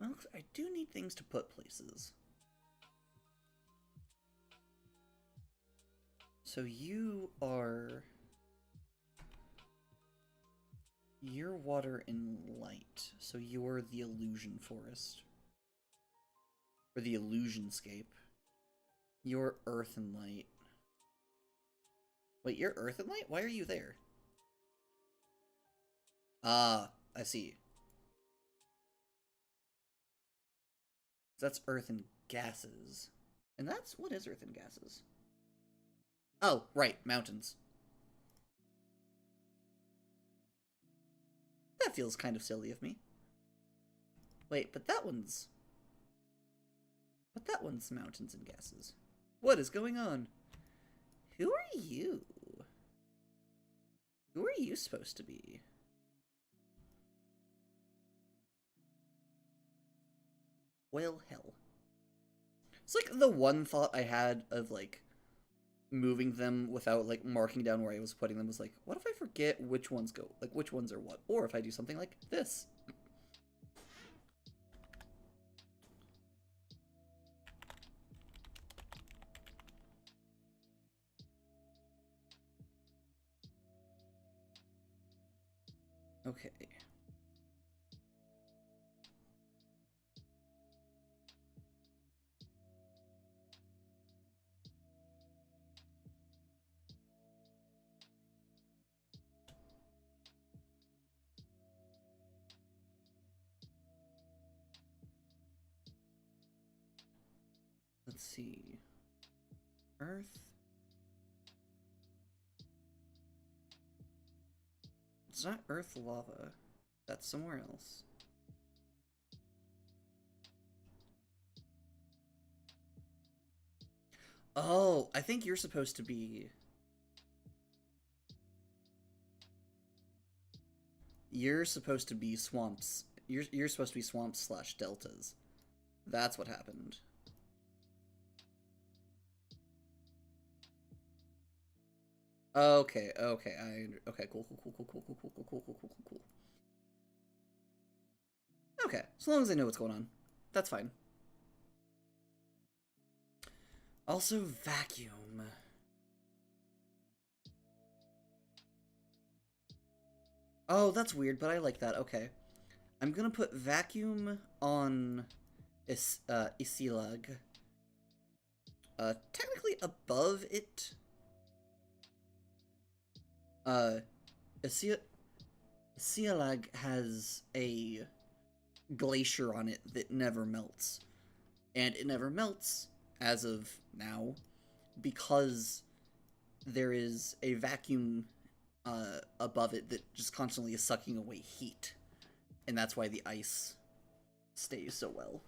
Well, I do need things to put places. So you are... You're water and light. So you're the illusion forest. Or the illusionscape. You're earth and light. Wait, you're earth and light? Why are you there? Ah, I see. That's earth and gases. And that's... What is earth and gases? Oh, right, mountains. That feels kind of silly of me. Wait, but that one's... But that one's mountains and gases. What is going on? Who are you? Who are you supposed to be? Well, hell. It's like the one thought I had of, like, moving them without, like, marking down where I was putting them was like, what if I forget which ones go, like, which ones are what? Or if I do something like this. Okay. Let's see. Earth. It's not earth lava. That's somewhere else. Oh, I think you're supposed to be... You're supposed to be swamps. You're supposed to be swamps slash deltas. That's what happened. Okay, okay, okay, cool. Okay, as long as I know what's going on. That's fine. Also, vacuum. Oh, that's weird, but I like that. Okay. I'm gonna put vacuum on Isilag. Technically above it. Isilag has a glacier on it that never melts. And it never melts, as of now, because there is a vacuum above it that just constantly is sucking away heat. And that's why the ice stays so well.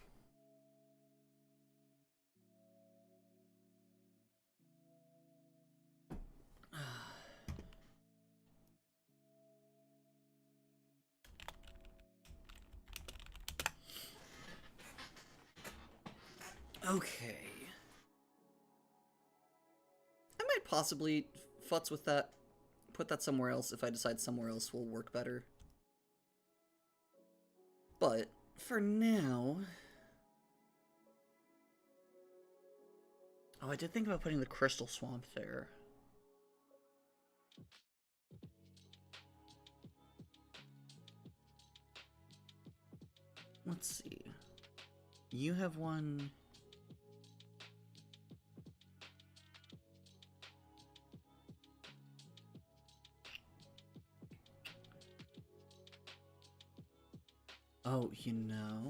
Okay. I might possibly futz with that. Put that somewhere else if I decide somewhere else will work better. But, for now... Oh, I did think about putting the crystal swamp there. Let's see. You have one... Oh, you know...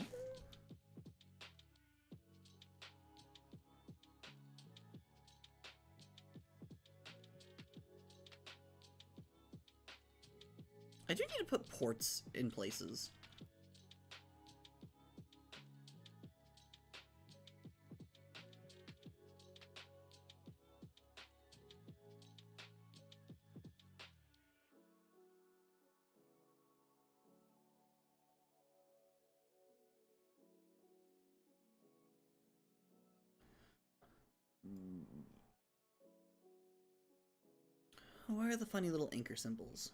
I do need to put ports in places. Where are the funny little anchor symbols?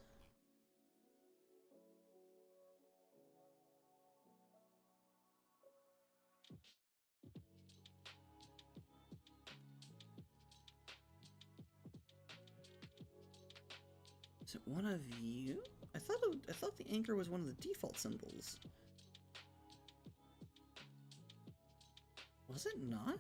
Is it one of you? I thought the anchor was one of the default symbols. Was it not?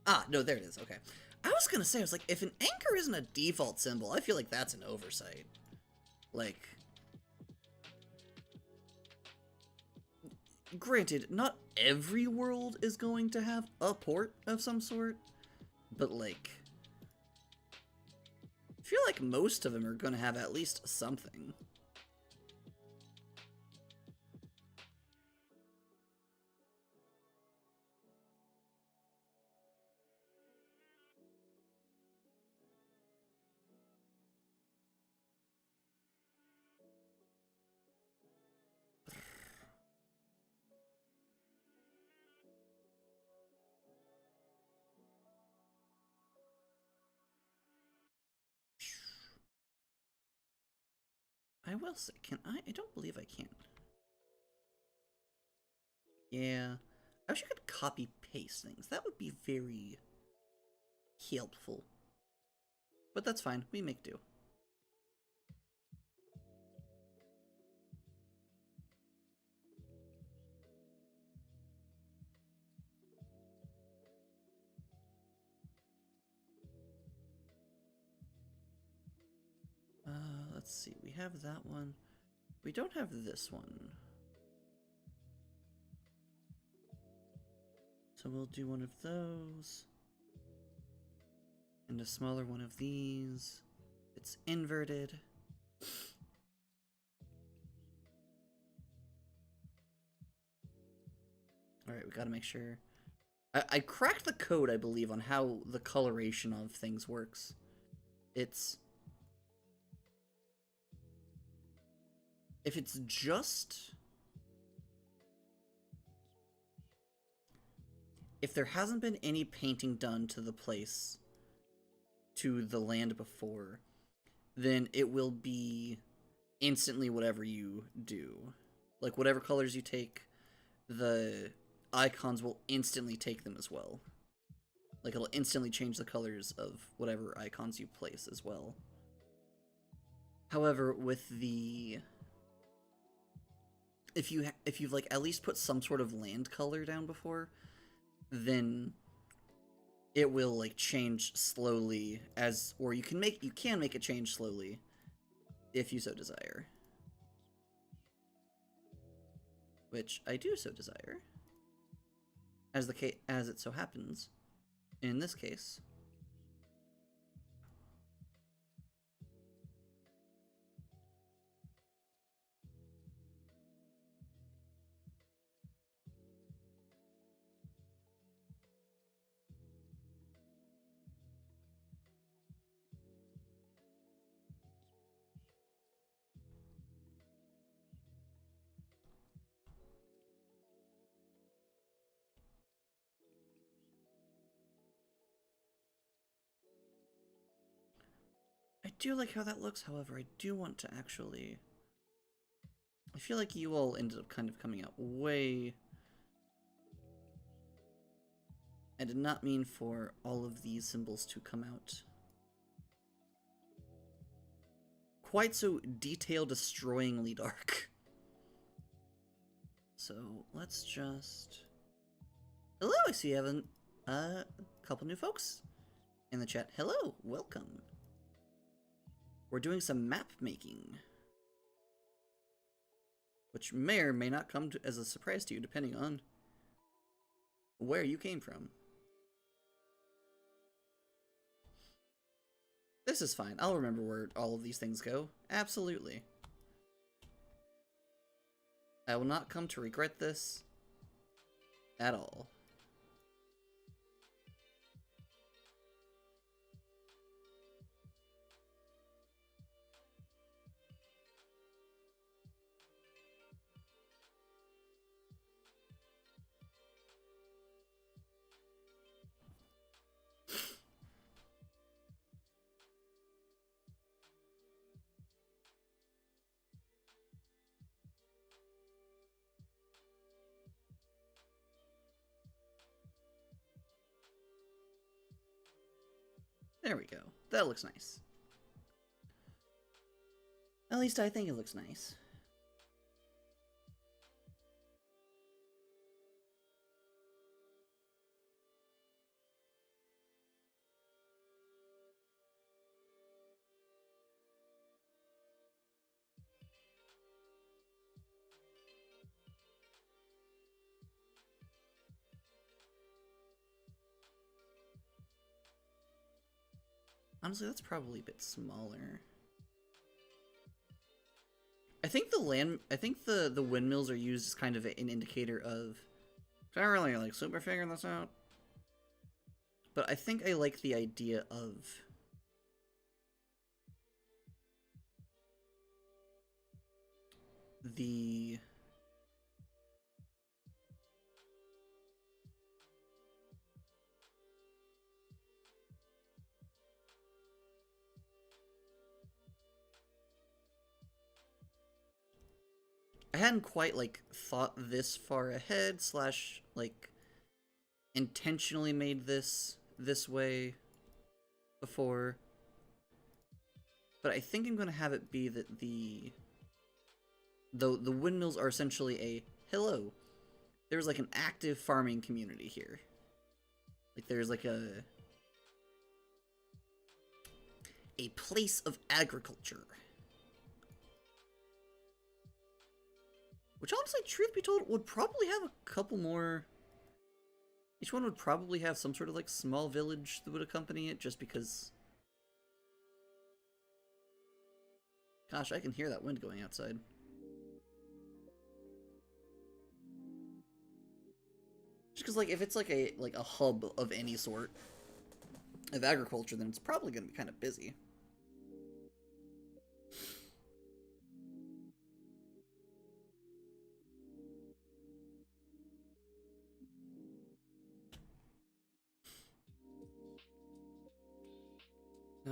Ah, no, there it is. Okay. I was gonna say, I was like, if an anchor isn't a default symbol, I feel like that's an oversight. Like, granted, not every world is going to have a port of some sort, but like, I feel like most of them are gonna have at least something. I will say, can I? I don't believe I can. Yeah. I wish I could copy paste things. That would be very helpful. But that's fine. We make do. Let's see. We have that one. We don't have this one. So we'll do one of those. And a smaller one of these. It's inverted. Alright, we gotta make sure. I cracked the code, I believe, on how the coloration of things works. It's... If it's just... If there hasn't been any painting done to the place, to the land before, then it will be instantly whatever you do. Like, whatever colors you take, the icons will instantly take them as well. Like, it'll instantly change the colors of whatever icons you place as well. However, with the... If you've like at least put some sort of land color down before, then it will like change slowly as, or you can make it change slowly if you so desire. Which I do so desire. As it so happens, in this case. I do like how that looks, however, I do want to actually... I feel like you all ended up kind of coming out way... I did not mean for all of these symbols to come out quite so detail-destroyingly dark. So, let's just... Hello, I see you have a couple new folks in the chat. Hello, welcome. We're doing some map making, which may or may not come as a surprise to you, depending on where you came from. This is fine. I'll remember where all of these things go. Absolutely. I will not come to regret this at all. There we go. That looks nice. At least I think it looks nice. Honestly, that's probably a bit smaller. I think the windmills are used as kind of an indicator of. I don't really like super figuring this out, but I think I like the idea of the I hadn't quite like thought this far ahead slash like intentionally made this way before, but I think I'm gonna have it be that the windmills are essentially a hello. There's like an active farming community here. Like there's like a place of agriculture. Which honestly, truth be told, would probably have a couple more. Each one would probably have some sort of like small village that would accompany it, just because. Gosh, I can hear that wind going outside. Just because, like, if it's like a hub of any sort of agriculture, then it's probably going to be kind of busy.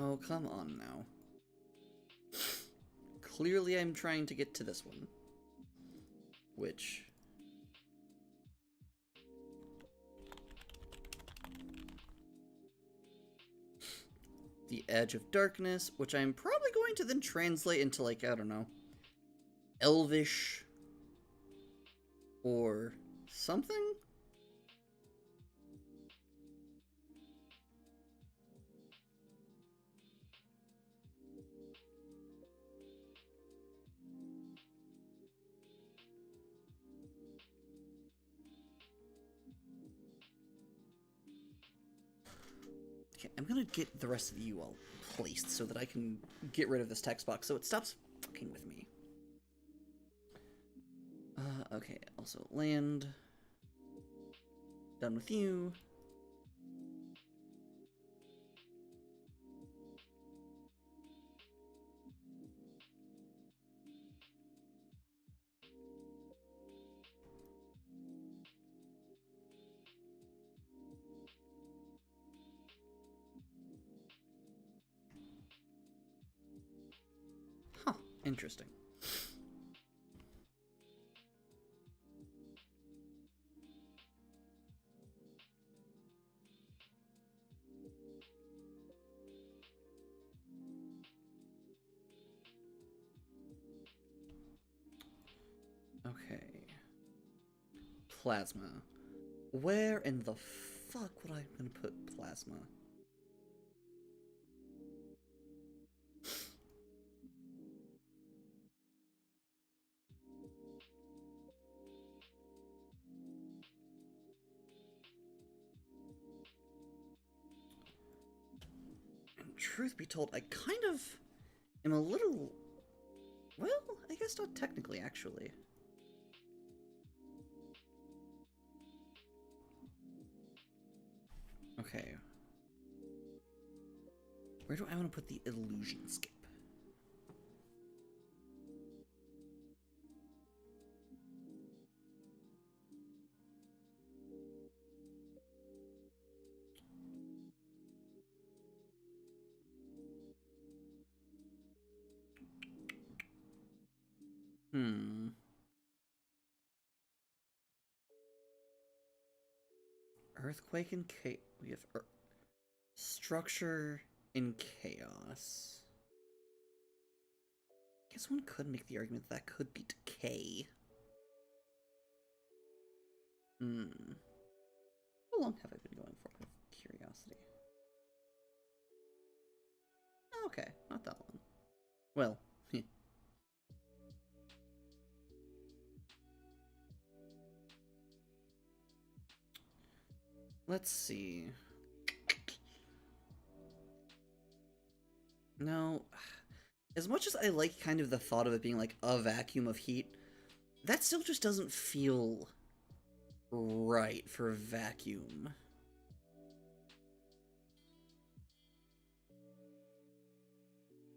Oh, come on now. Clearly I'm trying to get to this one. Which... The Edge of Darkness, which I'm probably going to then translate into, like, I don't know, Elvish or something? Okay, I'm gonna get the rest of you all placed so that I can get rid of this text box so it stops fucking with me. Okay, also land. Done with you. Huh, interesting. Okay. Plasma. Where in the fuck would I gonna put plasma? And truth be told, I kind of am a little... Well, I guess not technically, actually. Okay. Where do I want to put the illusion skip? Earthquake and we have structure in chaos. I guess one could make the argument that could be decay. How long have I been going for with curiosity? Okay, not that long. Well, let's see. No, as much as I like kind of the thought of it being like a vacuum of heat, that still just doesn't feel right for a vacuum.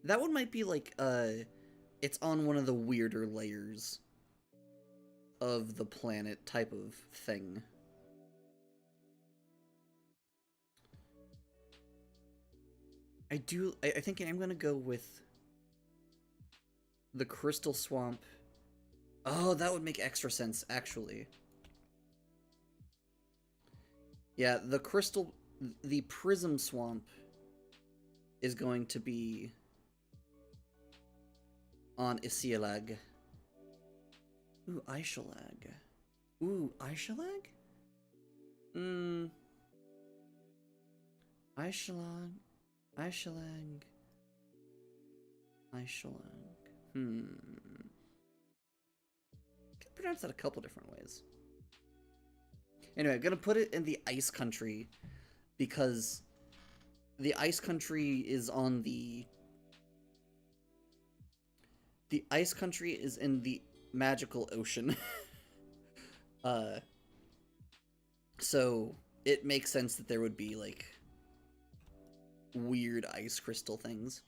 That one might be like, it's on one of the weirder layers of the planet type of thing. I think I'm gonna go with the Crystal Swamp. Oh, that would make extra sense, actually. Yeah, the Prism Swamp is going to be on Isialag. Ooh, Aishalag. Ooh, Aishalag? Aishalag. Aishalag. Can pronounce that a couple different ways. Anyway, I'm gonna put it in the Ice Country because the Ice Country is on the Ice Country is in the magical ocean. So it makes sense that there would be like weird ice crystal things.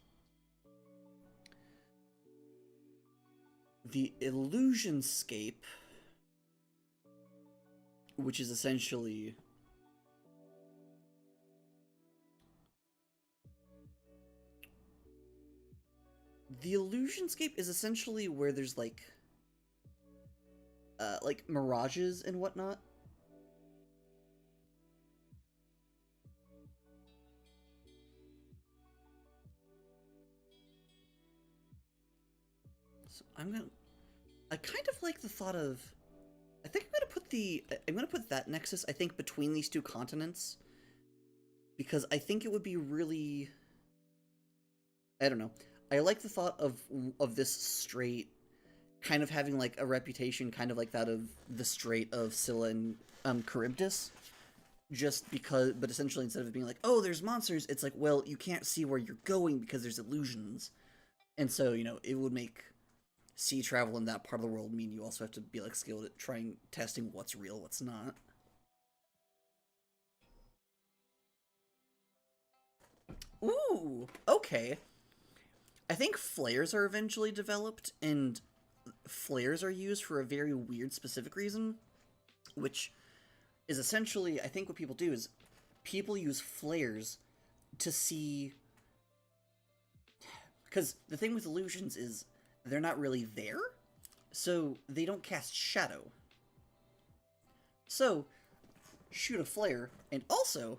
The Illusionscape, which is essentially where there's like mirages and whatnot. So I kind of like the thought of, I think I'm gonna put that Nexus, I think, between these two continents, because I think it would be really, I don't know, I like the thought of this strait kind of having like a reputation kind of like that of the Strait of Scylla and Charybdis, just because, but essentially instead of being like, oh, there's monsters, it's like, well, you can't see where you're going because there's illusions. And so, you know, it would make sea travel in that part of the world mean you also have to be like skilled at testing what's real, what's not. Ooh, okay. I think flares are eventually developed, and flares are used for a very weird specific reason, which is essentially, I think what people do is people use flares to see, because the thing with illusions is they're not really there, so they don't cast shadow. So shoot a flare, and also,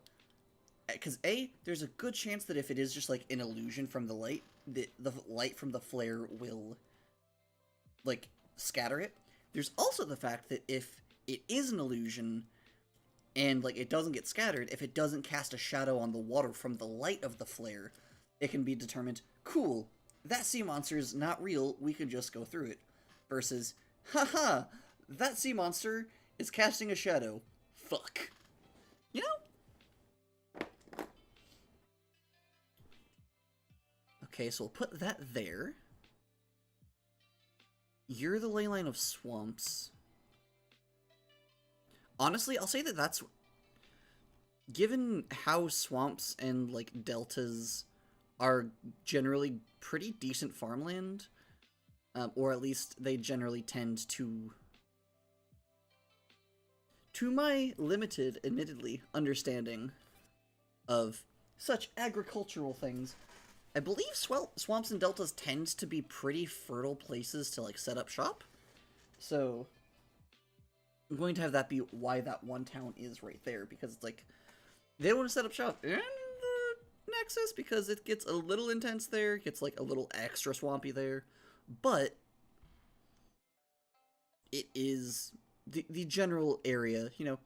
because there's a good chance that if it is just like an illusion from the light, the light from the flare will like scatter it. There's also the fact that if it is an illusion and like it doesn't get scattered, if it doesn't cast a shadow on the water from the light of the flare, it can be determined, cool, that sea monster is not real, we can just go through it. Versus, haha, that sea monster is casting a shadow. Fuck. You know? Okay, so we'll put that there. You're the Leyline of swamps. Honestly, I'll say that that's... Given how swamps and, like, deltas are generally pretty decent farmland, or at least they generally tend to my limited, admittedly, understanding of such agricultural things, I believe swamps and deltas tend to be pretty fertile places to, like, set up shop. So I'm going to have that be why that one town is right there, because it's like, they want to set up shop in the Nexus because it gets a little intense there, gets like a little extra swampy there, but it is the general area, you know,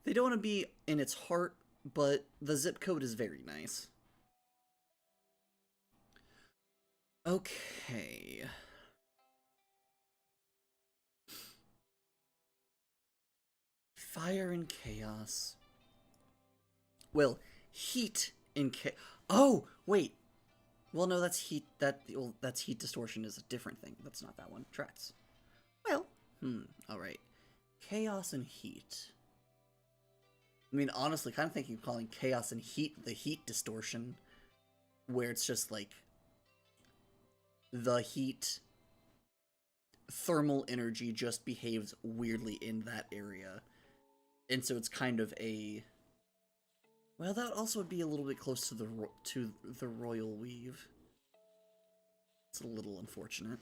they don't want to be in its heart, but the zip code is very nice. Okay. Fire and chaos. Well, heat and chaos. Oh, wait. Well, no, that's heat. That's heat distortion is a different thing. That's not that one. Tracks. Well, all right. Chaos and heat. I mean, honestly, kind of thinking of calling chaos and heat the heat distortion, where it's just like the heat thermal energy just behaves weirdly in that area. And so it's kind of a... Well, that also would be a little bit close to the royal weave. It's a little unfortunate.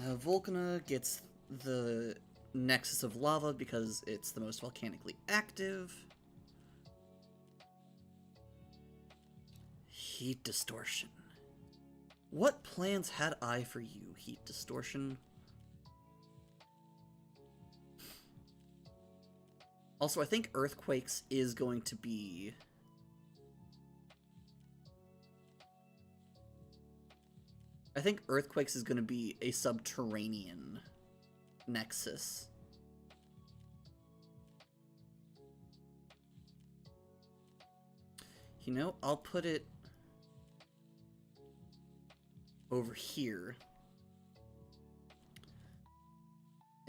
Volcana gets the Nexus of Lava because it's the most volcanically active. Heat distortion. What plans had I for you, heat distortion? Also, I think Earthquakes is going to be... I think Earthquakes is going to be a subterranean Nexus. You know, I'll put it over here.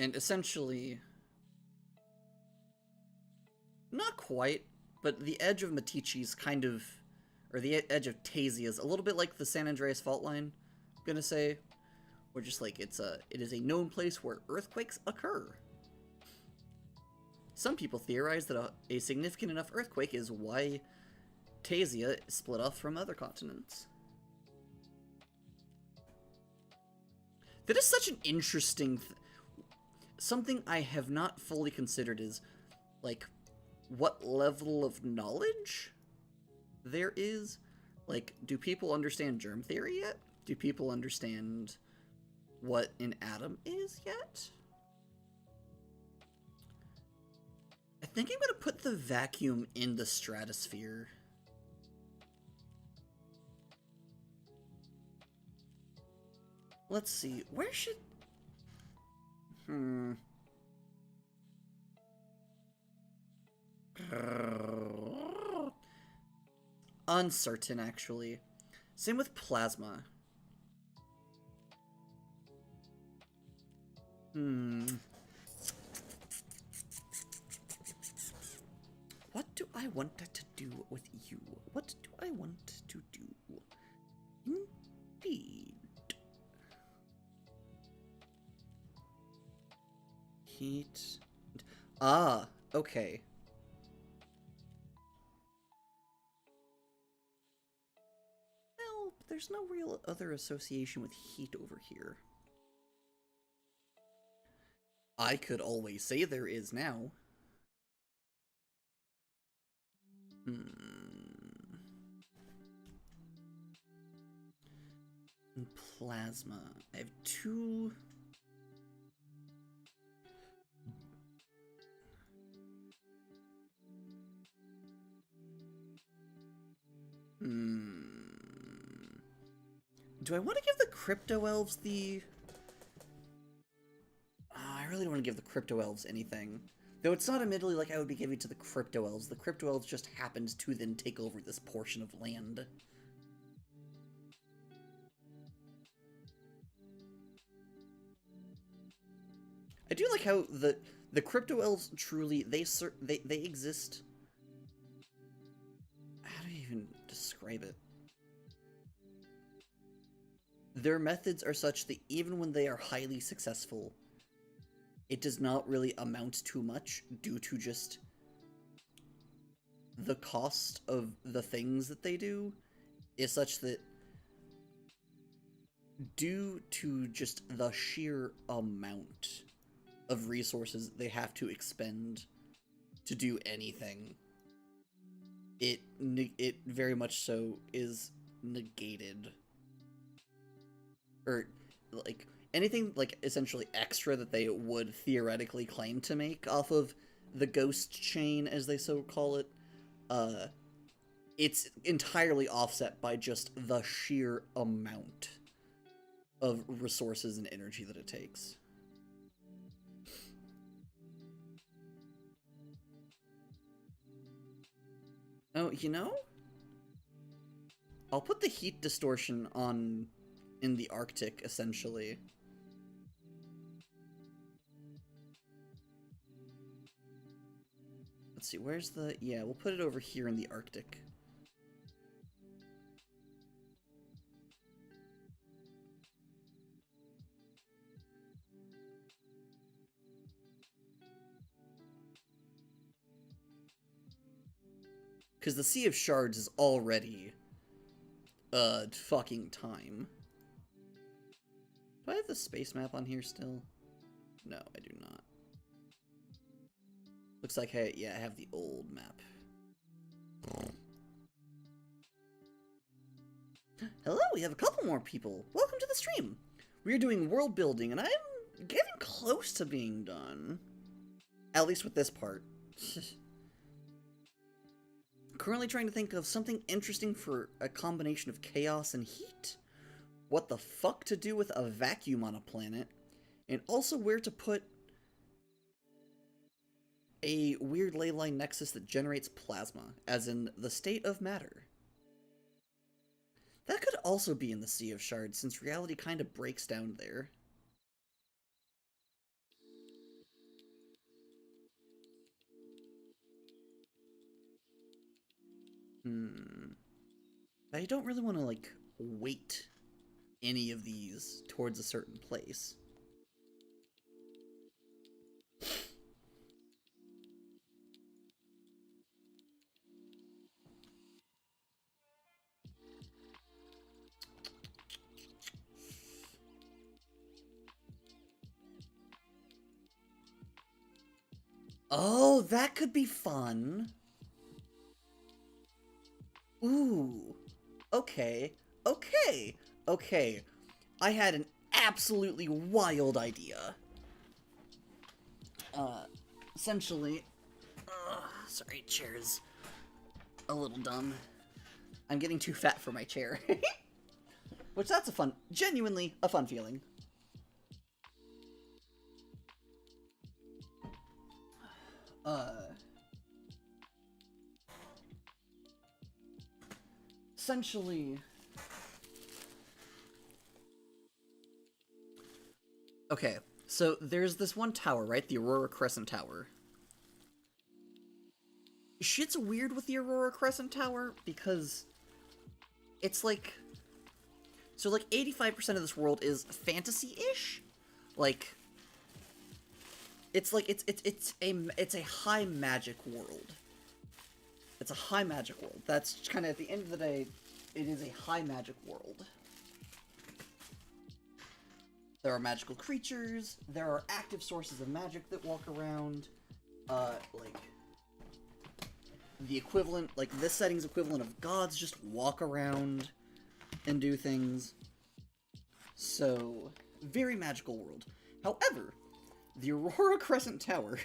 And essentially... Not quite, but the edge of Matichi's kind of... Or the edge of Tasia is a little bit like the San Andreas fault line, I'm gonna say. Or just like, it is a known place where earthquakes occur. Some people theorize that a significant enough earthquake is why Tasia split off from other continents. That is such an interesting... Something I have not fully considered is, like, what level of knowledge there is. Like, do people understand germ theory yet? Do people understand what an atom is yet? I think I'm gonna put the vacuum in the stratosphere. Let's see, where should... Uncertain, actually. Same with plasma. What do I want to do with you? What do I want to do? Indeed. Heat. Ah, okay. Well, there's no real other association with heat over here. I could always say there is now. Plasma. I have two... Do I want to give the Crypto Elves the... I really don't want to give the Crypto Elves anything. Though it's not admittedly like I would be giving to the Crypto Elves. The Crypto Elves just happened to then take over this portion of land. I do like how the Crypto Elves truly, they exist... How do you even describe it? Their methods are such that even when they are highly successful, it does not really amount to much due to just the cost of the things that they do is such that due to just the sheer amount of resources they have to expend to do anything, it very much so is negated, or like anything like essentially extra that they would theoretically claim to make off of the ghost chain, as they so call it. uh it's entirely offset by just the sheer amount of resources and energy that it takes. Oh, you know, I'll put the heat distortion on in the Arctic, essentially. Let's see, where's the... Yeah, we'll put it over here in the Arctic. Because the Sea of Shards is already a fucking time. Do I have the space map on here still? No, I do not. Looks like, hey, yeah, I have the old map. Hello, we have a couple more people. Welcome to the stream. We are doing world building, and I'm getting close to being done. At least with this part. Currently trying to think of something interesting for a combination of chaos and heat. What the fuck to do with a vacuum on a planet. And also where to put a weird Leyline nexus that generates plasma, as in the state of matter. That could also be in the Sea of Shards, since reality kind of breaks down there. I don't really want to, like, weight any of these towards a certain place. Oh, that could be fun. Ooh. Okay. Okay. Okay. I had an absolutely wild idea. Essentially... sorry, chair's a little dumb. I'm getting too fat for my chair. Which, that's a fun... Genuinely a fun feeling. Essentially... Okay, so there's this one tower, right? The Aurora Crescent Tower. Shit's weird with the Aurora Crescent Tower, because it's like... So, like, 85% of this world is fantasy-ish? Like... It's like, it's a high magic world. It's a high magic world. That's kind of, at the end of the day, it is a high magic world. There are magical creatures, there are active sources of magic that walk around, like, the equivalent, like, this setting's equivalent of gods just walk around and do things. So, very magical world. However, the Aurora Crescent Tower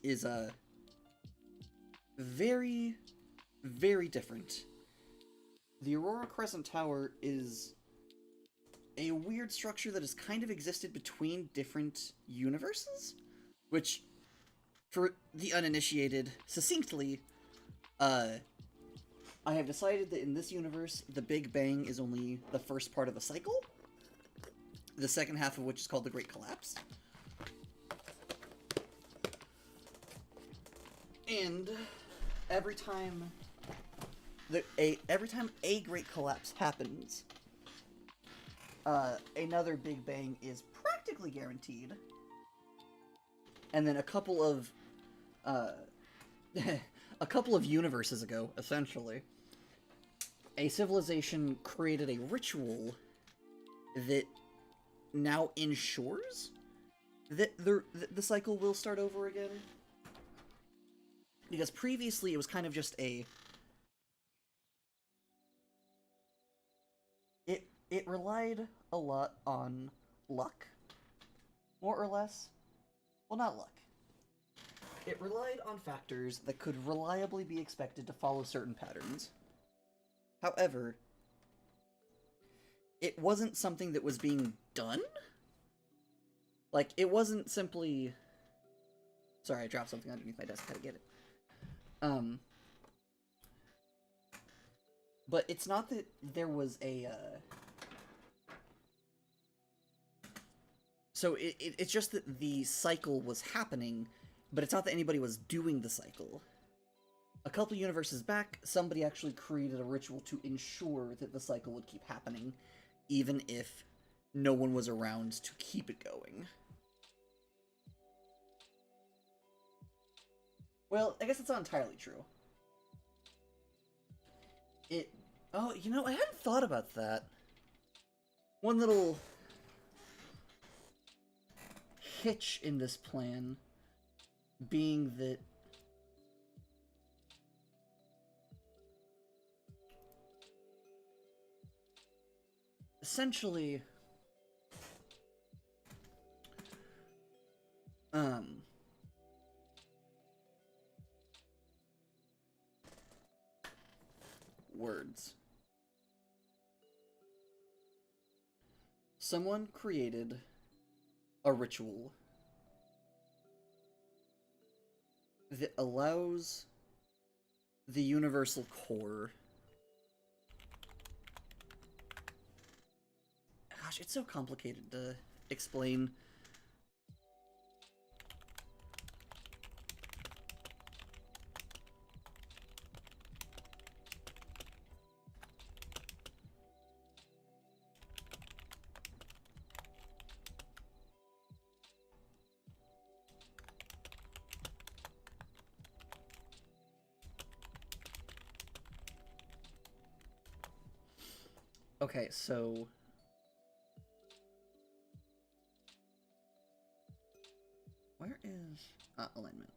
is, very, very different. The Aurora Crescent Tower is a weird structure that has kind of existed between different universes, which, for the uninitiated, succinctly, I have decided that in this universe, the Big Bang is only the first part of a cycle, the second half of which is called the Great Collapse. And every time a Great Collapse happens, another Big Bang is practically guaranteed. And then a couple of universes ago, essentially, a civilization created a ritual that now ensures that the cycle will start over again. Because previously it was kind of just a... It relied a lot on luck, more or less. Well, not luck. It relied on factors that could reliably be expected to follow certain patterns. However, it wasn't something that was being done? Like, it wasn't simply... Sorry, I dropped something underneath my desk. How to get it. But it's not that there was a, So it's just that the cycle was happening, but it's not that anybody was doing the cycle. A couple universes back, somebody actually created a ritual to ensure that the cycle would keep happening, even if no one was around to keep it going. Well, I guess it's not entirely true. Oh, you know, I hadn't thought about that. One little hitch in this plan being that essentially words. Someone created a ritual that allows the universal core... Gosh, it's so complicated to explain. Okay, so... Where is... alignment.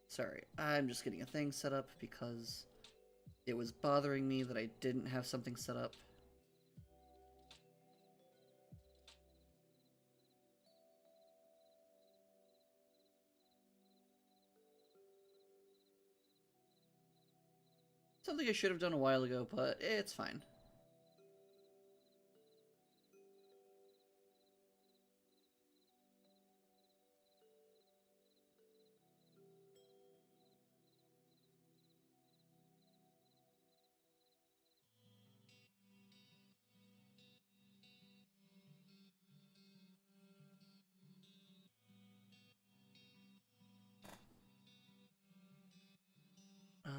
Sorry, I'm just getting a thing set up because it was bothering me that I didn't have something set up. Something I should have done a while ago, but it's fine.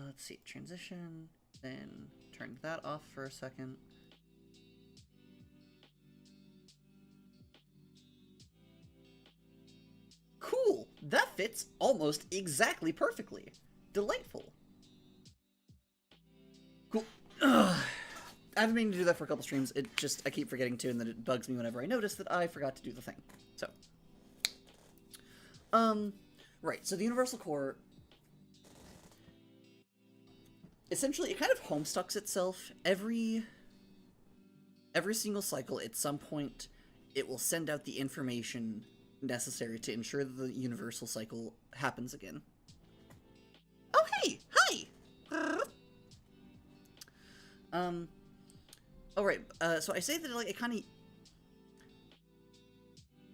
Let's see, transition, then turn that off for a second. Cool! That fits almost exactly perfectly. Delightful. Cool. Ugh. I've been meaning to do that for a couple streams. I keep forgetting to, and then it bugs me whenever I notice that I forgot to do the thing. So. Right, so the Universal Core... Essentially, it kind of homestucks itself. Every single cycle, at some point, it will send out the information necessary to ensure that the universal cycle happens again. Oh, hey! Hi! Alright, so I say that, like, it kind of...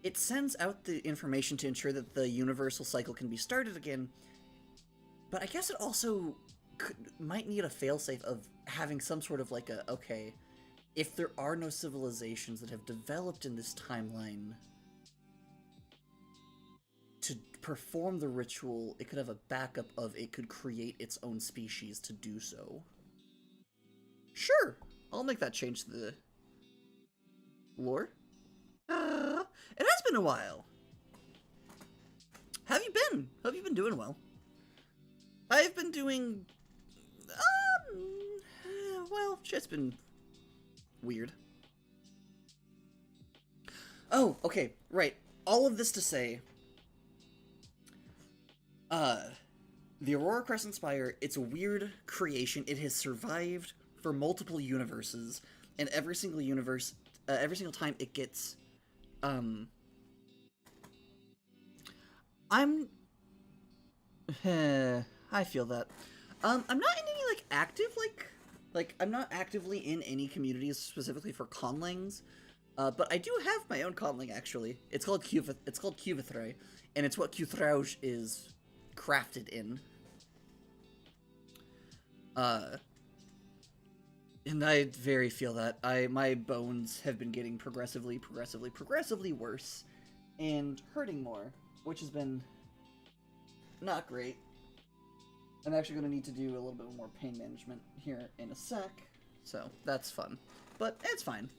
It sends out the information to ensure that the universal cycle can be started again, but I guess it also... might need a failsafe of having some sort of like a, okay, if there are no civilizations that have developed in this timeline to perform the ritual, it could have a backup of it could create its own species to do so. Sure, I'll make that change to the lore. It has been a while. How have you been? Hope you've been doing well. I've been doing... well, shit's been weird. Oh, okay, right. All of this to say, uh, the Aurora Crescent Spire, it's a weird creation. It has survived for multiple universes, and every single universe, every single time it gets, um, I'm, I feel that. I'm not in any, like, active, I'm not actively in any communities specifically for conlangs, but I do have my own conlang, actually. It's called Cuvithray, and it's what Cuthrauge is crafted in. And I very feel that. My bones have been getting progressively worse, and hurting more, which has been not great. I'm actually going to need to do a little bit more pain management here in a sec, so that's fun. But it's fine.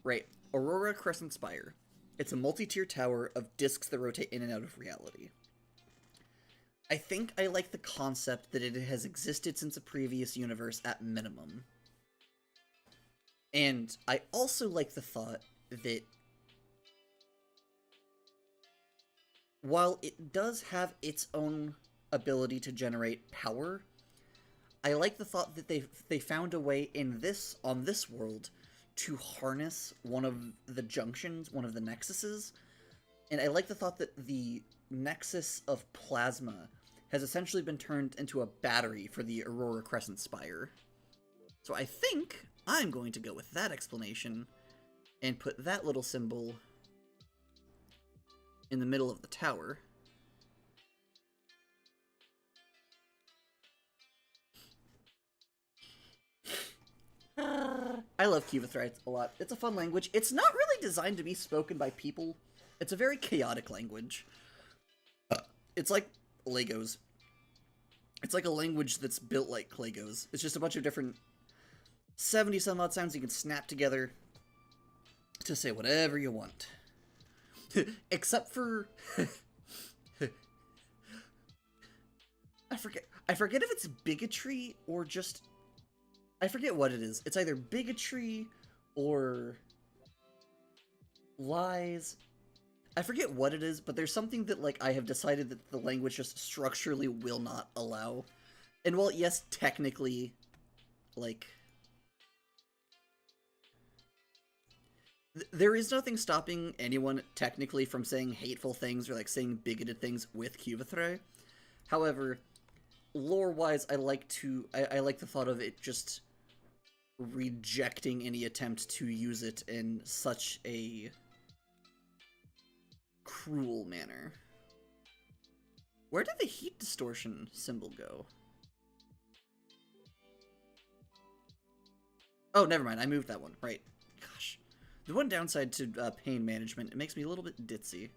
Right. Aurora Crescent Spire. It's a multi-tier tower of discs that rotate in and out of reality. I think I like the concept that it has existed since a previous universe at minimum. And I also like the thought that while it does have its own ability to generate power, I like the thought that they found a way on this world to harness one of the junctions, one of the nexuses, and I like the thought that the nexus of plasma has essentially been turned into a battery for the Aurora Crescent Spire. So I think I'm going to go with that explanation and put that little symbol in the middle of the tower. I love Cuvithrites a lot. It's a fun language. It's not really designed to be spoken by people. It's a very chaotic language. It's like Legos. It's like a language that's built like Legos. It's just a bunch of different 70-some odd sounds you can snap together to say whatever you want. Except for... I forget if it's bigotry or just... I forget what it is. It's either bigotry or lies. I forget what it is, but there's something that, like, I have decided that the language just structurally will not allow. And while, yes, technically, like... there is nothing stopping anyone, technically, from saying hateful things or, like, saying bigoted things with Cuvithray. However, lore-wise, I like the thought of it just rejecting any attempt to use it in such a cruel manner. Where did the heat distortion symbol go? Oh, never mind. I moved that one. Right. Gosh. The one downside to pain management, it makes me a little bit ditzy.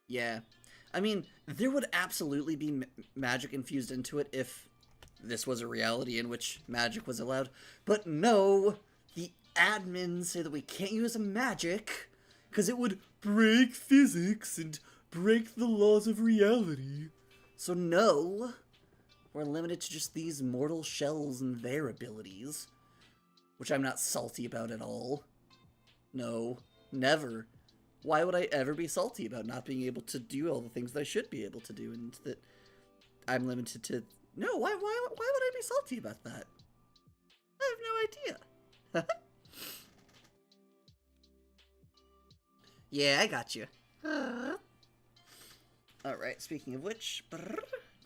Yeah. I mean, there would absolutely be magic infused into it if this was a reality in which magic was allowed. But no, the admins say that we can't use a magic because it would break physics and break the laws of reality. So no, we're limited to just these mortal shells and their abilities, which I'm not salty about at all. No, never. Why would I ever be salty about not being able to do all the things that I should be able to do, and that I'm limited to... No, why would I be salty about that? I have no idea. Yeah, I got you. Alright, speaking of which,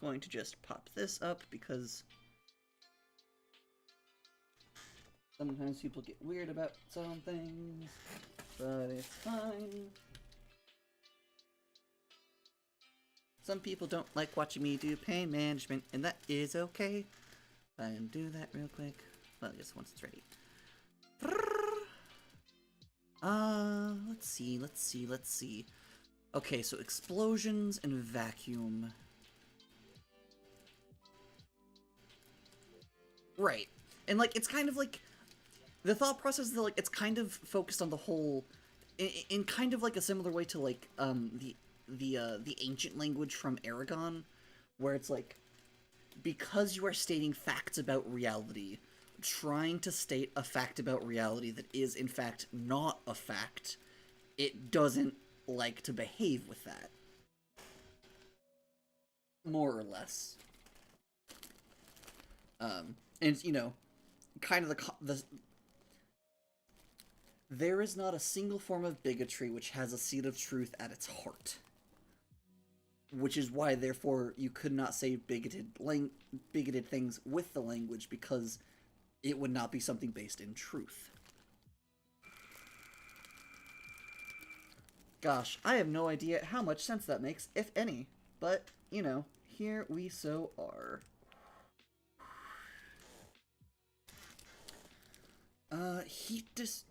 going to just pop this up because sometimes people get weird about some things. But it's fine. Some people don't like watching me do pain management, and that is okay. I can do that real quick. Well, just once it's ready. Let's see. Okay, so explosions and vacuum. Right. And, like, it's kind of like... the thought process is, like, it's kind of focused on the whole... in kind of, like, a similar way to, like, the the ancient language from Aragon, where it's like, because you are stating facts about reality, trying to state a fact about reality that is in fact not a fact, it doesn't like to behave with that. More or less. And you know, kind of the there is not a single form of bigotry which has a seed of truth at its heart. Which is why, therefore, you could not say bigoted things with the language, because it would not be something based in truth. Gosh, I have no idea how much sense that makes, if any. But, you know, here we so are. Heat dis...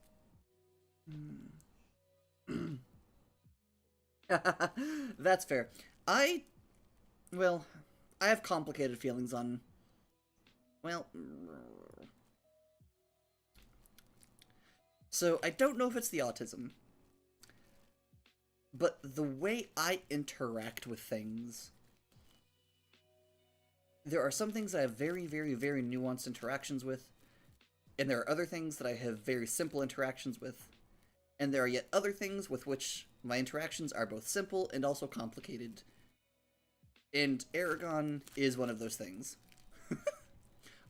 That's fair. Well, I have complicated feelings on... Well... So, I don't know if it's the autism. But the way I interact with things... There are some things I have very, very, very nuanced interactions with. And there are other things that I have very simple interactions with. And there are yet other things with which my interactions are both simple and also complicated. And Aragon is one of those things.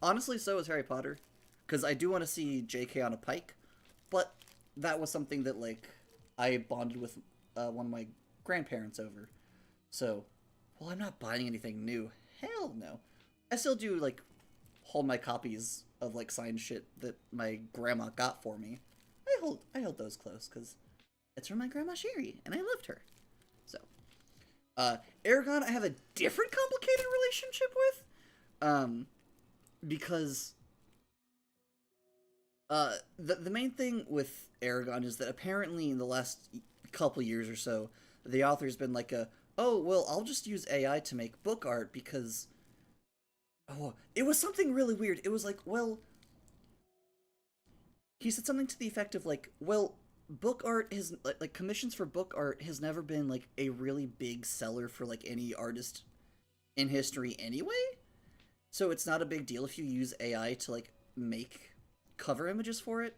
Honestly, so is Harry Potter. Because I do want to see JK on a pike. But that was something that, like, I bonded with one of my grandparents over. So, well, I'm not buying anything new. Hell no. I still do, like, hold my copies of, like, signed shit that my grandma got for me. I hold those close, because it's from my grandma Sherry, and I loved her. So, Aragon I have a different complicated relationship with, because, the main thing with Aragon is that apparently in the last couple years or so, the author's been like oh, well, I'll just use AI to make book art because, oh, it was something really weird. It was like, well, he said something to the effect of, like, well, book art has, like, commissions for book art has never been, like, a really big seller for, like, any artist in history anyway. So it's not a big deal if you use AI to, like, make cover images for it.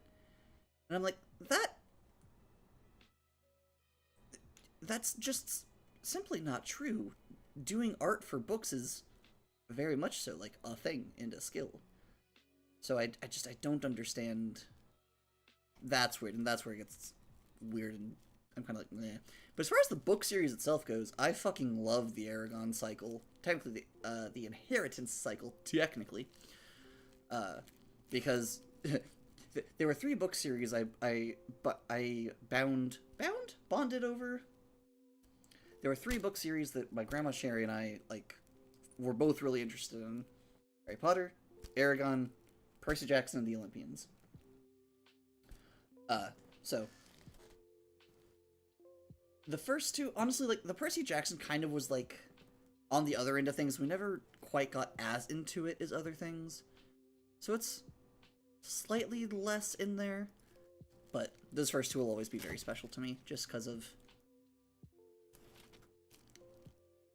And I'm like, that's just simply not true. Doing art for books is very much so, like, a thing and a skill. So I don't understand. That's weird, and that's where it gets weird, and I'm kind of like, meh. But as far as the book series itself goes, I fucking love the Aragon cycle. Technically, the Inheritance cycle, technically. Because there were 3 book series I bonded over. There were 3 book series that my grandma Sherry and I, like, were both really interested in. Harry Potter, Aragon, Percy Jackson, and the Olympians. So, the first 2, honestly, like, the Percy Jackson kind of was, like, on the other end of things. We never quite got as into it as other things. So it's slightly less in there. But those first 2 will always be very special to me, just because of,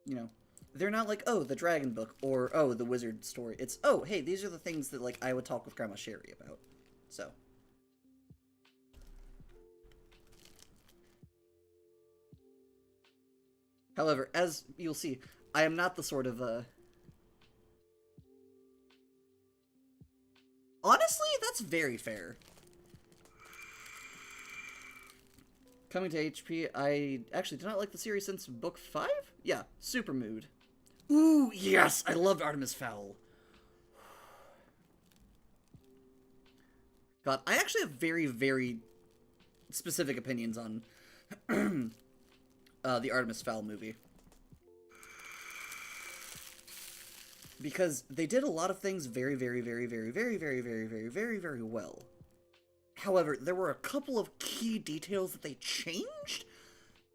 you know, they're not like, oh, the dragon book, or, oh, the wizard story. It's, oh, hey, these are the things that, like, I would talk with Grandma Sherry about. So. However, as you'll see, I am not the sort of, honestly, that's very fair. Coming to HP, I actually did not like the series since book 5? Yeah, Super Mood. Ooh, yes! I loved Artemis Fowl. God, I actually have very, very specific opinions on the Artemis Fowl movie. Because they did a lot of things very, very, very, very, very, very, very, very, very, very well. However, there were a couple of key details that they changed,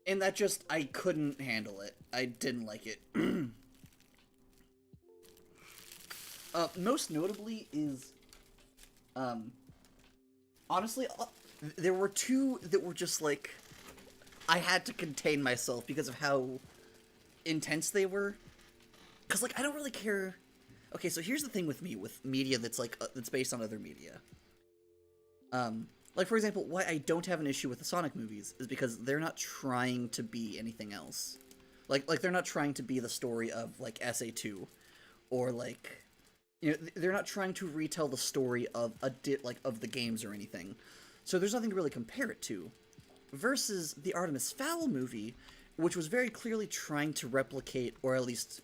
and that just, I couldn't handle it. I didn't like it. Most notably is, honestly, there were 2 that were just like, I had to contain myself because of how intense they were. Because, like, I don't really care. Okay, so here's the thing with me, with media that's, like, that's based on other media. Like, for example, why I don't have an issue with the Sonic movies is because they're not trying to be anything else. Like they're not trying to be the story of, like, SA2. Or, like, you know, they're not trying to retell the story of of the games or anything. So there's nothing to really compare it to. Versus the Artemis Fowl movie, which was very clearly trying to replicate, or at least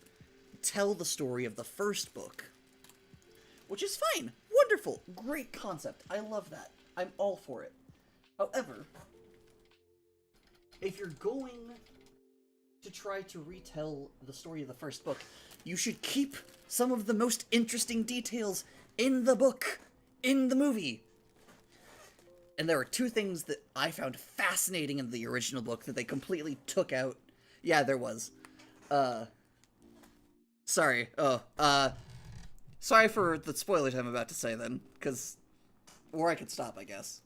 tell the story of the first book. Which is fine. Wonderful. Great concept. I love that. I'm all for it. However, if you're going to try to retell the story of the first book, you should keep some of the most interesting details in the book, in the movie. And there are two things that I found fascinating in the original book that they completely took out. Yeah, there was. Sorry. Sorry for the spoilers I'm about to say then, because... Or I could stop, I guess.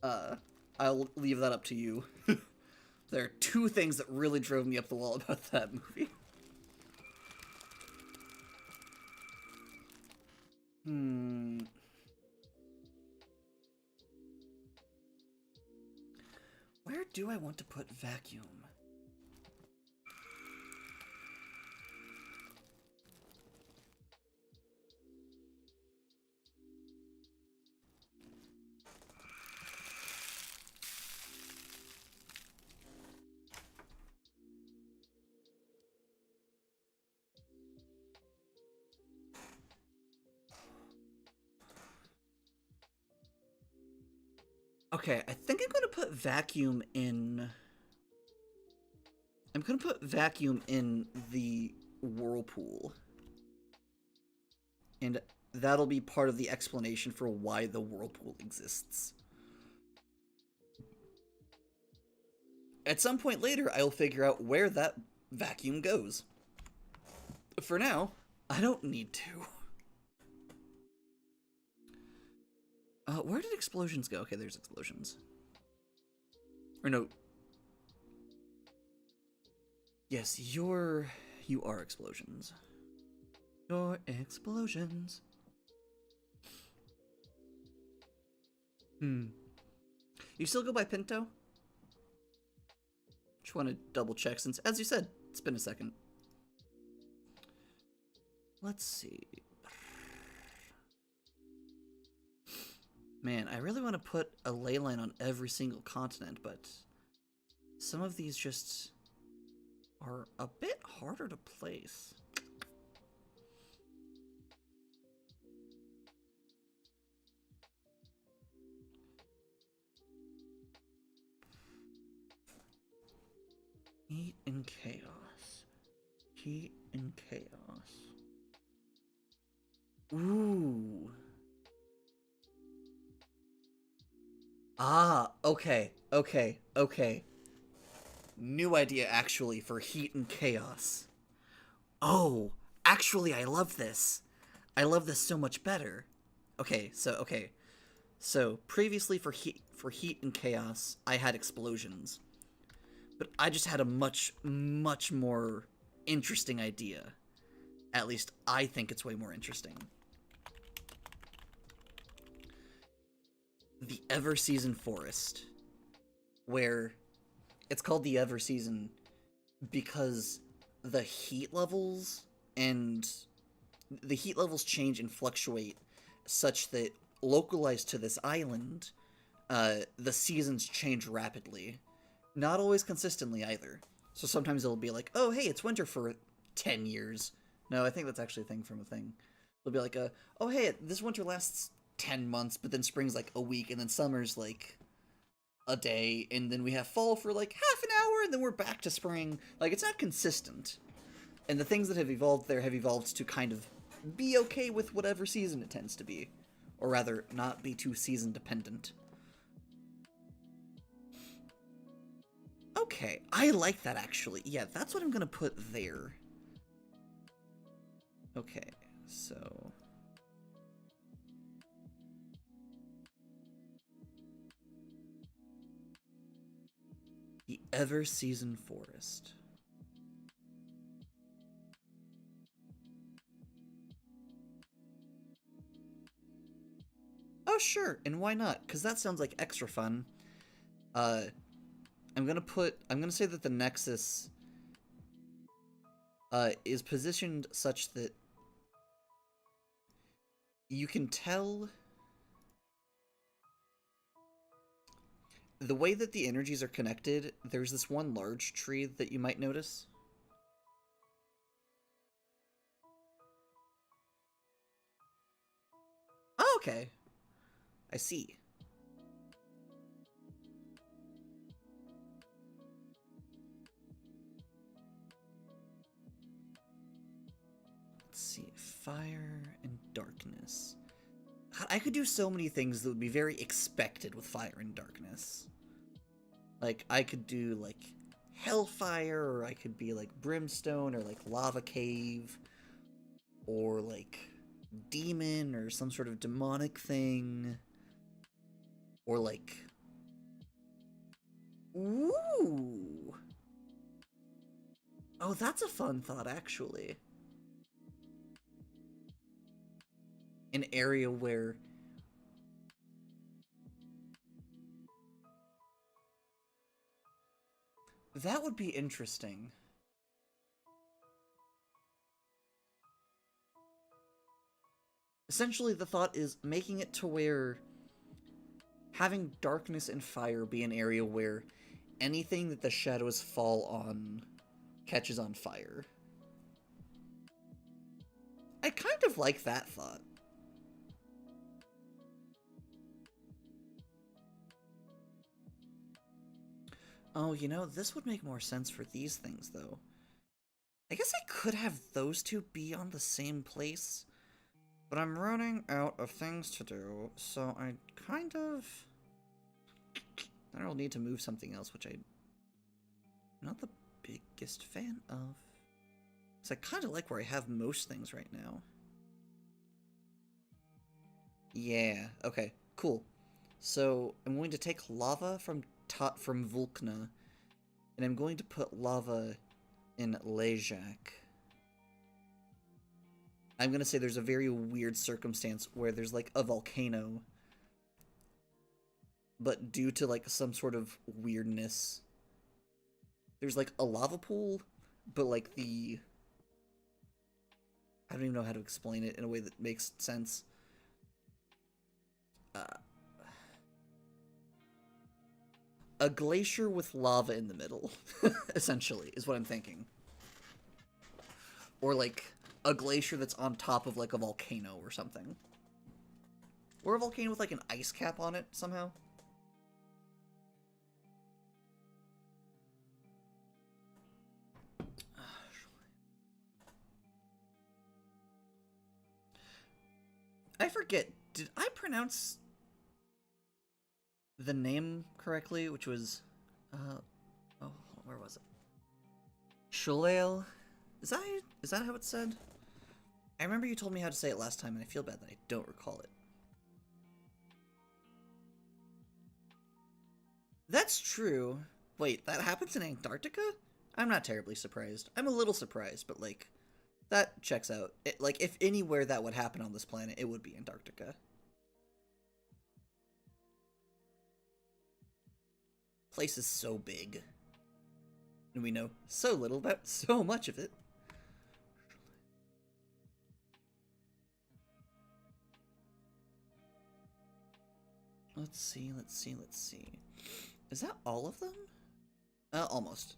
I'll leave that up to you. There are two things that really drove me up the wall about that movie. Where do I want to put vacuum? Okay, I think I'm gonna put vacuum in... I'm gonna put vacuum in the whirlpool. And that'll be part of the explanation for why the whirlpool exists. At some point later, I'll figure out where that vacuum goes. For now, I don't need to. Where did explosions go? Okay, there's explosions. Or no. Yes, you are explosions. You're explosions. You still go by Pinto? Just want to double check since, as you said, it's been a second. Let's see. Man, I really want to put a Leyline on every single continent, but some of these just are a bit harder to place. Heat and chaos. Heat and chaos. Ooh. Ah, okay. New idea, actually, for heat and chaos. Oh, actually, I love this. I love this so much better. Okay. So previously for heat and chaos, I had explosions. But I just had a much more interesting idea. At least I think it's way more interesting. The Ever Season Forest, where it's called the Ever Season because the heat levels change and fluctuate such that localized to this island, the seasons change rapidly. Not always consistently either. So sometimes it'll be like, oh hey, it's winter for 10 years. No, I think that's actually a thing from a thing. It'll be like, oh hey, this winter lasts 10 months, but then spring's like a week, and then summer's like a day, and then we have fall for like half an hour, and then we're back to spring. Like, it's not consistent. And the things that have evolved there have evolved to kind of be okay with whatever season it tends to be. Or rather, not be too season dependent. Okay, I like that actually. Yeah, that's what I'm gonna put there. Okay, so... Ever Season Forest. Oh, sure, and why not? Because that sounds like extra fun. Uh, I'm gonna say that the Nexus is positioned such that you can tell the way that the energies are connected. There's this one large tree that you might notice. Oh, okay. I see. Let's see. Fire and darkness. I could do so many things that would be very expected with fire and darkness. Like, I could do, like, hellfire, or I could be, like, brimstone, or, like, lava cave, or, like, demon, or some sort of demonic thing, or, like... Ooh! Oh, that's a fun thought, actually. An area where... That would be interesting. Essentially, the thought is making it to where having darkness and fire be an area where anything that the shadows fall on catches on fire. I kind of like that thought. Oh, you know, this would make more sense for these things, though. I guess I could have those two be on the same place, but I'm running out of things to do, so I kind of... Then I'll need to move something else, which I'm not the biggest fan of. Because I kind of like where I have most things right now. Yeah, okay, cool. So I'm going to take lava from Vulkna, and I'm going to put lava in Lejak. I'm gonna say there's a very weird circumstance where there's like a volcano, but due to like some sort of weirdness, there's like a lava pool, but like the... I don't even know how to explain it in a way that makes sense. A glacier with lava in the middle, essentially, is what I'm thinking. Or like a glacier that's on top of like a volcano or something. Or a volcano with like an ice cap on it somehow. I forget, did I pronounce the name correctly, which was, oh, where was it? Shulael? Is that how it's said? I remember you told me how to say it last time, and I feel bad that I don't recall it. That's true. Wait, that happens in Antarctica? I'm not terribly surprised. I'm a little surprised, but like, that checks out. Like, if anywhere that would happen on this planet, it would be Antarctica. Place is so big. And we know so little about so much of it. Let's see. Is that all of them? Almost.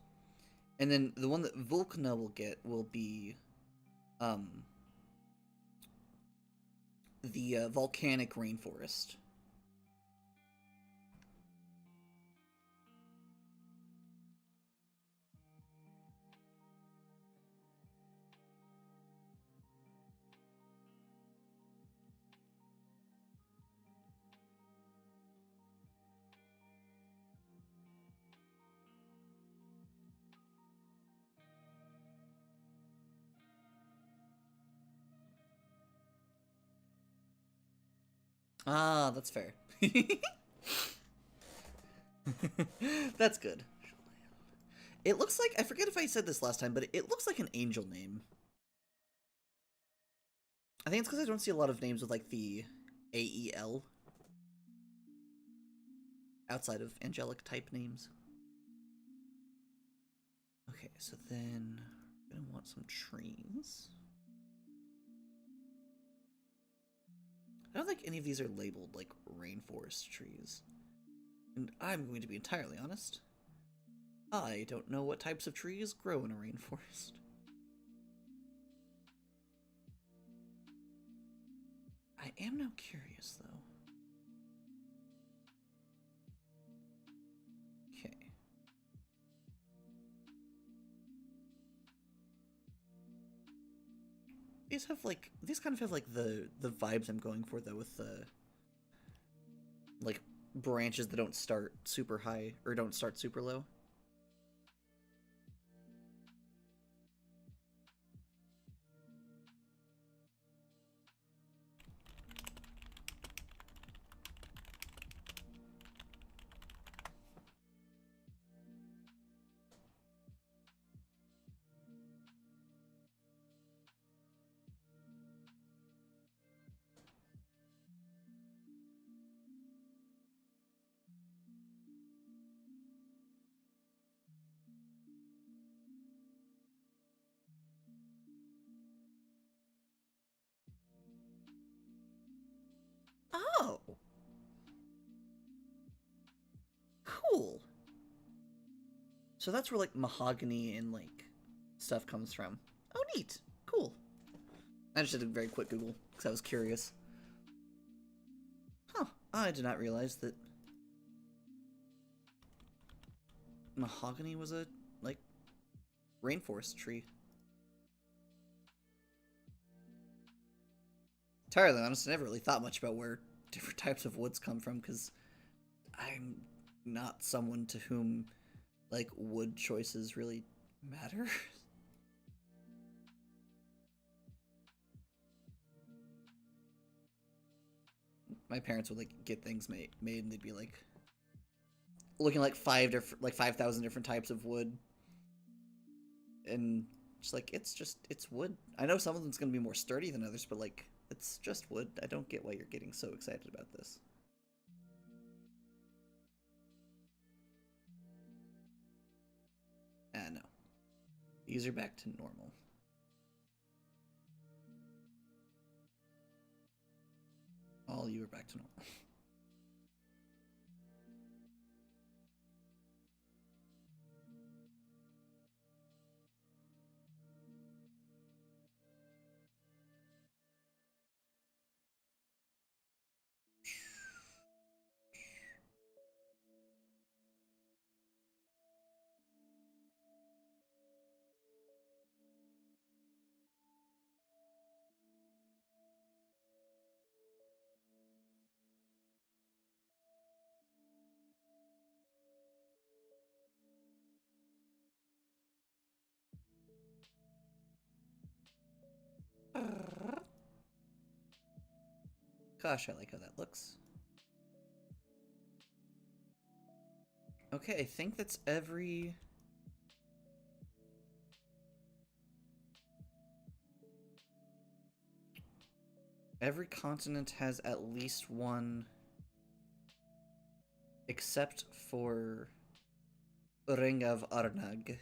And then the one that Vulkna will get will be, the volcanic rainforest. Ah, that's fair. That's good. It looks like, I forget if I said this last time, but it looks like an angel name. I think it's because I don't see a lot of names with like the AEL outside of angelic type names. Okay, so then we're gonna want some trees. I don't think any of these are labeled like rainforest trees. And I'm going to be entirely honest. I don't know what types of trees grow in a rainforest. I am now curious, though. Okay. These have like, these kind of have like the vibes I'm going for, though, with the like branches that don't start super high or don't start super low. Oh, cool. So that's where like mahogany and like stuff comes from. Oh, neat. Cool. I just did a very quick Google because I was curious. Huh. I did not realize that mahogany was a, like, rainforest tree. Entirely honest, I never really thought much about where different types of woods come from because I'm not someone to whom, like, wood choices really matter. My parents would, like, get things made and they'd be, like, looking like 5,000 different types of wood. And just, like, it's wood. I know some of them's gonna be more sturdy than others, but, like, it's just wood. I don't get why you're getting so excited about this. Ah, no. These are back to normal. All you are back to normal. Gosh, I like how that looks. Okay, I think that's every... Every continent has at least one, except for Ring of Arnag.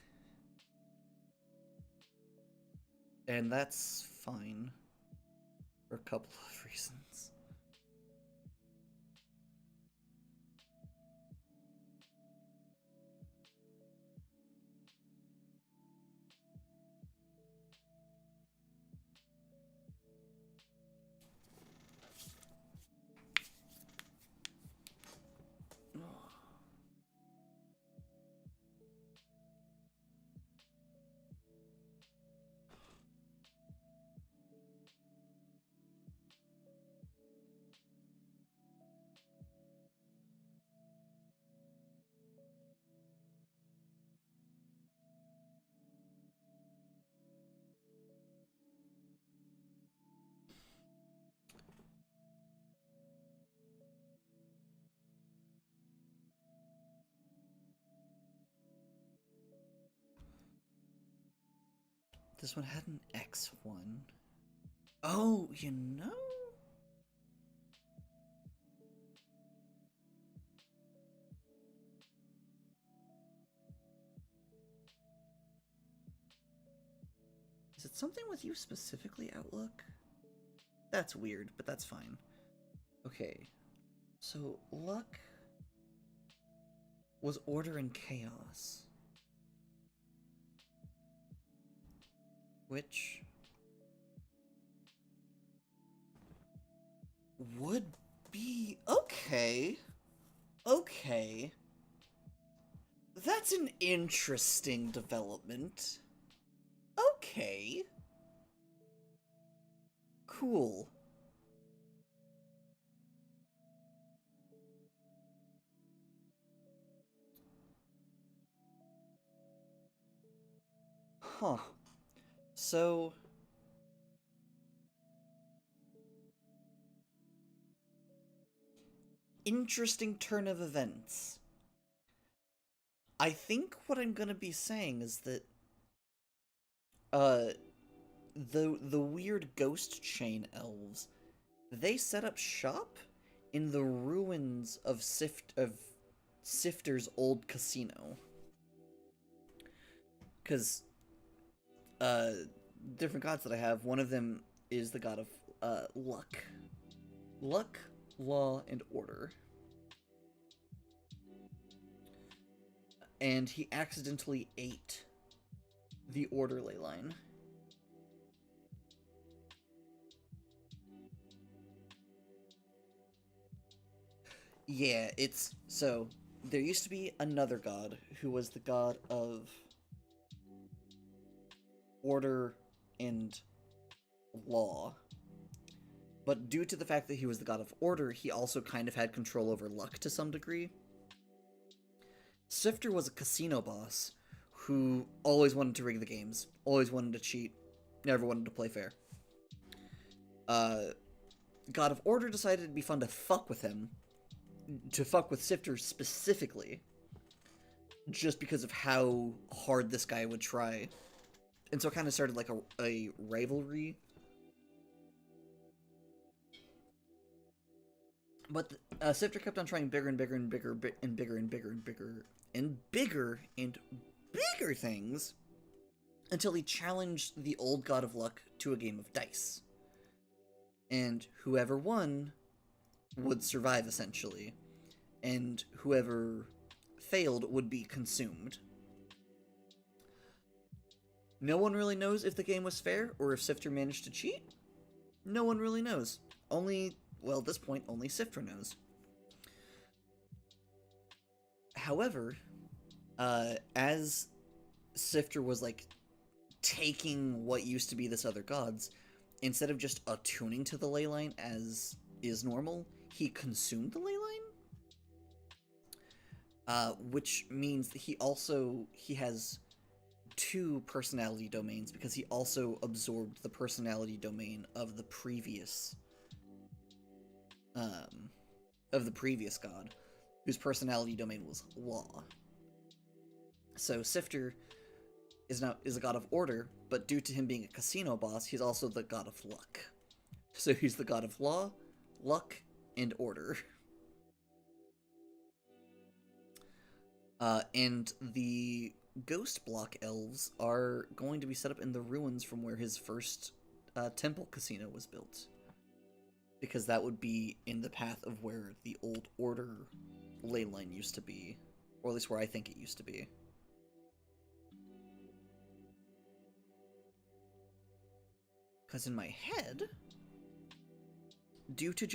And that's fine, for a couple of reasons. This one had an X1. Oh, you know? Is it something with you specifically, Outlook? That's weird, but that's fine. Okay. So, luck was order and chaos. Which would be okay. Okay. That's an interesting development. Okay. Cool. Huh. So... interesting turn of events. I think what I'm gonna be saying is that the weird ghost chain elves, they set up shop in the ruins of Sifter's old casino. Cause different gods that I have, one of them is the god of luck. Luck, law, and order. And he accidentally ate the order Leyline. Yeah, it's... so, there used to be another god who was the god of order and law. But due to the fact that he was the god of order, he also kind of had control over luck to some degree. Sifter was a casino boss who always wanted to rig the games, always wanted to cheat, never wanted to play fair. God of Order decided it'd be fun to fuck with him, to fuck with Sifter specifically, just because of how hard this guy would try. And so it kind of started like a rivalry. But Sifter kept on trying bigger and bigger and bigger and bigger and bigger and bigger and bigger and bigger things until he challenged the old god of luck to a game of dice. And whoever won would survive, essentially. And whoever failed would be consumed. No one really knows if the game was fair or if Sifter managed to cheat. No one really knows. Only, well, at this point, only Sifter knows. However, as Sifter was, like, taking what used to be this other god's, instead of just attuning to the Leyline as is normal, he consumed the Leyline. Which means that he has two personality domains, because he also absorbed the personality domain of the previous god, whose personality domain was law. So Sifter is a god of order, but due to him being a casino boss, he's also the god of luck. So he's the god of law, luck, and order. And the ghost block elves are going to be set up in the ruins from where his first temple casino was built. Because that would be in the path of where the old order Leyline used to be. Or at least where I think it used to be. Because in my head, due to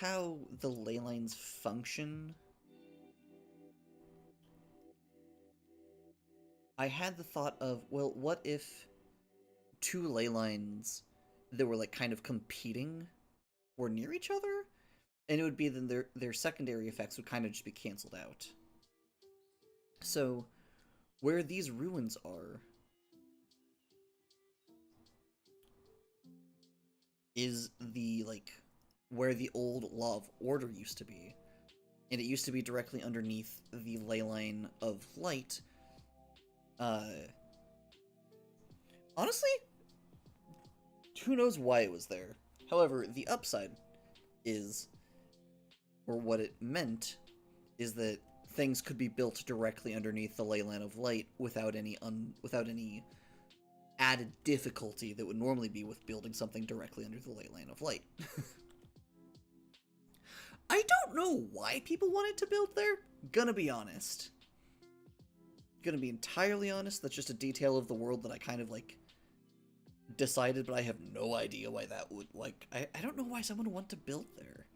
how the Leylines function, I had the thought of, well, what if two Leylines that were like kind of competing were near each other? And it would be then their secondary effects would kind of just be canceled out. So where these ruins are is the, like, where the old Law of Order used to be. And it used to be directly underneath the Leyline of Light, Uh, honestly, who knows why it was there. However, the upside is, or what it meant, is that things could be built directly underneath the Leyline of Light without any added difficulty that would normally be with building something directly under the Leyline of Light. I don't know why people wanted to build there. Gonna be honest. Gonna be entirely honest, that's just a detail of the world that I kind of, like, decided, but I have no idea why that would, like, I don't know why someone would want to build there.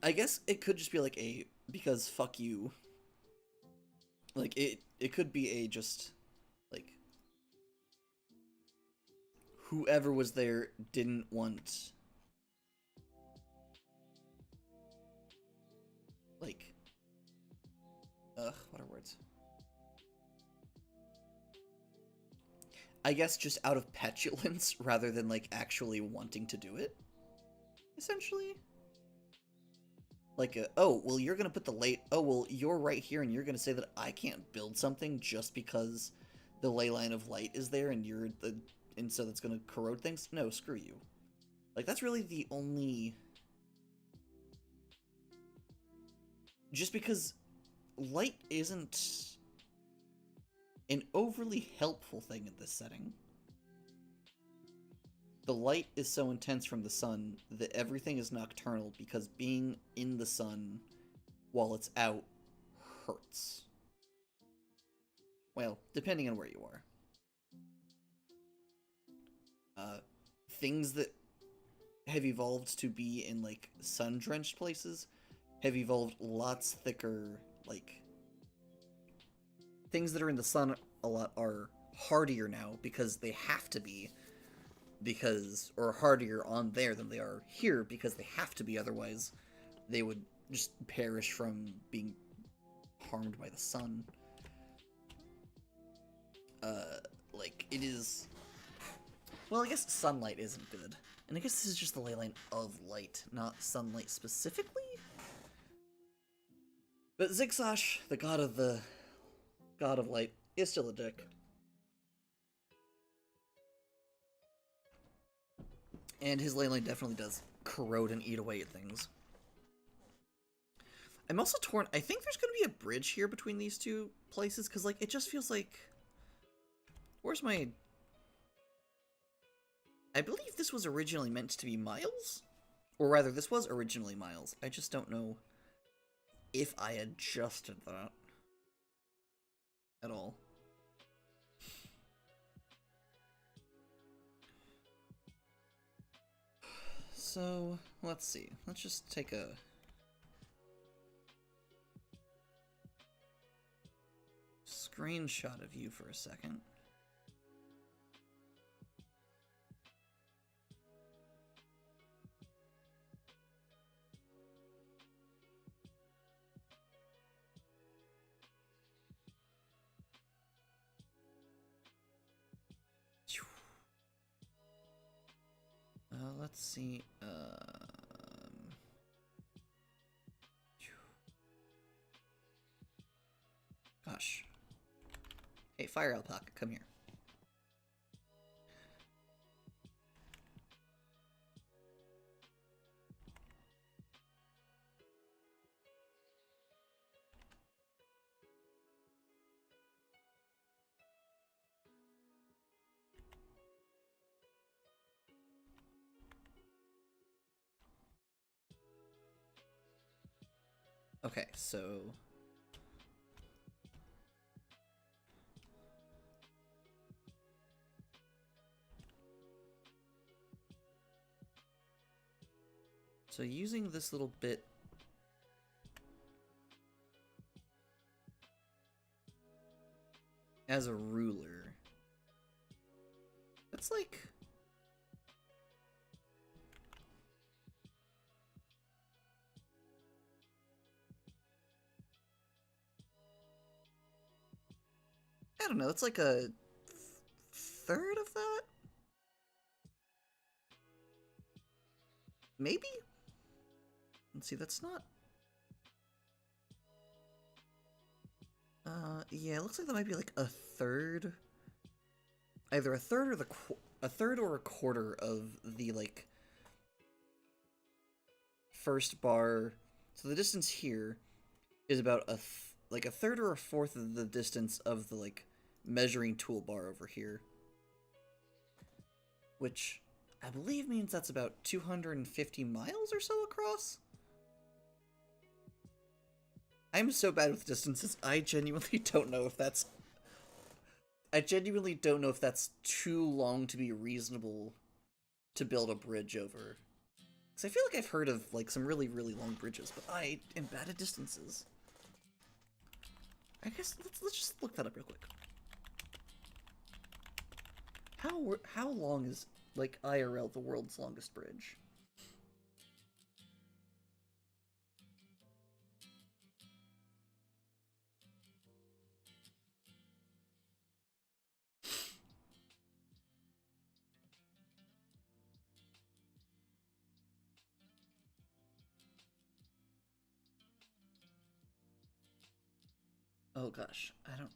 I guess it could just be, like, because fuck you. Like, it could be just, like, whoever was there didn't want, like, what are words? I guess just out of petulance rather than, like, actually wanting to do it, essentially. Like, oh, well, you're gonna put oh, well, you're right here and you're gonna say that I can't build something just because the Leyline of Light is there and and so that's gonna corrode things? No, screw you. Like, that's really the only... Just because light isn't an overly helpful thing in this setting. The light is so intense from the sun that everything is nocturnal because being in the sun while it's out hurts. Well, depending on where you are. Things that have evolved to be in, like, sun-drenched places have evolved lots thicker, like... Things that are in the sun a lot are hardier now because they have to be. Or hardier on there than they are here because they have to be, otherwise they would just perish from being harmed by the sun. Like, it is... Well, I guess sunlight isn't good. And I guess this is just the Leyline of Light, not sunlight specifically? But Zigzash, the god of light, is still a dick. And his Leyline definitely does corrode and eat away at things. I'm also torn. I think there's going to be a bridge here between these two places, because, like, it just feels like... Where's my... I believe this was originally meant to be Miles? Or rather, this was originally Miles. I just don't know if I adjusted that at all. So, let's see. Let's just take a... screenshot of you for a second. Let's see. Gosh. Hey, Fire Alpaca, come here. Okay, so... So using this little bit... as a ruler... That's like... I don't know, it's like a third of that? Maybe? Let's see, that's not... Yeah, it looks like that might be like a third. Either a third or a third or a quarter of the, like, first bar. So the distance here is about like a third or a fourth of the distance of the, like, measuring toolbar over here. Which I believe means that's about 250 miles or so across. I'm so bad with distances, I genuinely don't know if that's too long to be reasonable to build a bridge over. Because I feel like I've heard of, like, some really, really long bridges, but I am bad at distances. I guess let's just look that up real quick. How long is, like, IRL the world's longest bridge? Oh gosh, I don't...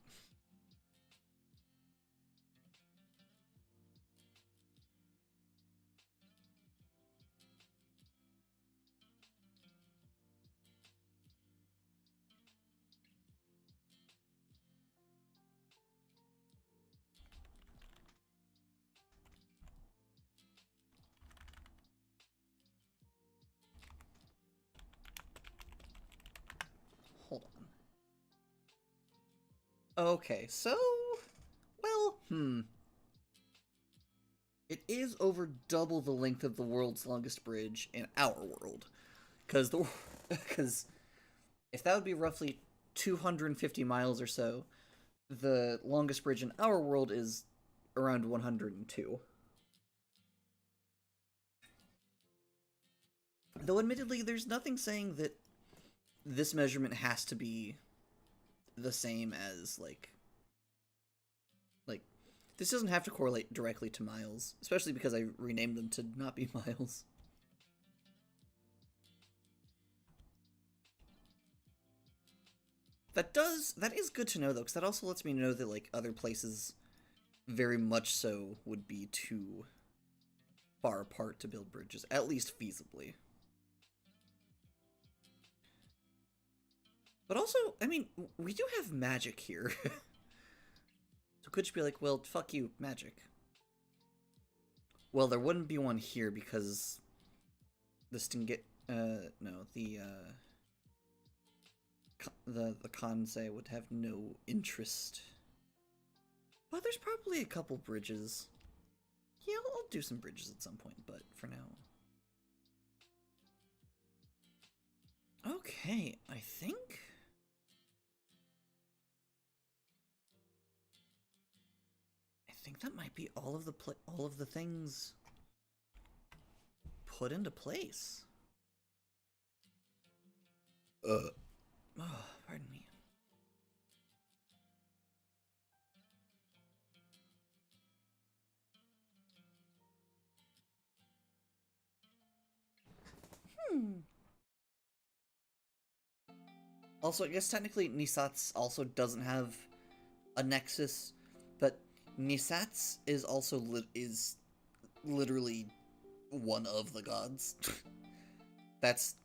Hold on. Okay, so... Well, it is over double the length of the world's longest bridge in our world. Because if that would be roughly 250 miles or so, the longest bridge in our world is around 102. Though admittedly, there's nothing saying that this measurement has to be the same as, like, this doesn't have to correlate directly to miles, especially because I renamed them to not be miles. That is good to know, though, because that also lets me know that, like, other places very much so would be too far apart to build bridges, at least feasibly. But also, I mean, we do have magic here. So could you be like, well, fuck you, magic. Well, there wouldn't be one here because this didn't get, no, the Kansei would have no interest. But there's probably a couple bridges. Yeah, I'll do some bridges at some point, but for now. Okay, I think that might be all of the things put into place. Oh, pardon me. Also, I guess technically Nisatz also doesn't have a nexus, but Nisatz is also is literally one of the gods. That's...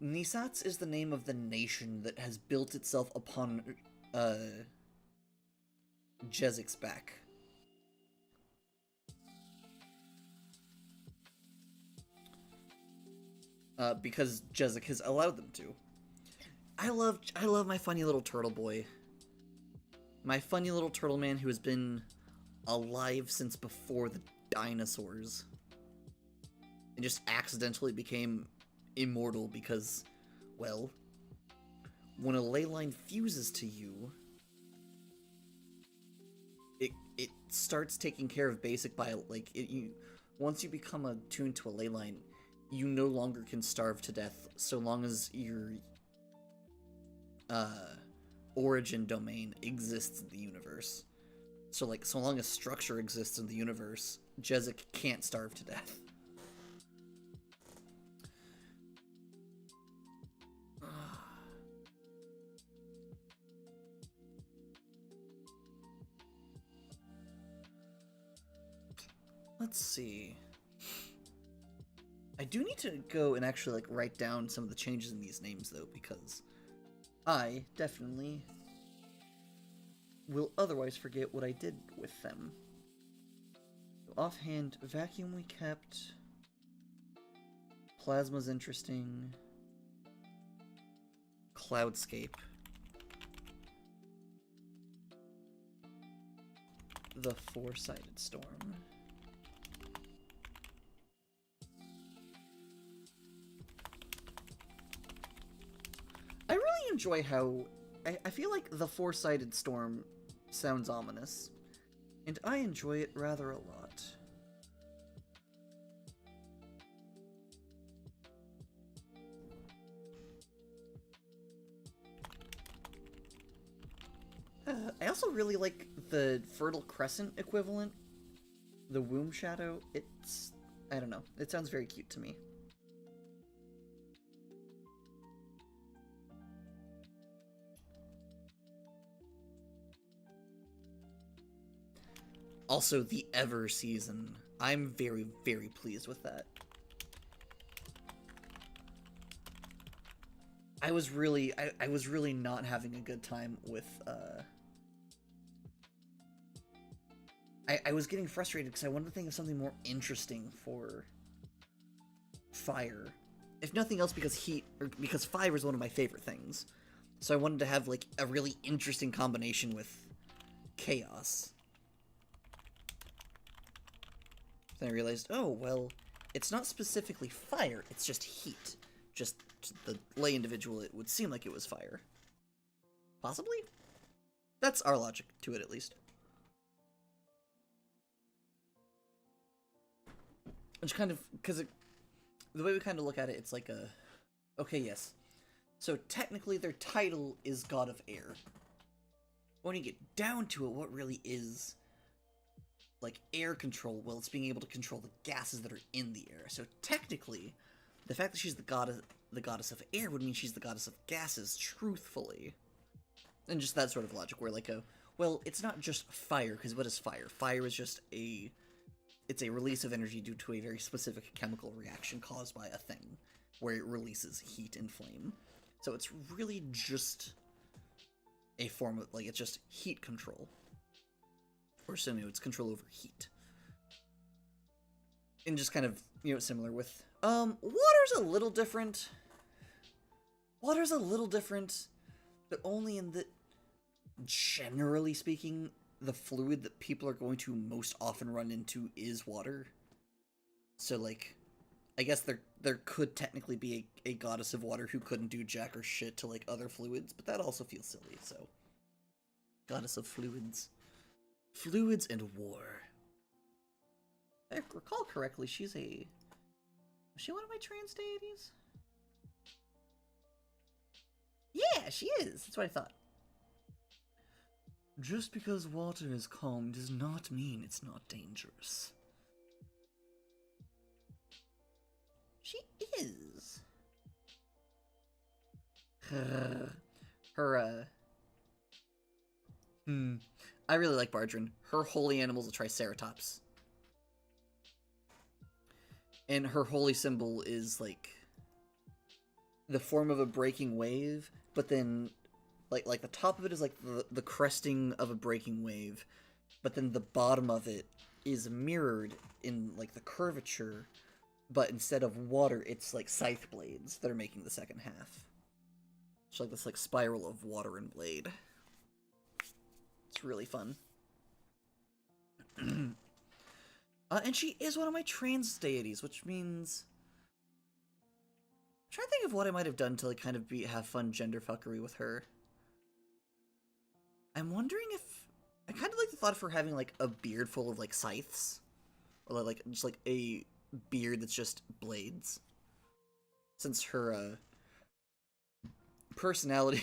Nisatz is the name of the nation that has built itself upon, Jezik's back. Because Jezik has allowed them to. I love my funny little turtle boy. My funny little turtle man who has been alive since before the dinosaurs. And just accidentally became immortal because, well, when a Leyline fuses to you, it starts taking care of basic bio, like, once you become attuned to a Leyline, you no longer can starve to death so long as your origin domain exists in the universe. So, like, so long as structure exists in the universe, Jezik can't starve to death. Let's see. I do need to go and actually like write down some of the changes in these names though, because I definitely will otherwise forget what I did with them. Offhand, vacuum we kept. Plasma's interesting. Cloudscape. The Four-Sided Storm. I really enjoy how... I feel like the Four-Sided Storm sounds ominous, and I enjoy it rather a lot. I also really like the Fertile Crescent equivalent, the Womb Shadow. It's... I don't know. It sounds very cute to me. Also, the Ever season. I'm very, very pleased with that. I was really not having a good time with, I was getting frustrated because I wanted to think of something more interesting for fire. If nothing else, because because fire is one of my favorite things. So I wanted to have, like, a really interesting combination with chaos. Then I realized, oh, well, it's not specifically fire, it's just heat. Just to the lay individual, it would seem like it was fire. Possibly? That's our logic to it, at least. Which kind of, because the way we kind of look at it, it's like a... Okay, yes. So technically their title is God of Air. When you get down to it, what really is... like air control, well, it's being able to control the gases that are in the air. So technically, the fact that she's the goddess of air would mean she's the goddess of gases, truthfully. And just that sort of logic where like well, it's not just fire, because what is fire? Fire is just it's a release of energy due to a very specific chemical reaction caused by a thing, where it releases heat and flame. So it's really just a form of, like, it's just heat control. Or so, it's control over heat. And just kind of, similar with, water's a little different. Water's a little different, but only in that, generally speaking, the fluid that people are going to most often run into is water. So, like, I guess there could technically be a goddess of water who couldn't do jack or shit to, like, other fluids, but that also feels silly, so. Goddess of fluids. Fluids and war. If I recall correctly, was she one of my trans deities? Yeah, she is! That's what I thought. Just because water is calm does not mean it's not dangerous. She is. I really like Bardrin. Her holy animal is a Triceratops. And her holy symbol is, like, the form of a breaking wave, but then, like the top of it is, like, the cresting of a breaking wave, but then the bottom of it is mirrored in, like, the curvature, but instead of water, it's, like, scythe blades that are making the second half. It's like this, like, spiral of water and blade. It's really fun. And she is one of my trans deities, which means... I'm trying to think of what I might have done to, like, kind of have fun gender fuckery with her. I'm wondering if... I kind of like the thought of her having, like, a beard full of, like, scythes. Or, like, just, like, a beard that's just blades. Since her, personality...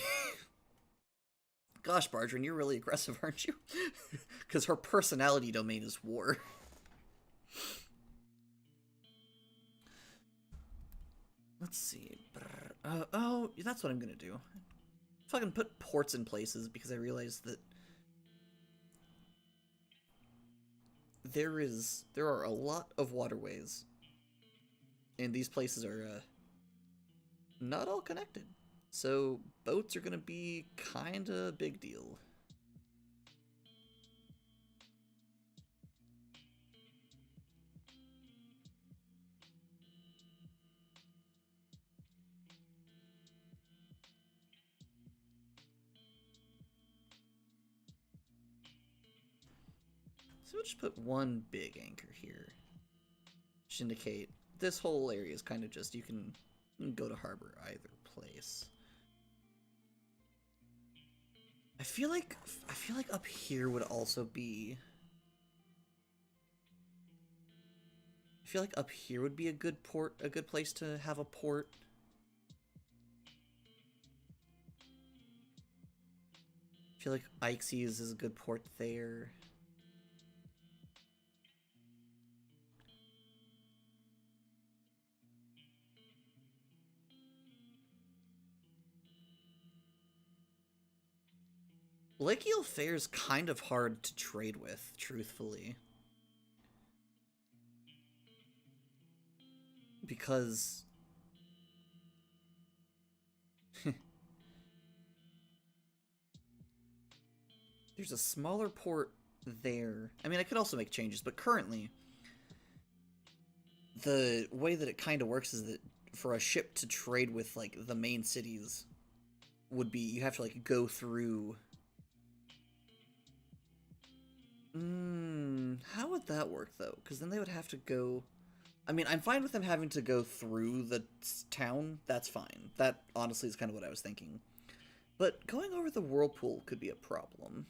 Gosh, Bardrin, you're really aggressive, aren't you? Because her personality domain is war. Let's see. Oh, that's what I'm gonna do. Fucking put ports in places, because I realized that there are a lot of waterways, and these places are not all connected. So boats are gonna be kinda a big deal. So we'll just put one big anchor here. Just indicate this whole area is kind of just, you can go to harbor either place. I feel like up here would also be, I feel like up here would be a good place to have a port. I feel like Ixes is a good port there. Lake Eel Fair's kind of hard to trade with, truthfully. Because there's a smaller port there. I mean, I could also make changes, but currently the way that it kind of works is that for a ship to trade with, like, the main cities would be, you have to, like, go through... how would that work, though? Because then they would have to go... I mean, I'm fine with them having to go through the town. That's fine. That, honestly, is kind of what I was thinking. But going over the whirlpool could be a problem.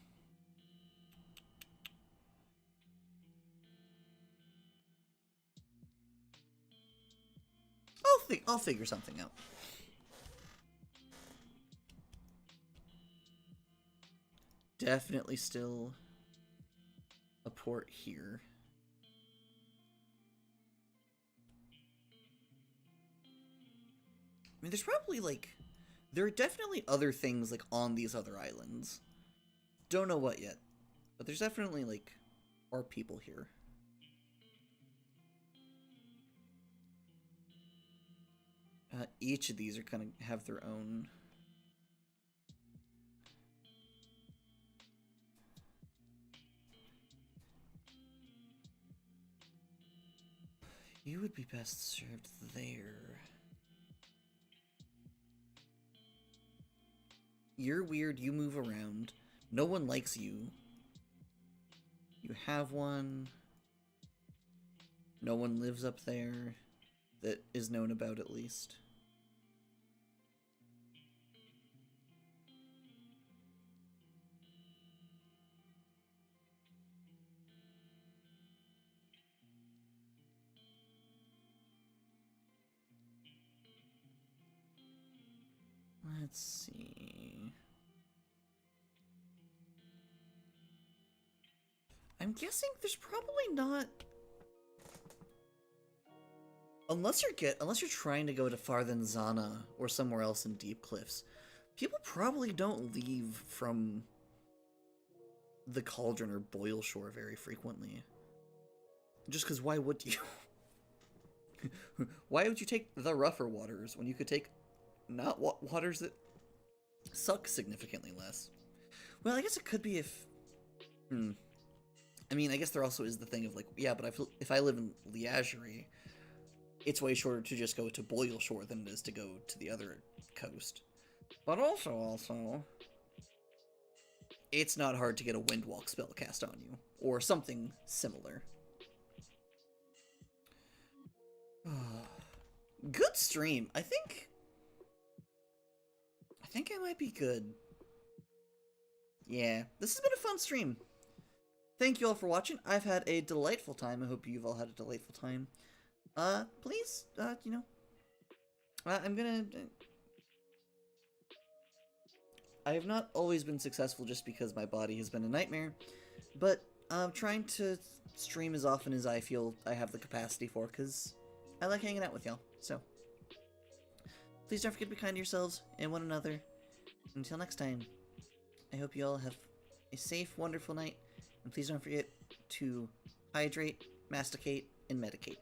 I'll figure something out. Definitely still a port here. I mean, there's probably, like... There are definitely other things, like, on these other islands. Don't know what yet. But there's definitely, like, are people here. Each of these are kind of have their own... You would be best served there. You're weird, you move around. No one likes you. You have one. No one lives up there that is known about, at least. Let's see. I'm guessing there's probably not... Unless you're trying to go to Farthenzana or somewhere else in Deep Cliffs, people probably don't leave from the Cauldron or Boil Shore very frequently. Just because why would you? Why would you take the rougher waters when you could take not waters that suck significantly less? Well, I guess it could be if... I mean, I guess there also is the thing of, like, yeah, but if I live in Liagerie, it's way shorter to just go to Boil Shore than it is to go to the other coast. But also, it's not hard to get a Windwalk spell cast on you, or something similar. Good stream. I think I might be good. Yeah, this has been a fun stream. Thank you all for watching. I've had a delightful time. I hope you've all had a delightful time. Please, you know, I have not always been successful just because my body has been a nightmare, but I'm trying to stream as often as I feel I have the capacity for, because I like hanging out with y'all. So, please don't forget to be kind to yourselves and one another. Until next time, I hope you all have a safe, wonderful night, and please don't forget to hydrate, masticate, and medicate.